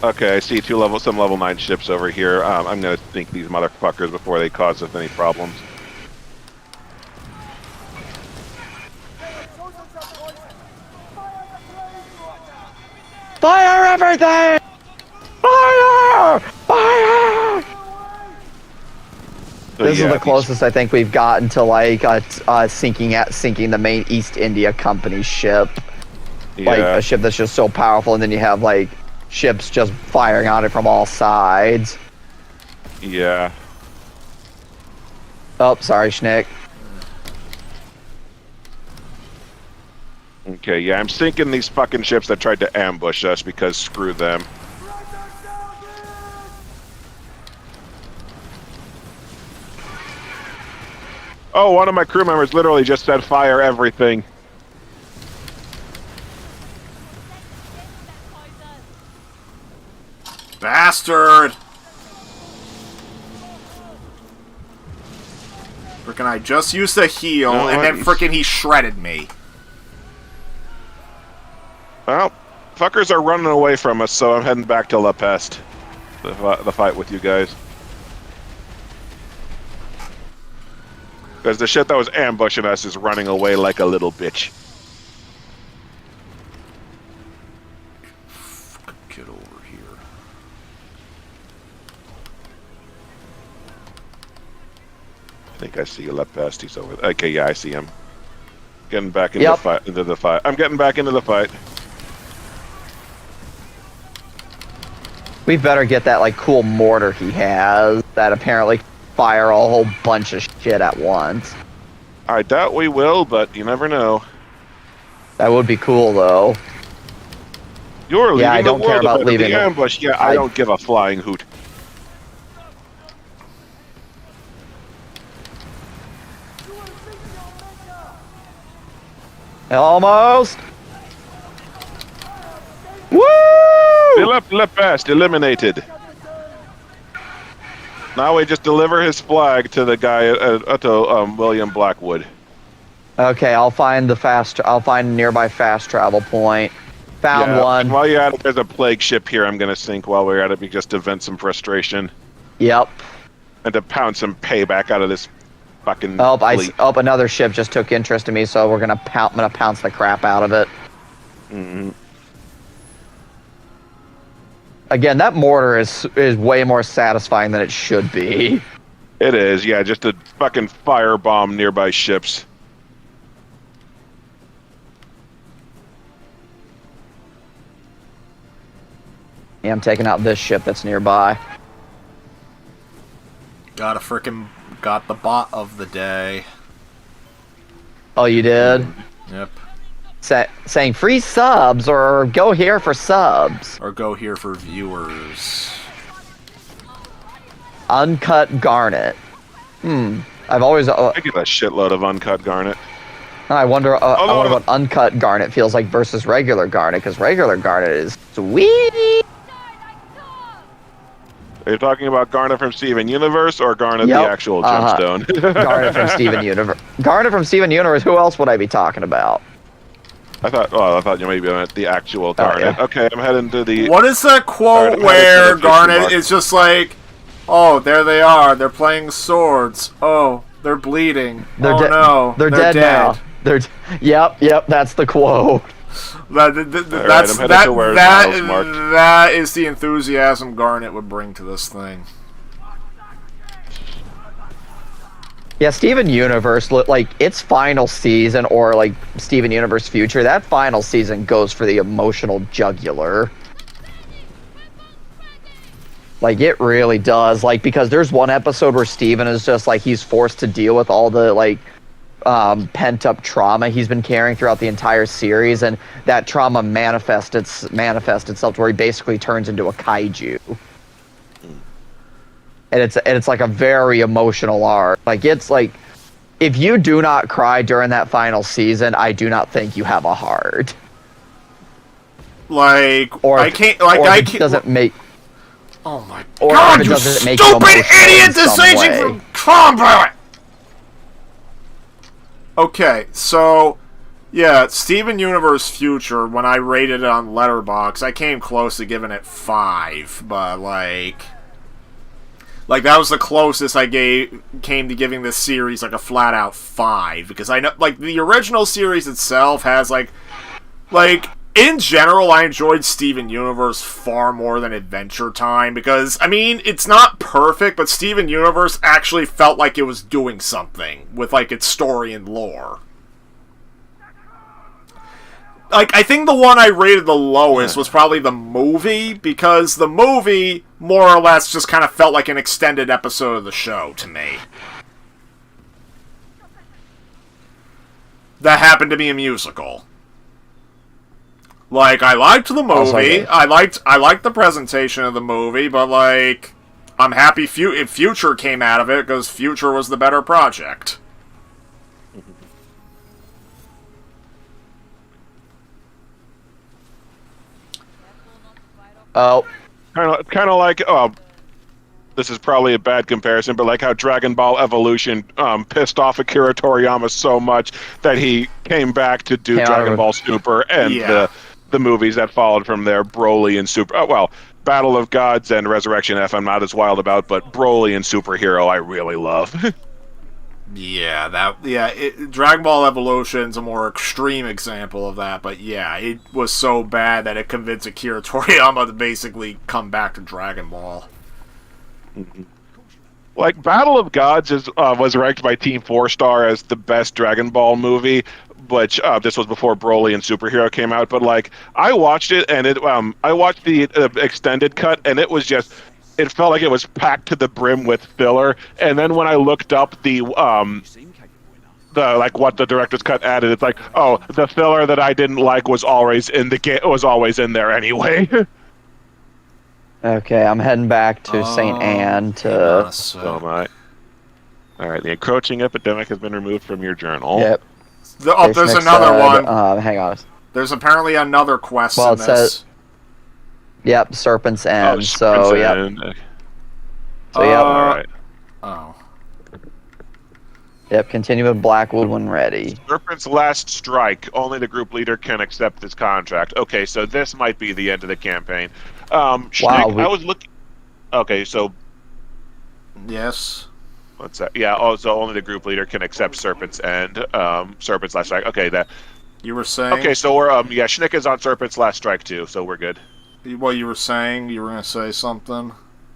Speaker 2: Okay, I see some level 9 ships over here. I'm gonna sink these motherfuckers before they cause us any problems.
Speaker 1: Fire everything! Fire! Fire!
Speaker 2: So,
Speaker 1: This
Speaker 2: yeah,
Speaker 1: is the
Speaker 2: these-
Speaker 1: closest I think we've gotten to like sinking the main East India Company ship. Like
Speaker 2: Yeah.
Speaker 1: a ship that's just so powerful, and then you have like ships just firing on it from all sides.
Speaker 2: Yeah.
Speaker 1: Oh, sorry, Schnick.
Speaker 2: Okay, yeah, I'm sinking these fucking ships that tried to ambush us because screw them. Oh, one of my crew members literally just said fire everything.
Speaker 3: Bastard! Frickin' I just used a heal,
Speaker 2: No,
Speaker 3: and then
Speaker 2: he's-
Speaker 3: frickin' he shredded me.
Speaker 2: Well, fuckers are running away from us, so I'm heading back to La Peste. The fight with you guys. Because the shit that was ambushing us is running away like a little bitch.
Speaker 3: Get over here.
Speaker 2: I think I see La Peste. He's over there. Okay, yeah, I see him. Getting back into
Speaker 1: Yep.
Speaker 2: the fight. Into the fight. I'm getting back into the fight.
Speaker 1: We better get that like cool mortar he has that apparently fire a whole bunch of shit at once.
Speaker 2: I doubt we will, but you never know.
Speaker 1: That would be cool though.
Speaker 2: You're leaving
Speaker 1: Yeah, I
Speaker 2: the
Speaker 1: don't care
Speaker 2: world
Speaker 1: about
Speaker 2: of the
Speaker 1: leaving it.
Speaker 2: ambush. Yeah, I don't give a flying hoot.
Speaker 1: Almost. Woo!
Speaker 2: Le Peste eliminated. Now we just deliver his flag to the guy to William Blackwood.
Speaker 1: Okay, I'll find a nearby fast travel point. Found
Speaker 2: Yeah,
Speaker 1: one.
Speaker 2: While you're at it, there's a plague ship here I'm gonna sink while we're at it, just to vent some frustration
Speaker 1: Yep.
Speaker 2: and to pound some payback out of this fucking
Speaker 1: Oh,
Speaker 2: fleet.
Speaker 1: another ship just took interest in me, so I'm gonna pounce the crap out of it.
Speaker 2: Mhm.
Speaker 1: Again, that mortar is way more satisfying than it should be.
Speaker 2: It is, yeah, just a fucking firebomb nearby ships.
Speaker 1: Yeah, I'm taking out this ship that's nearby.
Speaker 3: Got the bot of the day.
Speaker 1: Oh, you did?
Speaker 3: Yep.
Speaker 1: Saying free subs or go here for subs.
Speaker 3: Or go here for viewers.
Speaker 1: Uncut garnet. I've always.
Speaker 2: I get a shitload of uncut garnet.
Speaker 1: I wonder. I
Speaker 2: no,
Speaker 1: wonder
Speaker 2: no.
Speaker 1: what uncut garnet feels like versus regular garnet, because regular garnet is sweet.
Speaker 2: Are you talking about Garnet from Steven Universe or Garnet
Speaker 1: Yep.
Speaker 2: the actual gemstone?
Speaker 1: Garnet from Steven Universe. Garnet from Steven Universe. Who else would I be talking about?
Speaker 2: I thought you maybe meant the actual Garnet.
Speaker 1: yeah.
Speaker 2: Okay, I'm heading to the.
Speaker 3: What is that quote
Speaker 2: Alright,
Speaker 3: where
Speaker 2: I'm headed to the
Speaker 3: Garnet
Speaker 2: fishing
Speaker 3: is just like, oh, there they are, they're playing swords. Oh, they're bleeding.
Speaker 1: They're
Speaker 3: oh
Speaker 1: dead.
Speaker 3: no,
Speaker 1: They're dead now. Yep. That's the quote.
Speaker 3: That,
Speaker 2: I'm headed to where Miles marked.
Speaker 3: that is the enthusiasm Garnet would bring to this thing.
Speaker 1: Yeah, Steven Universe, like its final season, or like Steven Universe Future, that final season goes for the emotional jugular. Like, it really does. Like, because there's one episode where Steven is just like, he's forced to deal with all the, like, pent-up trauma he's been carrying throughout the entire series, and that trauma manifests itself to where he basically turns into a kaiju. And it's like a very emotional arc. Like, it's like, if you do not cry during that final season, I do not think you have a heart.
Speaker 3: Like,
Speaker 1: Or
Speaker 3: I can't. Like,
Speaker 1: or
Speaker 3: I
Speaker 1: it
Speaker 3: can't.
Speaker 1: doesn't make.
Speaker 3: Oh my
Speaker 1: Or
Speaker 3: god!
Speaker 1: if it
Speaker 3: You
Speaker 1: doesn't make you
Speaker 3: stupid
Speaker 1: emotional
Speaker 3: idiot!
Speaker 1: in
Speaker 3: This
Speaker 1: some
Speaker 3: aging
Speaker 1: way.
Speaker 3: from combat. Okay, so yeah, Steven Universe Future. When I rated it on Letterboxd, I came close to giving it 5, but like that was the closest I came to giving this series like a flat out 5, because I know like the original series itself has like in general I enjoyed Steven Universe far more than Adventure Time, because I mean it's not perfect, but Steven Universe actually felt like it was doing something with like its story and lore. Like, I think the one I rated the lowest was probably the movie, because the movie, more or less, just kind of felt like an extended episode of the show to me. That happened to be a musical. Like, I liked the movie, I liked the presentation of the movie, but, like, I'm happy if Future came out of it, because Future was the better project.
Speaker 1: Oh,
Speaker 2: Kind of like, this is probably a bad comparison, but like how Dragon Ball Evolution pissed off Akira Toriyama so much that he came back to do
Speaker 1: Yeah,
Speaker 2: Dragon Ball Super and
Speaker 3: Yeah.
Speaker 2: the movies that followed from there, Broly and Super. Oh, well, Battle of Gods and Resurrection F I'm not as wild about, but Broly and Superhero I really love.
Speaker 3: Dragon Ball Evolution's a more extreme example of that, but yeah, it was so bad that it convinced Akira Toriyama to basically come back to Dragon Ball.
Speaker 2: Like, Battle of Gods was ranked by Team 4-Star as the best Dragon Ball movie, which this was before Broly and Superhero came out, but like, I watched it, and I watched the extended cut, and it was just, it felt like it was packed to the brim with filler, and then when I looked up the like what the director's cut added, it's like, oh, the filler that I didn't like was always in there anyway.
Speaker 1: okay. I'm heading back to St. Anne to.
Speaker 2: So am I. All right, the encroaching epidemic has been removed from your journal.
Speaker 1: Yep.
Speaker 3: There's
Speaker 1: Nick
Speaker 3: another
Speaker 1: said,
Speaker 3: one.
Speaker 1: hang on.
Speaker 3: There's apparently another quest
Speaker 1: Well,
Speaker 3: in
Speaker 1: it
Speaker 3: this.
Speaker 1: says- Yep, Serpent's End.
Speaker 2: Oh,
Speaker 1: So
Speaker 2: Serpent's
Speaker 1: yep.
Speaker 2: End.
Speaker 1: So yep.
Speaker 2: All right.
Speaker 3: Oh.
Speaker 1: Yep. Continue with Blackwood when ready.
Speaker 2: Serpent's last strike. Only the group leader can accept this contract. Okay, so this might be the end of the campaign. Schnick, I was looking. Okay, so
Speaker 3: Yes.
Speaker 2: what's that? Yeah. Oh, so only the group leader can accept Serpent's End. Serpent's last strike. Okay, that.
Speaker 3: You were saying?
Speaker 2: Okay, so we're Schnick is on Serpent's last strike too, so we're good.
Speaker 3: What you were saying? You were gonna say something?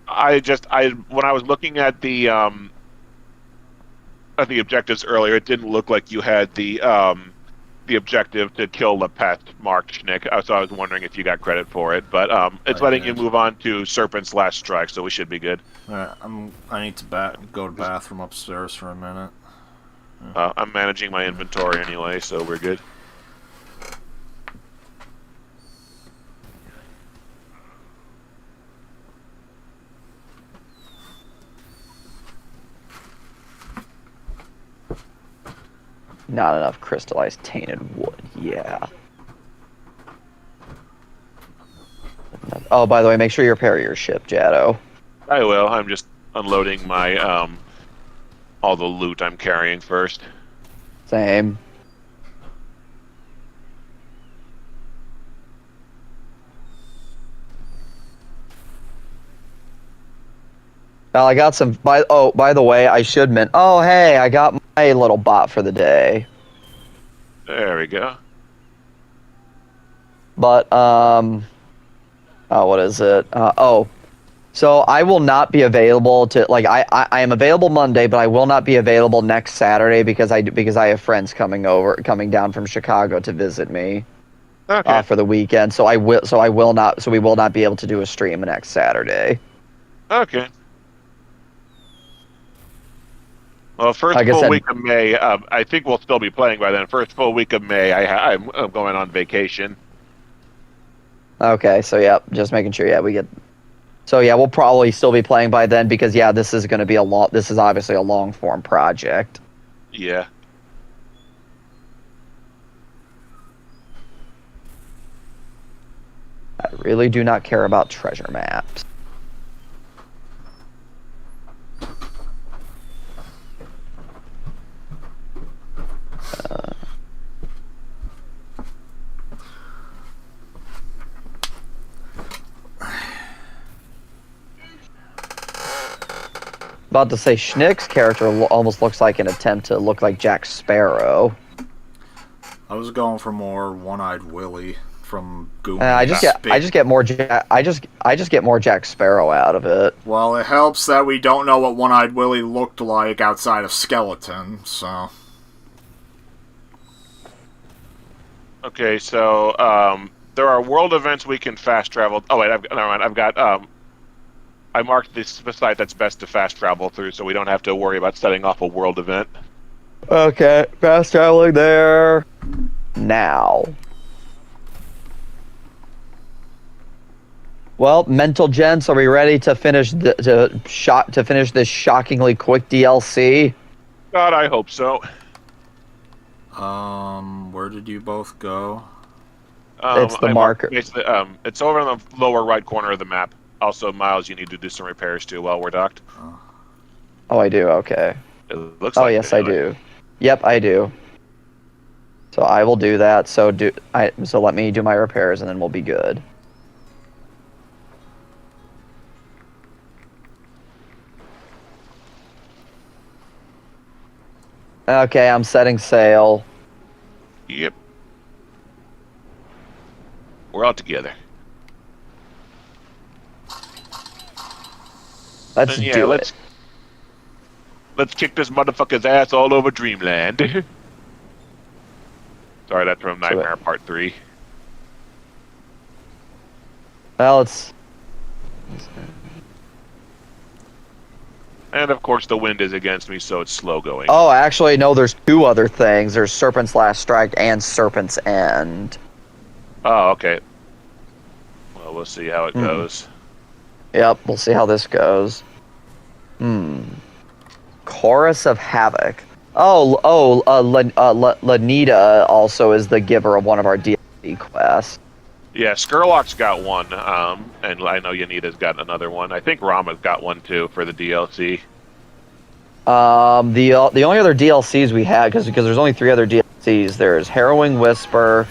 Speaker 2: When I was looking at the objectives earlier, it didn't look like you had the objective to kill the pet marked Schnick. So I was wondering if you got credit for it, but it's letting you move on to Serpent's Last Strike, so we should be good.
Speaker 3: Alright, I need to go to the bathroom upstairs for a minute.
Speaker 2: I'm managing my inventory anyway, so we're good.
Speaker 1: Not enough crystallized tainted wood. Yeah. Oh, by the way, make sure you repair your ship, Jado.
Speaker 2: I will. I'm just unloading my all the loot I'm carrying first.
Speaker 1: Same. Well, I got some. By the way, I should mention. Oh, hey, I got my little bot for the day.
Speaker 2: There we go.
Speaker 1: But oh, what is it? So I will not be available to I am available Monday, but I will not be available next Saturday because I have friends coming down from Chicago to visit me.
Speaker 2: Okay.
Speaker 1: For the weekend. So we will not be able to do a stream next Saturday.
Speaker 2: Okay. Well, first
Speaker 1: Like I
Speaker 2: full
Speaker 1: said-
Speaker 2: week of May, I think we'll still be playing by then. First full week of May, I'm going on vacation.
Speaker 1: Okay, so yeah, just making sure. Yeah, we get. So yeah, we'll probably still be playing by then because yeah, this is going to be a long. This is obviously a long form project.
Speaker 2: Yeah.
Speaker 1: I really do not care about treasure maps. About to say, Schnick's character almost looks like an attempt to look like Jack Sparrow.
Speaker 3: I was going for more One-Eyed Willie from Goonies.
Speaker 1: I just get more Jack Sparrow out of it.
Speaker 3: Well, it helps that we don't know what One-Eyed Willie looked like outside of Skeleton, so...
Speaker 2: Okay, so there are world events we can fast travel. Oh wait, never mind. I've got I marked the site that's best to fast travel through, so we don't have to worry about setting off a world event.
Speaker 1: Okay, fast traveling there now. Well, mental gents, are we ready to finish to finish this shockingly quick DLC?
Speaker 2: God, I hope so.
Speaker 3: Where did you both go?
Speaker 1: It's the marker.
Speaker 2: It's over in the lower right corner of the map. Also, Miles, you need to do some repairs too while we're docked.
Speaker 1: Oh, I do. Okay.
Speaker 2: It looks
Speaker 1: Oh,
Speaker 2: like
Speaker 1: yes,
Speaker 2: it,
Speaker 1: I
Speaker 2: anyway.
Speaker 1: do. Yep, I do. So I will do that. So let me do my repairs, and then we'll be good. Okay, I'm setting sail.
Speaker 2: Yep. We're all together.
Speaker 1: Let's
Speaker 2: And yeah,
Speaker 1: do
Speaker 2: let's
Speaker 1: it.
Speaker 2: let's kick this motherfucker's ass all over Dreamland. Sorry, that's from Nightmare Part 3.
Speaker 1: Well, it's...
Speaker 2: And of course, the wind is against me, so it's slow going.
Speaker 1: Oh, actually, no, there's two other things. There's Serpent's Last Strike and Serpent's End.
Speaker 2: Oh, okay. Well, we'll see how it goes.
Speaker 1: Yep, we'll see how this goes. Chorus of Havoc. Lanita also is the giver of one of our DLC quests.
Speaker 2: Yeah, Skurlock's got one, and I know Yanita's got another one. I think Rama's got one too for the DLC.
Speaker 1: The only other DLCs we had, because there's only 3 other DLCs. There's Harrowing Whisper,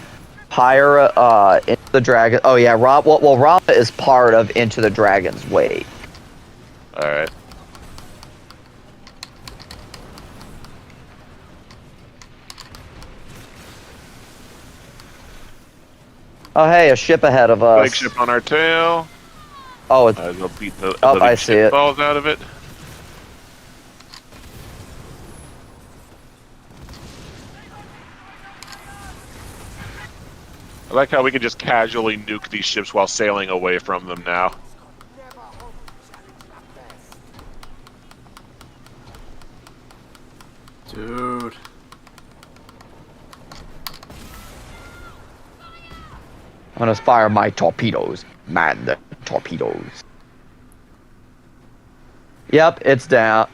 Speaker 1: Into the Dragon. Oh yeah, Rama is part of Into the Dragon's Wake.
Speaker 2: All right.
Speaker 1: Oh, hey, a ship ahead of us.
Speaker 2: Big ship on our tail.
Speaker 1: Oh, it's
Speaker 2: They'll beat the
Speaker 1: Oh,
Speaker 2: living
Speaker 1: I see
Speaker 2: shit
Speaker 1: it.
Speaker 2: balls out of it. I like how we can just casually nuke these ships while sailing away from them now.
Speaker 3: Dude.
Speaker 1: I'm gonna fire my torpedoes. Man, the torpedoes. Yep, it's down.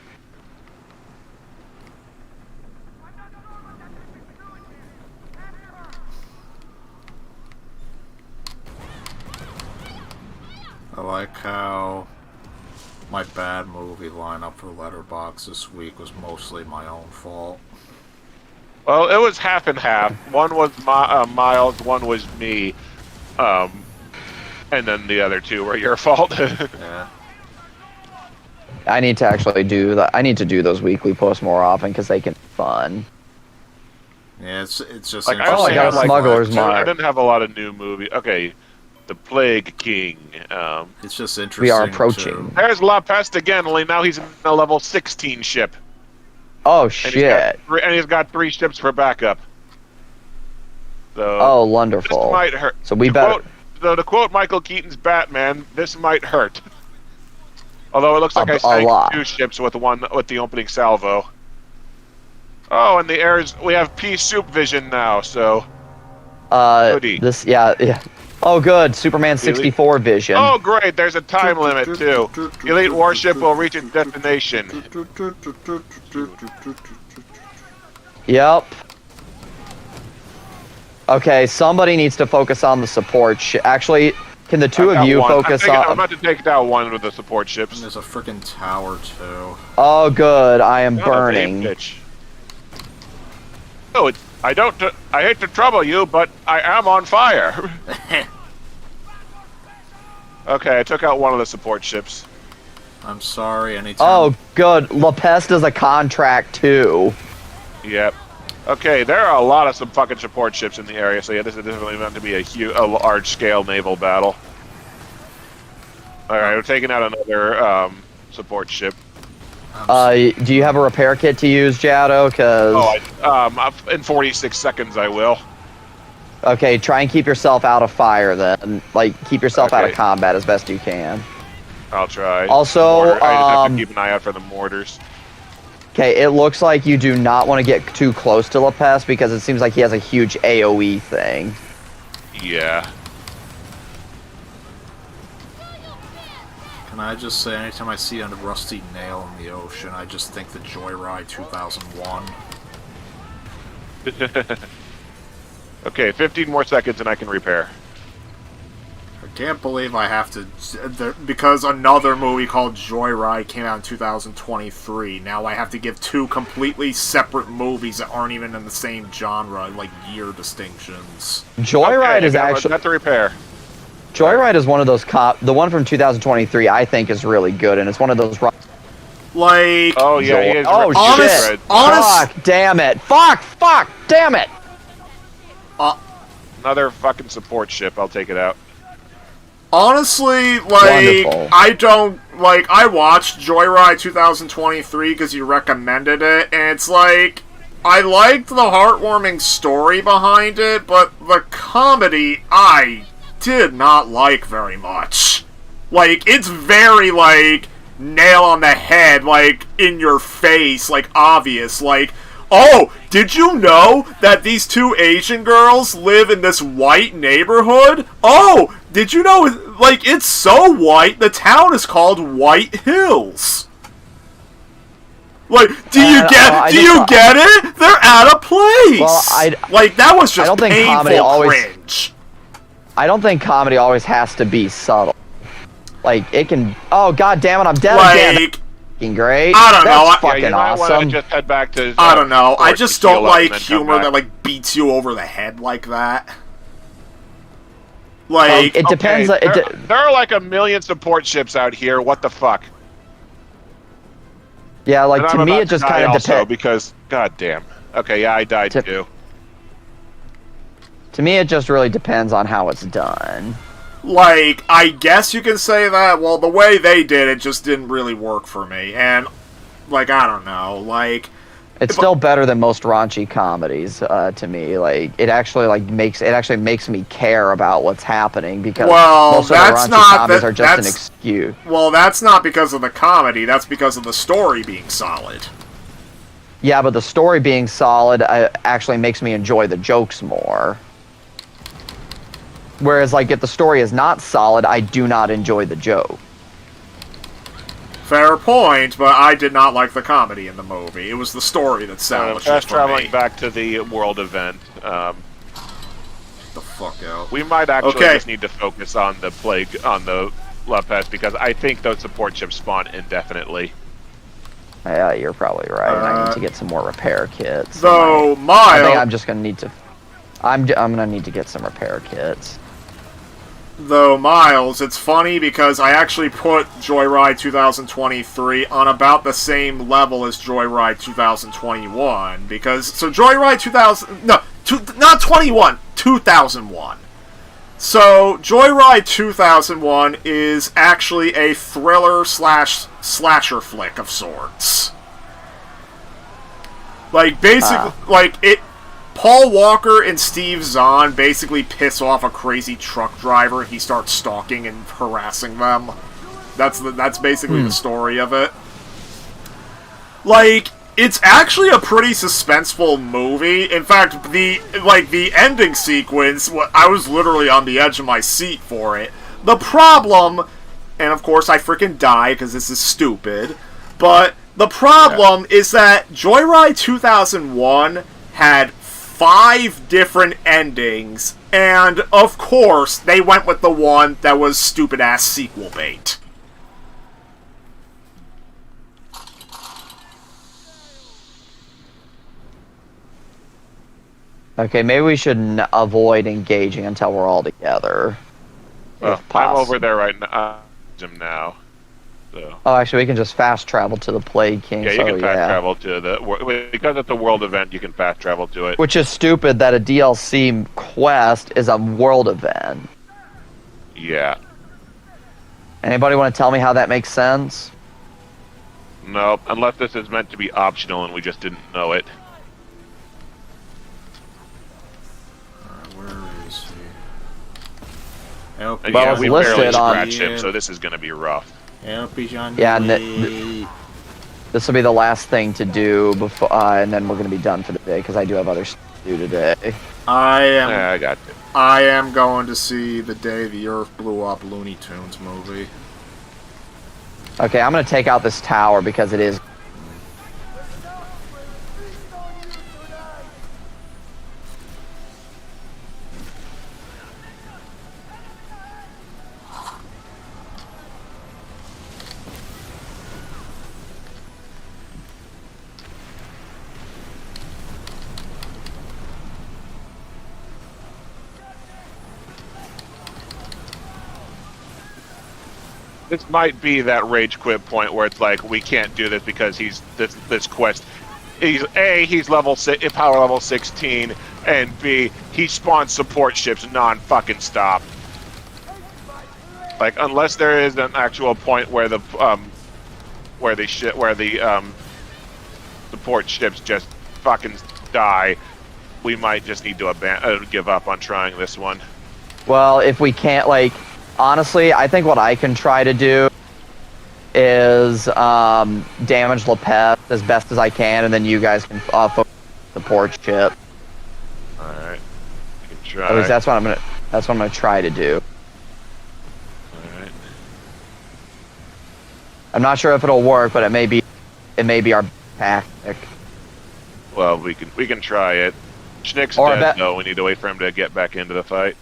Speaker 3: I like how my bad movie lineup for Letterboxd this week was mostly my own fault.
Speaker 2: Well, it was half and half. One was Miles, one was me. And then the other two were your fault.
Speaker 3: Yeah.
Speaker 1: I need to actually do that. I need to do those weekly posts more often because they can be fun.
Speaker 3: Yeah, it's just
Speaker 2: Like,
Speaker 1: Oh, I got a
Speaker 3: interesting.
Speaker 1: smuggler's
Speaker 3: Like,
Speaker 1: mark.
Speaker 2: I didn't have a lot of new movies. Okay, The Plague King.
Speaker 3: It's just interesting.
Speaker 1: We are approaching.
Speaker 2: There's La Peste again, only now he's in a level 16 ship.
Speaker 1: Oh
Speaker 2: And
Speaker 1: shit!
Speaker 2: he's got 3 ships for backup. So,
Speaker 1: Oh,
Speaker 2: this
Speaker 1: wonderful.
Speaker 2: might hurt.
Speaker 1: So we better.
Speaker 2: To quote Michael Keaton's Batman, this might hurt. Although it looks like I
Speaker 1: A
Speaker 2: sank
Speaker 1: lot.
Speaker 2: 2 ships with the opening salvo. Oh, and the airs, we have pea soup vision now, so... goody.
Speaker 1: This, yeah. Oh, good. Superman 64 vision.
Speaker 2: Oh, great, there's a time limit, too. The elite warship will reach its destination.
Speaker 1: Yep. Okay, somebody needs to focus on the support. Actually, can the two
Speaker 2: I've
Speaker 1: of
Speaker 2: got
Speaker 1: you
Speaker 2: one.
Speaker 1: focus
Speaker 2: I'm
Speaker 1: on?
Speaker 2: about to take down one of the support ships.
Speaker 3: There's a freaking tower too.
Speaker 1: Oh, good. I am
Speaker 2: Son of a
Speaker 1: burning.
Speaker 2: bitch. Oh, I hate to trouble you, but I am on fire. Okay, I took out one of the support ships.
Speaker 3: I'm sorry. Anytime.
Speaker 1: Oh, good. La Peste is a contract too.
Speaker 2: Yep. Okay, there are a lot of some fucking support ships in the area, so yeah, this is definitely meant to be a large-scale naval battle. Alright, we're taking out another support ship.
Speaker 1: Do you have a repair kit to use, Jado?
Speaker 2: In 46 seconds I will.
Speaker 1: Okay, try and keep yourself out of fire then. Like, keep yourself out of
Speaker 2: Okay.
Speaker 1: combat as best you can.
Speaker 2: I'll try.
Speaker 1: Also,
Speaker 2: I just have to keep an eye out for the mortars.
Speaker 1: Okay, it looks like you do not want to get too close to La Peste because it seems like he has a huge AoE thing.
Speaker 2: Yeah.
Speaker 3: Can I just say, anytime I see a rusty nail in the ocean, I just think the Joyride 2001.
Speaker 2: Okay, 15 more seconds and I can repair.
Speaker 3: I can't believe I have to... Because another movie called Joyride came out in 2023, now I have to give 2 completely separate movies that aren't even in the same genre, like year distinctions.
Speaker 1: Joyride
Speaker 2: Okay,
Speaker 1: is
Speaker 2: I
Speaker 1: actually...
Speaker 2: got to repair.
Speaker 1: Joyride is one of those the one from 2023 I think is really good, and it's one of those...
Speaker 3: Like...
Speaker 2: Oh, yeah, he is.
Speaker 1: Oh,
Speaker 3: Honest-
Speaker 1: shit!
Speaker 3: honest-
Speaker 1: Fuck, damn it! Fuck, damn it!
Speaker 2: Another fucking support ship. I'll take it out.
Speaker 3: Honestly, like,
Speaker 1: Wonderful.
Speaker 3: I watched Joyride 2023 because you recommended it, and it's like, I liked the heartwarming story behind it, but the comedy I did not like very much. Like, it's very, like, nail on the head, like, in your face, like, obvious, like, oh, did you know that these 2 Asian girls live in this white neighborhood? Oh, did you know, like, it's so white, the town is called White Hills. Like, do you get it? They're at a place.
Speaker 1: Well,
Speaker 3: like, that was just
Speaker 1: I don't think comedy
Speaker 3: painful
Speaker 1: always-
Speaker 3: cringe.
Speaker 1: I don't think comedy always has to be subtle. Like, it can... Oh, god damn it, I'm dead again.
Speaker 3: Like,
Speaker 1: Fucking great.
Speaker 3: I don't know,
Speaker 1: That's
Speaker 3: I-
Speaker 1: fucking
Speaker 2: you might want to
Speaker 1: awesome.
Speaker 2: just head back to...
Speaker 3: I don't know, I
Speaker 2: Fort
Speaker 3: just
Speaker 2: to heal
Speaker 3: don't
Speaker 2: up and
Speaker 3: like
Speaker 2: then come
Speaker 3: humor
Speaker 2: back.
Speaker 3: that, like, beats you over the head like that. Like,
Speaker 1: It depends.
Speaker 2: Okay,
Speaker 1: It
Speaker 2: there are like a million support ships out here. What the fuck?
Speaker 1: yeah, like,
Speaker 2: And
Speaker 1: to
Speaker 2: I'm
Speaker 1: me,
Speaker 2: about
Speaker 1: it just
Speaker 2: die
Speaker 1: kind of
Speaker 2: also
Speaker 1: depends.
Speaker 2: because, god damn. Okay, yeah, I died
Speaker 1: To-
Speaker 2: too.
Speaker 1: To me, it just really depends on how it's done.
Speaker 3: Like, I guess you can say that. Well, the way they did it just didn't really work for me. And, like, I don't know. Like,
Speaker 1: It's still better than most raunchy comedies to me. Like it actually makes me care about what's happening because
Speaker 3: well,
Speaker 1: most of the
Speaker 3: that's
Speaker 1: raunchy
Speaker 3: not
Speaker 1: comedies
Speaker 3: that,
Speaker 1: are just an
Speaker 3: that's,
Speaker 1: excuse.
Speaker 3: well, that's not because of the comedy. That's because of the story being solid.
Speaker 1: Yeah, but the story being solid actually makes me enjoy the jokes more. Whereas, like, if the story is not solid, I do not enjoy the joke.
Speaker 3: Fair point, but I did not like the comedy in the movie. It was the story that salvaged it
Speaker 2: Fast
Speaker 3: for
Speaker 2: traveling
Speaker 3: me.
Speaker 2: back to the world event.
Speaker 3: The fuck out.
Speaker 2: We might actually
Speaker 3: Okay.
Speaker 2: just need to focus on the plague, on the love pest, because I think those support ships spawn indefinitely.
Speaker 1: Yeah, you're probably right. I need to get some more repair kits.
Speaker 3: Though,
Speaker 1: I think
Speaker 3: Miles,
Speaker 1: I'm just gonna need to. I'm gonna need to get some repair kits.
Speaker 3: it's funny because I actually put Joyride 2023 on about the same level as Joyride 2021 so Joyride 2001. So Joyride 2001 is actually a thriller slash slasher flick of sorts. Like basically, Paul Walker and Steve Zahn basically piss off a crazy truck driver. He starts stalking and harassing them. That's basically the story of it. Like, it's actually a pretty suspenseful movie. In fact, the ending sequence, I was literally on the edge of my seat for it. The problem, and of course I freaking die because this is stupid, but the problem is that Joyride 2001 had 5 different endings, and of course, they went with the one that was stupid-ass sequel bait.
Speaker 1: Okay, maybe we should avoid engaging until we're all together.
Speaker 2: Well,
Speaker 1: if
Speaker 2: I'm
Speaker 1: possible.
Speaker 2: over there right now. Now. So.
Speaker 1: Oh, actually, we can just fast travel to the Plague King.
Speaker 2: Yeah, you
Speaker 1: so,
Speaker 2: can fast travel to because it's a world event. You can fast travel to it.
Speaker 1: Which is stupid that a DLC quest is a world event.
Speaker 2: Yeah.
Speaker 1: Anybody want to tell me how that makes sense?
Speaker 2: Nope. Unless this is meant to be optional and we just didn't know it.
Speaker 3: Where is he? Help
Speaker 2: And
Speaker 1: Well,
Speaker 2: yeah,
Speaker 1: it's
Speaker 2: we barely
Speaker 1: listed on-
Speaker 2: scratched him, so this is going to be rough.
Speaker 1: Yeah, and this will be the last thing to do before, and then we're going to be done for the day because I do have other stuff to do today.
Speaker 2: Yeah, I got you.
Speaker 3: I am going to see The Day the Earth Blew Up Looney Tunes movie.
Speaker 1: Okay, I'm going to take out this tower because it is.
Speaker 2: This might be that rage quit point where it's like we can't do this because he's this quest. He's level power level 16, and B, he spawns support ships non-fucking stop. Like unless there is an actual point where the support ships just fucking die, we might just need to give up on trying this one.
Speaker 1: Well, if we can't, like, honestly, I think what I can try to do is damage Lepeth as best as I can, and then you guys can focus on the support ship.
Speaker 2: Alright. You can try.
Speaker 1: At least that's what I'm gonna try to do.
Speaker 2: Alright.
Speaker 1: I'm not sure if it'll work, but it may be our tactic.
Speaker 2: Well, we can try it. Schnick's
Speaker 1: Or I
Speaker 2: dead,
Speaker 1: bet-
Speaker 2: though. We need to wait for him to get back into the fight.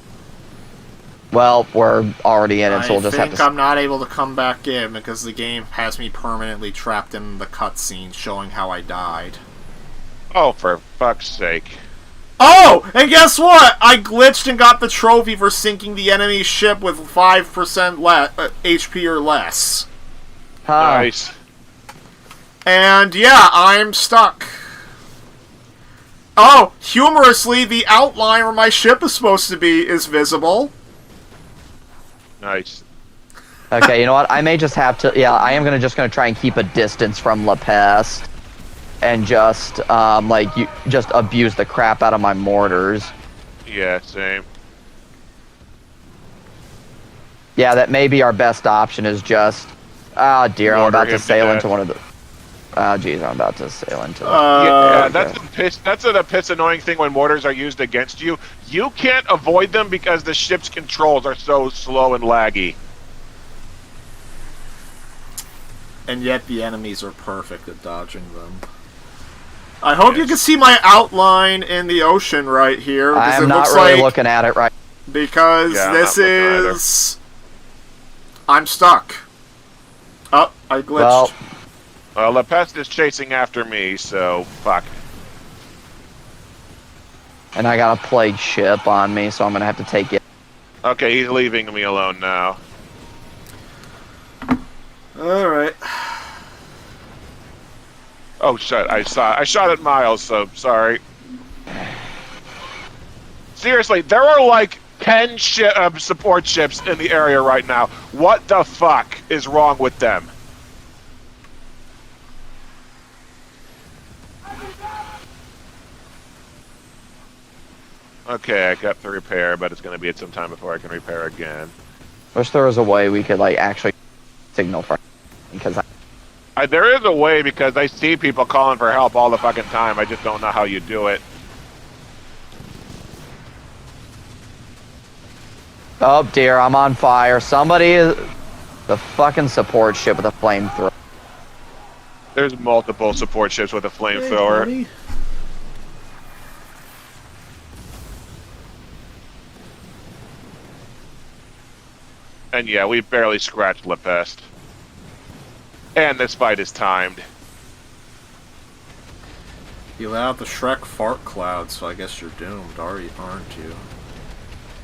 Speaker 1: Well, we're already in it, so we'll just have to.
Speaker 3: I'm not able to come back in because the game has me permanently trapped in the cutscene showing how I died.
Speaker 2: Oh, for fuck's sake.
Speaker 3: Oh, and guess what? I glitched and got the trophy for sinking the enemy ship with 5% HP or less.
Speaker 1: Huh.
Speaker 2: Nice.
Speaker 3: And yeah, I'm stuck. Oh, humorously, the outline where my ship is supposed to be is visible.
Speaker 2: Nice.
Speaker 1: Okay, you know what? I may just have to. Yeah, I am just gonna try and keep a distance from La Peste, and just just abuse the crap out of my mortars.
Speaker 2: Yeah, same.
Speaker 1: Yeah, that may be our best option. Is just. Ah, dear, I'm
Speaker 2: Mortar
Speaker 1: about to
Speaker 2: him to
Speaker 1: sail
Speaker 2: death.
Speaker 1: into one of the. Oh, geez, I'm about to sail into.
Speaker 2: Yeah,
Speaker 1: okay.
Speaker 2: that's a piss annoying thing when mortars are used against you. You can't avoid them because the ship's controls are so slow and laggy.
Speaker 3: And yet the enemies are perfect at dodging them. I hope you can see my outline in the ocean right here.
Speaker 1: I
Speaker 3: Because
Speaker 1: am
Speaker 3: it
Speaker 1: not
Speaker 3: looks
Speaker 1: really
Speaker 3: like,
Speaker 1: looking at it right.
Speaker 3: because
Speaker 2: Yeah, I'm
Speaker 3: this
Speaker 2: not looking either.
Speaker 3: is... I'm stuck. Oh, I glitched.
Speaker 1: Well,
Speaker 2: Well, La Peste is chasing after me, so fuck.
Speaker 1: and I got a plague ship on me, so I'm gonna have to take it.
Speaker 2: Okay, he's leaving me alone now.
Speaker 3: Alright.
Speaker 2: Oh shit! I shot at Miles, so sorry. Seriously, there are like 10 support ships in the area right now. What the fuck is wrong with them? Okay, I got to repair, but it's going to be at some time before I can repair again.
Speaker 1: Wish there was a way we could actually signal for, because
Speaker 2: There is a way because I see people calling for help all the fucking time. I just don't know how you do it.
Speaker 1: oh dear, I'm on fire. Somebody is the fucking support ship with a flamethrower.
Speaker 2: There's multiple support ships with a flamethrower.
Speaker 3: Hey,
Speaker 2: And yeah, we barely scratched La Peste. And this fight is timed.
Speaker 3: you let out the Shrek fart cloud, so I guess you're doomed, aren't you?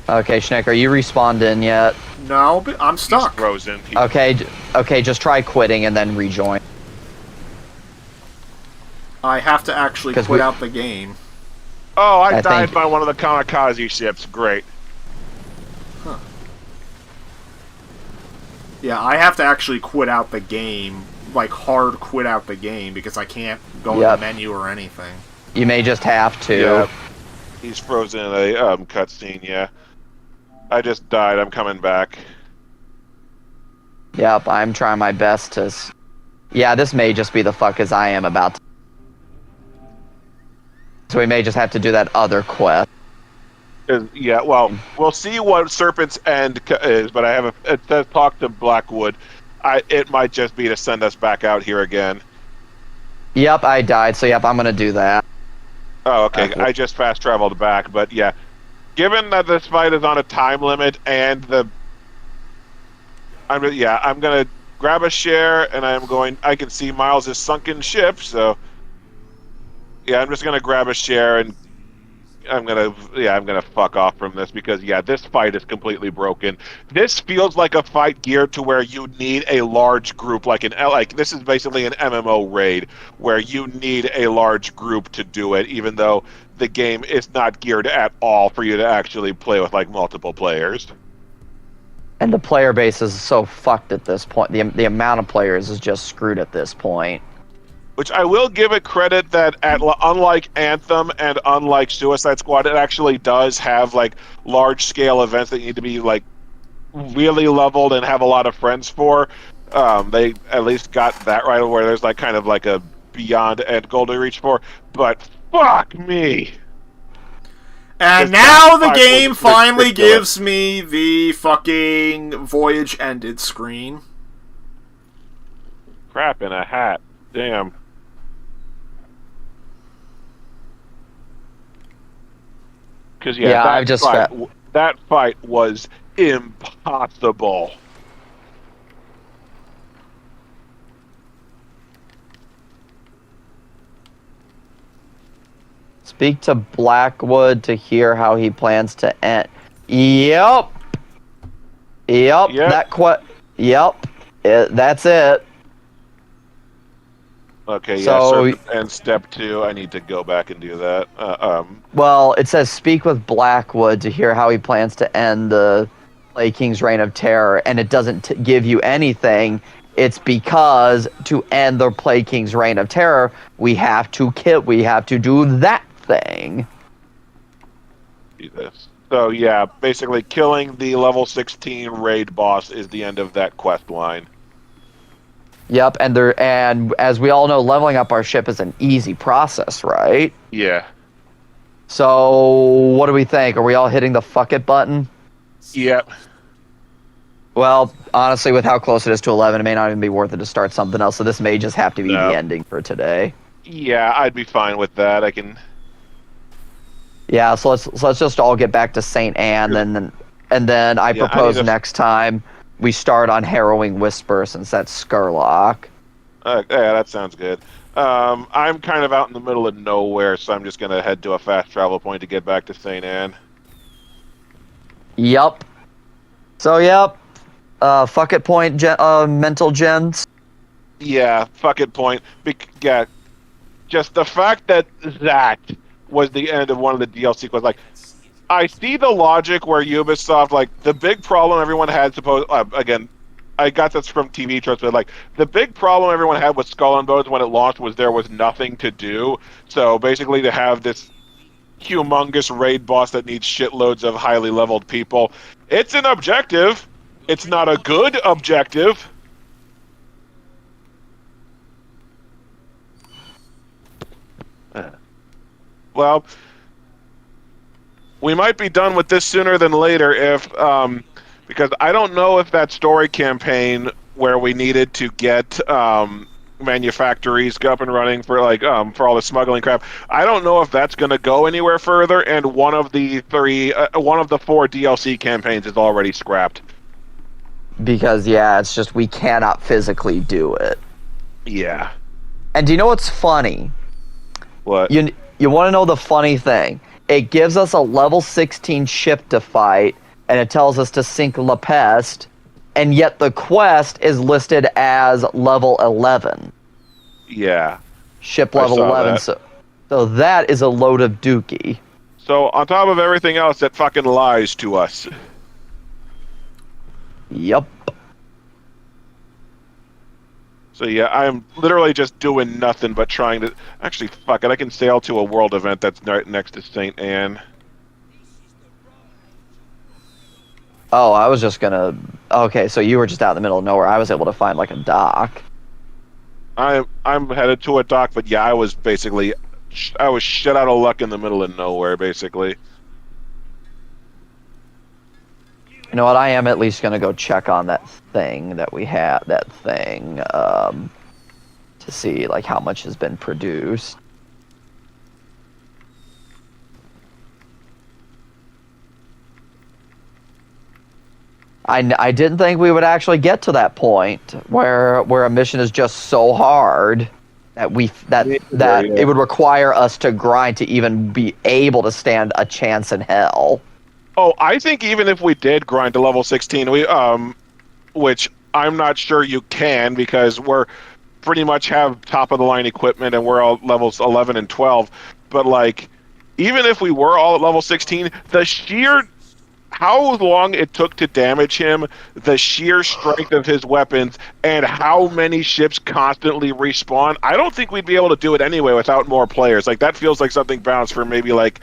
Speaker 1: Okay, Schneck, are you respawned in yet?
Speaker 3: No, but I'm
Speaker 2: He's
Speaker 3: stuck.
Speaker 2: frozen.
Speaker 1: Okay, just try quitting and then rejoin.
Speaker 3: I have to actually
Speaker 1: 'Cause
Speaker 3: quit
Speaker 1: we-
Speaker 3: out the game.
Speaker 2: Oh, I
Speaker 1: I
Speaker 2: died
Speaker 1: think-
Speaker 2: by one of the kamikaze ships. Great.
Speaker 3: Yeah, I have to actually quit out the game, like hard quit out the game, because I can't go in
Speaker 1: Yep.
Speaker 3: the menu or anything.
Speaker 1: You may just have to.
Speaker 2: Yeah. He's frozen in a cutscene, yeah. I just died. I'm coming back.
Speaker 1: Yep, I'm trying my best to. Yeah, this may just be the fuck as I am about to. So we may just have to do that other quest.
Speaker 2: Yeah, well, we'll see what Serpent's End is, but it says talk to Blackwood. It might just be to send us back out here again.
Speaker 1: Yep, I died, so yep, I'm gonna do that.
Speaker 2: Oh, okay.
Speaker 1: Okay.
Speaker 2: I just fast traveled back, but yeah. Given that this fight is on a time limit and I'm gonna grab a share and I can see Miles' sunken ship, so yeah, I'm just gonna grab a share and I'm gonna fuck off from this because this fight is completely broken. This feels like a fight geared to where you need a large group, like this is basically an MMO raid where you need a large group to do it, even though the game is not geared at all for you to actually play with like multiple players.
Speaker 1: And the player base is so fucked at this point. The amount of players is just screwed at this point.
Speaker 2: Which I will give it credit that unlike Anthem and unlike Suicide Squad, it actually does have like large scale events that you need to be like really leveled and have a lot of friends for. They at least got that right, where there's like kind of like a beyond end goal to reach for. But fuck me.
Speaker 3: And
Speaker 2: This
Speaker 3: now the
Speaker 2: fight
Speaker 3: game
Speaker 2: was
Speaker 3: finally
Speaker 2: ridiculous.
Speaker 3: gives me the fucking voyage ended screen.
Speaker 2: Crap in a hat. Damn. Because
Speaker 1: Yeah, I've just
Speaker 2: that fight was impossible.
Speaker 1: Speak to Blackwood to hear how he plans to end. Yep.
Speaker 2: Yep.
Speaker 1: Yep. That's it.
Speaker 2: Okay, yeah.
Speaker 1: So,
Speaker 2: And step 2, I need to go back and do that.
Speaker 1: well, it says speak with Blackwood to hear how he plans to end the Plague King's reign of terror, and it doesn't give you anything. It's because to end the Plague King's reign of terror, we have to do that thing.
Speaker 2: Do this. So yeah, basically killing the level 16 raid boss is the end of that quest line.
Speaker 1: Yep, and as we all know, leveling up our ship is an easy process, right?
Speaker 2: Yeah.
Speaker 1: So, what do we think? Are we all hitting the fuck it button?
Speaker 2: Yep.
Speaker 1: Well, honestly, with how close it is to 11, it may not even be worth it to start something else. So this may just have to be
Speaker 2: No.
Speaker 1: the ending for today.
Speaker 2: Yeah, I'd be fine with that. I can.
Speaker 1: Yeah, so let's just all get back to Saint Anne, and then I propose next time we start on Harrowing Whisper, since that's Skurlock.
Speaker 2: Yeah, that sounds good. I'm kind of out in the middle of nowhere, so I'm just gonna head to a fast travel point to get back to Saint Anne.
Speaker 1: Yep. So yep. Fuck it point, mental gens.
Speaker 2: Yeah, fuck it point. Yeah, just the fact that was the end of one of the DLC was like, I see the logic where Ubisoft, like, the big problem everyone had, again, I got this from TV tropes, but like, the big problem everyone had with Skull and Bones when it launched was there was nothing to do. So basically, to have this humongous raid boss that needs shitloads of highly leveled people, it's an objective. It's not a good objective. Well, we might be done with this sooner than later if, because I don't know if that story campaign where we needed to get manufactories up and running for for all the smuggling crap, I don't know if that's going to go anywhere further. And one of the 4 DLC campaigns is already scrapped.
Speaker 1: Because yeah, it's just we cannot physically do it.
Speaker 2: Yeah.
Speaker 1: And do you know what's funny?
Speaker 2: What?
Speaker 1: You want to know the funny thing? It gives us a level 16 ship to fight, and it tells us to sink La Peste, and yet the quest is listed as level 11.
Speaker 2: Yeah.
Speaker 1: Ship level 11. So that is a load of dookie.
Speaker 2: So on top of everything else, that fucking lies to us.
Speaker 1: Yep.
Speaker 2: So yeah, I'm literally just doing nothing but trying to... Actually, fuck it, I can sail to a world event that's right next to St. Anne.
Speaker 1: Oh, I was just gonna... Okay, so you were just out in the middle of nowhere. I was able to find, like, a dock.
Speaker 2: I'm headed to a dock, but yeah, I was shit out of luck in the middle of nowhere, basically.
Speaker 1: You know what? I am at least gonna go check on that thing that we have. To see like how much has been produced. I didn't think we would actually get to that point where a mission is just so hard that it would require us to grind to even be able to stand a chance in hell.
Speaker 2: Oh, I think even if we did grind to level 16, which I'm not sure you can because we're pretty much have top of the line equipment and we're all levels 11 and 12. But like, even if we were all at level 16, the sheer how long it took to damage him, the sheer strength of his weapons, and how many ships constantly respawn, I don't think we'd be able to do it anyway without more players. Like, that feels like something balanced for maybe like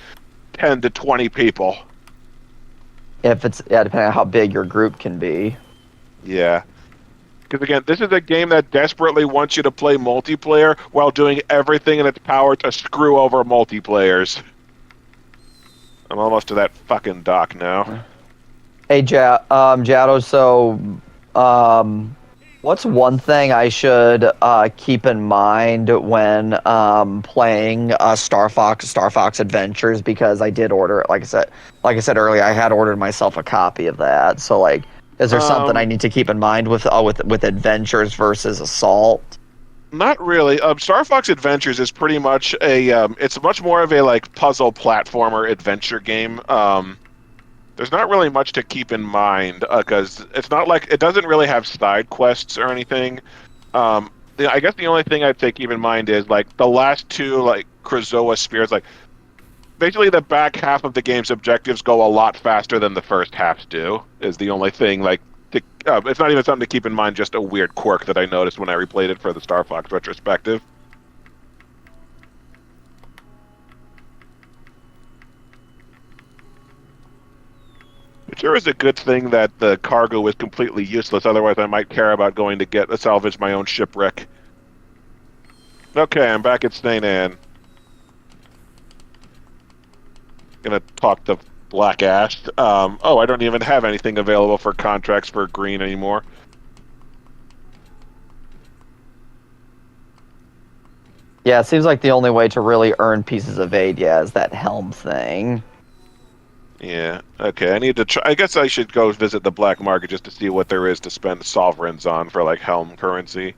Speaker 2: 10 to 20 people.
Speaker 1: Depending on how big your group can be.
Speaker 2: Yeah. Because again, this is a game that desperately wants you to play multiplayer while doing everything in its power to screw over multiplayers. I'm almost to that fucking dock now.
Speaker 1: Hey, Jado, so, what's one thing I should keep in mind when playing Star Fox Adventures? Because I did order it, like I said earlier, I had ordered myself a copy of that. So, like, is there something I need to keep in mind with Adventures versus Assault?
Speaker 2: Not really. Star Fox Adventures is pretty much it's much more of a like puzzle platformer adventure game. There's not really much to keep in mind because it's not like it doesn't really have side quests or anything. I guess the only thing I'd say keep in mind is like the last two like Krazoa spears, like basically the back half of the game's objectives go a lot faster than the first half do. Is the only thing like it's not even something to keep in mind. Just a weird quirk that I noticed when I replayed it for the Star Fox retrospective. It sure is a good thing that the cargo is completely useless. Otherwise, I might care about going to salvage my own shipwreck. Okay, I'm back at St. Anne. Gonna talk to Black Ash. Oh, I don't even have anything available for contracts for green anymore.
Speaker 1: Yeah, it seems like the only way to really earn pieces of aid, is that helm thing.
Speaker 2: Yeah. Okay. I need to try. I guess I should go visit the black market just to see what there is to spend sovereigns on for like helm currency.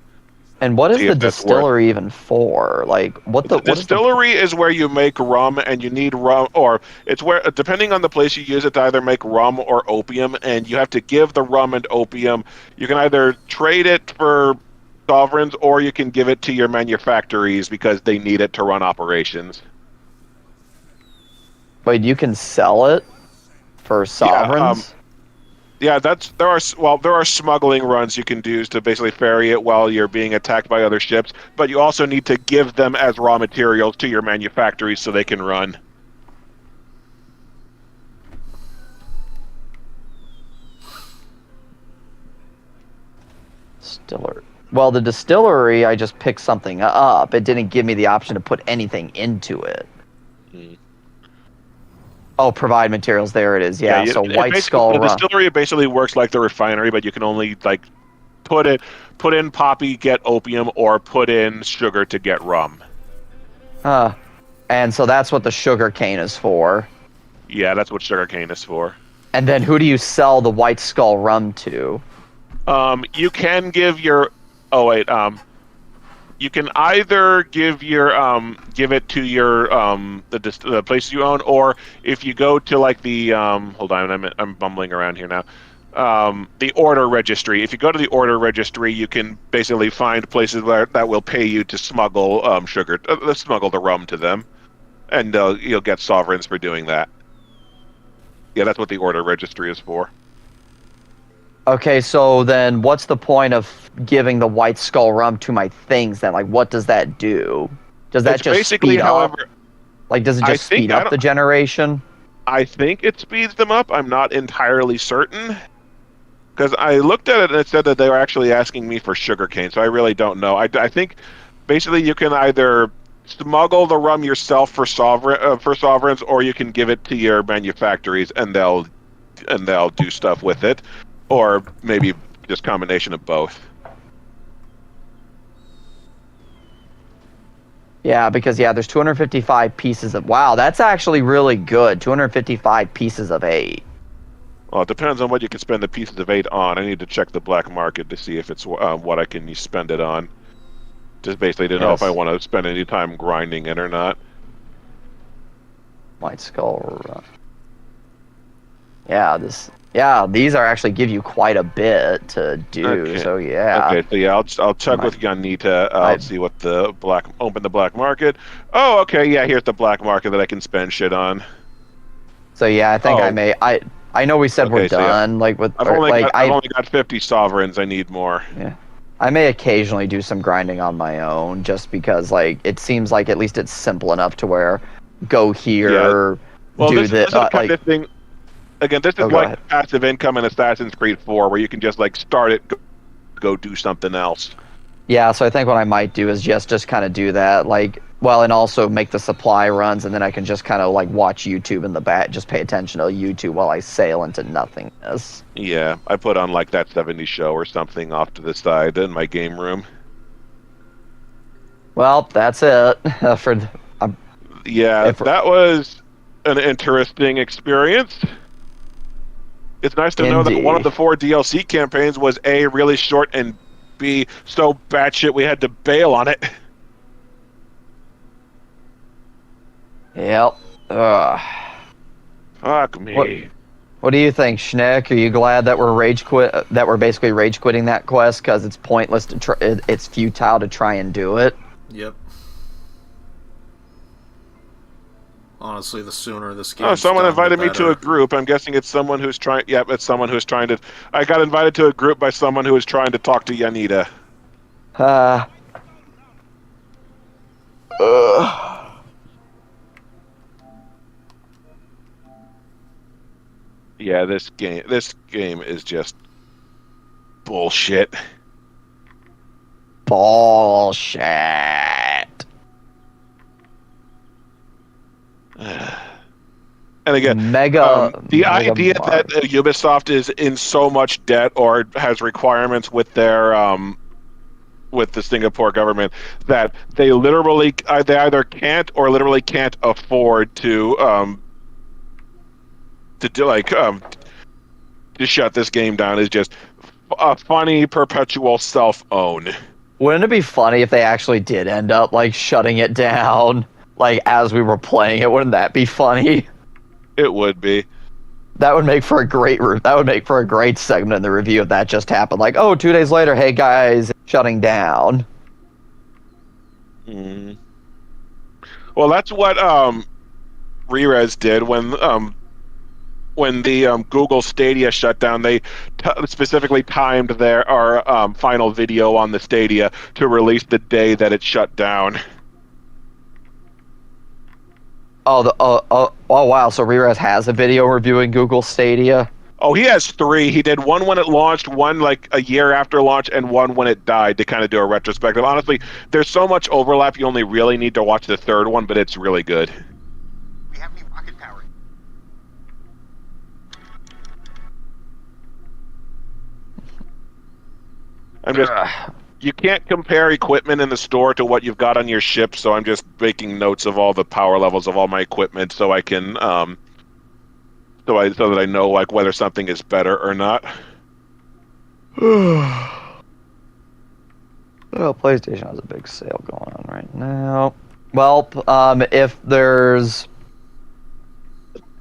Speaker 1: And what is
Speaker 2: See
Speaker 1: the
Speaker 2: if that's
Speaker 1: distillery even for? Like, what the
Speaker 2: The distillery is where you make rum, and you need rum, or it's where, depending on the place you use it, to either make rum or opium, and you have to give the rum and opium. You can either trade it for sovereigns, or you can give it to your manufactories because they need it to run operations.
Speaker 1: Wait, you can sell it for sovereigns?
Speaker 2: Yeah, there are smuggling runs you can do to basically ferry it while you're being attacked by other ships, but you also need to give them as raw materials to your manufactories so they can run.
Speaker 1: Distillery. Well, the distillery, I just picked something up. It didn't give me the option to put anything into it. Oh, provide materials. There it is. Yeah, so White Skull
Speaker 2: The
Speaker 1: Rum.
Speaker 2: distillery basically works like the refinery, but you can only like put in poppy, get opium, or put in sugar to get rum.
Speaker 1: And so that's what the sugar cane is for.
Speaker 2: Yeah, that's what sugarcane is for.
Speaker 1: And then who do you sell the White Skull Rum to?
Speaker 2: You can give your. Oh wait. You can either give it to your the places you own, or if you go to like the hold on, I'm bumbling around here now. The order registry. If you go to the order registry, you can basically find places that will pay you to smuggle smuggle the rum to them, and you'll get sovereigns for doing that. Yeah, that's what the order registry is for.
Speaker 1: Okay, so then what's the point of giving the White Skull Rum to my things then? Like, what does that do? Does that just speed up? Like, does it just speed up the generation?
Speaker 2: I think it speeds them up. I'm not entirely certain. Because I looked at it and it said that they were actually asking me for sugarcane, so I really don't know. I think basically you can either smuggle the rum yourself for sovereigns, or you can give it to your manufactories and they'll do stuff with it. Or maybe just combination of both.
Speaker 1: Yeah, because there's 255 pieces of. Wow, that's actually really good. 255 pieces of 8.
Speaker 2: Well, it depends on what you can spend the pieces of 8 on. I need to check the black market to see if it's what I can spend it on. Just basically to know if I want to spend any time grinding it or not.
Speaker 1: White Skull Rum. Yeah, these are actually give you quite a bit to do.
Speaker 2: Okay.
Speaker 1: So yeah.
Speaker 2: Okay, so yeah, I'll check with Yanita. I'll see what open the black market. Oh, okay, yeah, here's the black market that I can spend shit on.
Speaker 1: So yeah, I think I know we said we're done. Like with
Speaker 2: I've only got 50 sovereigns. I need more.
Speaker 1: Yeah. I may occasionally do some grinding on my own, just because like it seems like at least it's simple enough to where go here,
Speaker 2: well,
Speaker 1: do
Speaker 2: this is the kind of thing. Again, this is like passive income in Assassin's Creed 4, where you can just like start it, go do something else.
Speaker 1: Yeah, so I think what I might do is just kind of do that, like, well, and also make the supply runs, and then I can just kind of like watch YouTube in the back, just pay attention to YouTube while I sail into nothingness.
Speaker 2: Yeah, I put on like that 70s show or something off to the side in my game room.
Speaker 1: Well, that's it for.
Speaker 2: That was an interesting experience. It's nice to know that one of the 4 DLC campaigns was A, really short, and B, so batshit we had to bail on it.
Speaker 1: Yep.
Speaker 2: Fuck me.
Speaker 1: What do you think, Schnick? Are you glad that we're basically rage quitting that quest because it's pointless to try, it's futile to try and do it?
Speaker 3: Yep. Honestly, the sooner this game.
Speaker 2: Oh, someone invited me to a group. I'm guessing it's someone who's trying. Yep, it's someone who's trying to. I got invited to a group by someone who was trying to talk to Yanita. Yeah, this game is just bullshit.
Speaker 1: Bullshit.
Speaker 2: And again, the idea that Ubisoft is in so much debt or has requirements with their with the Singapore government that they literally they either can't or literally can't afford to do to shut this game down is just a funny perpetual self-own.
Speaker 1: Wouldn't it be funny if they actually did end up like shutting it down, like as we were playing it? Wouldn't that be funny?
Speaker 2: It would be.
Speaker 1: That would make for a great segment in the review if that just happened. Like, oh, 2 days later, hey guys, it's shutting down.
Speaker 2: Mm. Well, that's what Rerez did when the Google Stadia shut down. They specifically timed their final video on the Stadia to release the day that it shut down.
Speaker 1: Oh wow! So Rerez has a video reviewing Google Stadia.
Speaker 2: Oh, he has 3. He did one when it launched, one like a year after launch, and one when it died to kind of do a retrospective. Honestly, there's so much overlap. You only really need to watch the 3rd one, but it's really good.
Speaker 6: We have any rocket power.
Speaker 2: You can't compare equipment in the store to what you've got on your ship, so I'm just making notes of all the power levels of all my equipment so I can so that I know like whether something is better or not.
Speaker 1: Well, PlayStation has a big sale going on right now. Well, if there's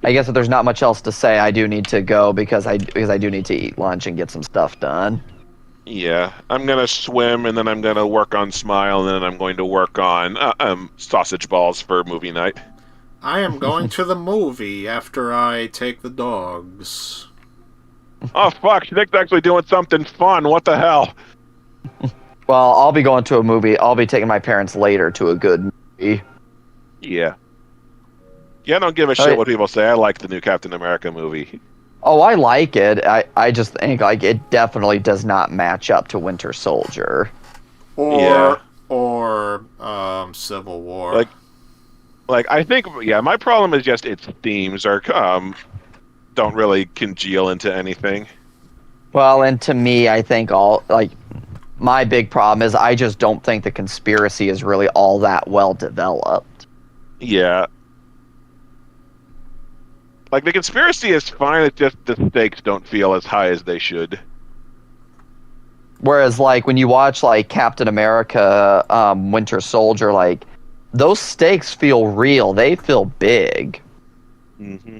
Speaker 1: not much else to say, I do need to go because I do need to eat lunch and get some stuff done.
Speaker 2: Yeah, I'm gonna swim and then I'm gonna work on Smile and then I'm going to work on sausage balls for movie night.
Speaker 3: I am going to the movie after I take the dogs.
Speaker 2: Oh fuck, Nick's actually doing something fun. What the hell?
Speaker 1: Well, I'll be going to a movie. I'll be taking my parents later to a good movie.
Speaker 2: Yeah. Yeah, I don't give a shit what people say. I like the new Captain America movie.
Speaker 1: Oh, I like it. I just think like it definitely does not match up to Winter Soldier.
Speaker 3: Or Civil War.
Speaker 2: Like I think my problem is just its themes are don't really congeal into anything.
Speaker 1: Well, and to me, I think my big problem is I just don't think the conspiracy is really all that well developed.
Speaker 2: Yeah. Like, the conspiracy is fine, it's just the stakes don't feel as high as they should.
Speaker 1: Whereas, like, when you watch, like, Captain America, Winter Soldier, like, those stakes feel real. They feel big.
Speaker 2: Mm-hmm.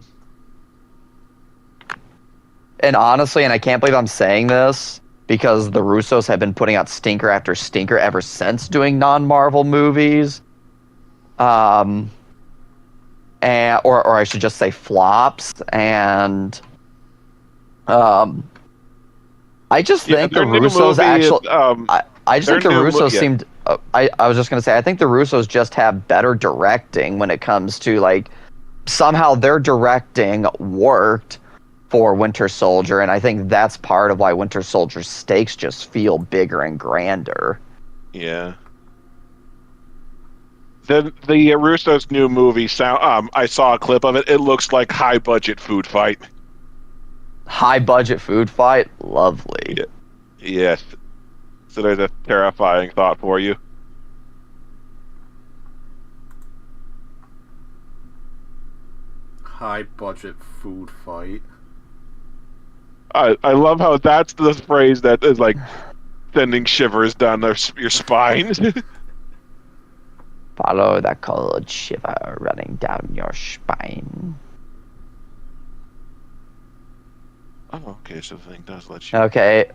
Speaker 1: And honestly, and I can't believe I'm saying this, because the Russos have been putting out stinker after stinker ever since doing non-Marvel movies. Or I should just say flops, and I just think the Russos actually. I just think the Russos seemed. I was just gonna say I think the Russos just have better directing when it comes to like somehow their directing worked for Winter Soldier, and I think that's part of why Winter Soldier's stakes just feel bigger and grander.
Speaker 2: Yeah. The Russo's new movie I saw a clip of it. It looks like high budget food fight.
Speaker 1: High budget food fight, lovely.
Speaker 2: Yeah. Yes. So there's a terrifying thought for you.
Speaker 3: High budget food fight.
Speaker 2: I love how that's the phrase that is like sending shivers down your spine.
Speaker 1: Follow that cold shiver running down your spine.
Speaker 2: Oh, okay, so the thing does let you.
Speaker 1: Okay.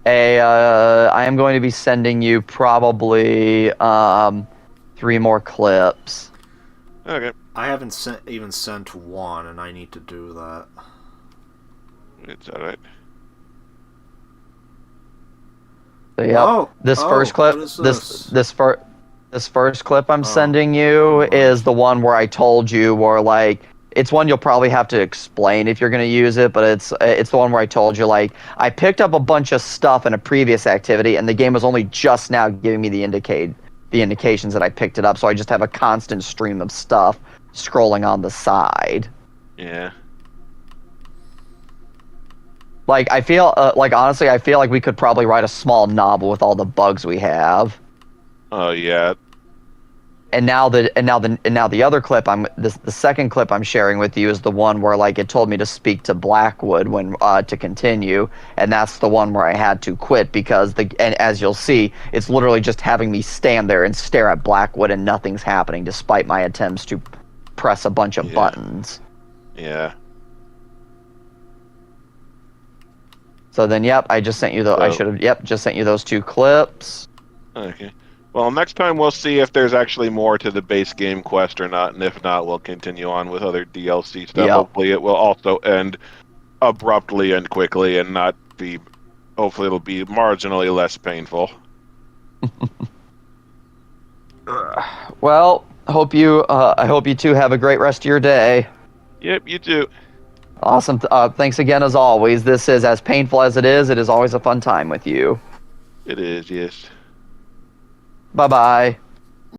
Speaker 1: I am going to be sending you probably 3 more clips.
Speaker 2: Okay,
Speaker 3: I haven't even sent one, and I need to do that.
Speaker 2: it's alright.
Speaker 1: So, yep.
Speaker 3: Oh,
Speaker 1: This first clip,
Speaker 3: what is
Speaker 1: this first clip I'm
Speaker 3: Oh.
Speaker 1: sending you
Speaker 3: Alright.
Speaker 1: is the one where I told you, where like it's one you'll probably have to explain if you're gonna use it, but it's the one where I told you like I picked up a bunch of stuff in a previous activity, and the game was only just now giving me the indications that I picked it up, so I just have a constant stream of stuff scrolling on the side.
Speaker 2: Yeah.
Speaker 1: Like I feel like honestly, I feel like we could probably write a small novel with all the bugs we have.
Speaker 2: Oh yeah.
Speaker 1: And now the other clip the second clip I'm sharing with you is the one where like it told me to speak to Blackwood when to continue, and that's the one where I had to quit because and as you'll see, it's literally just having me stand there and stare at Blackwood and nothing's happening despite my attempts to press a bunch of buttons.
Speaker 2: Yeah.
Speaker 1: So then, yep, I just sent you I should have just sent you those 2 clips.
Speaker 2: Okay. Well, next time we'll see if there's actually more to the base game quest or not, and if not, we'll continue on with other DLC stuff.
Speaker 1: Yep.
Speaker 2: Hopefully it will also end abruptly and quickly and not be... Hopefully it'll be marginally less painful.
Speaker 1: Well, I hope you two have a great rest of your day.
Speaker 2: Yep, you too.
Speaker 1: Awesome. Thanks again as always. This is as painful as it is always a fun time with you.
Speaker 2: It is, yes.
Speaker 1: Bye-bye.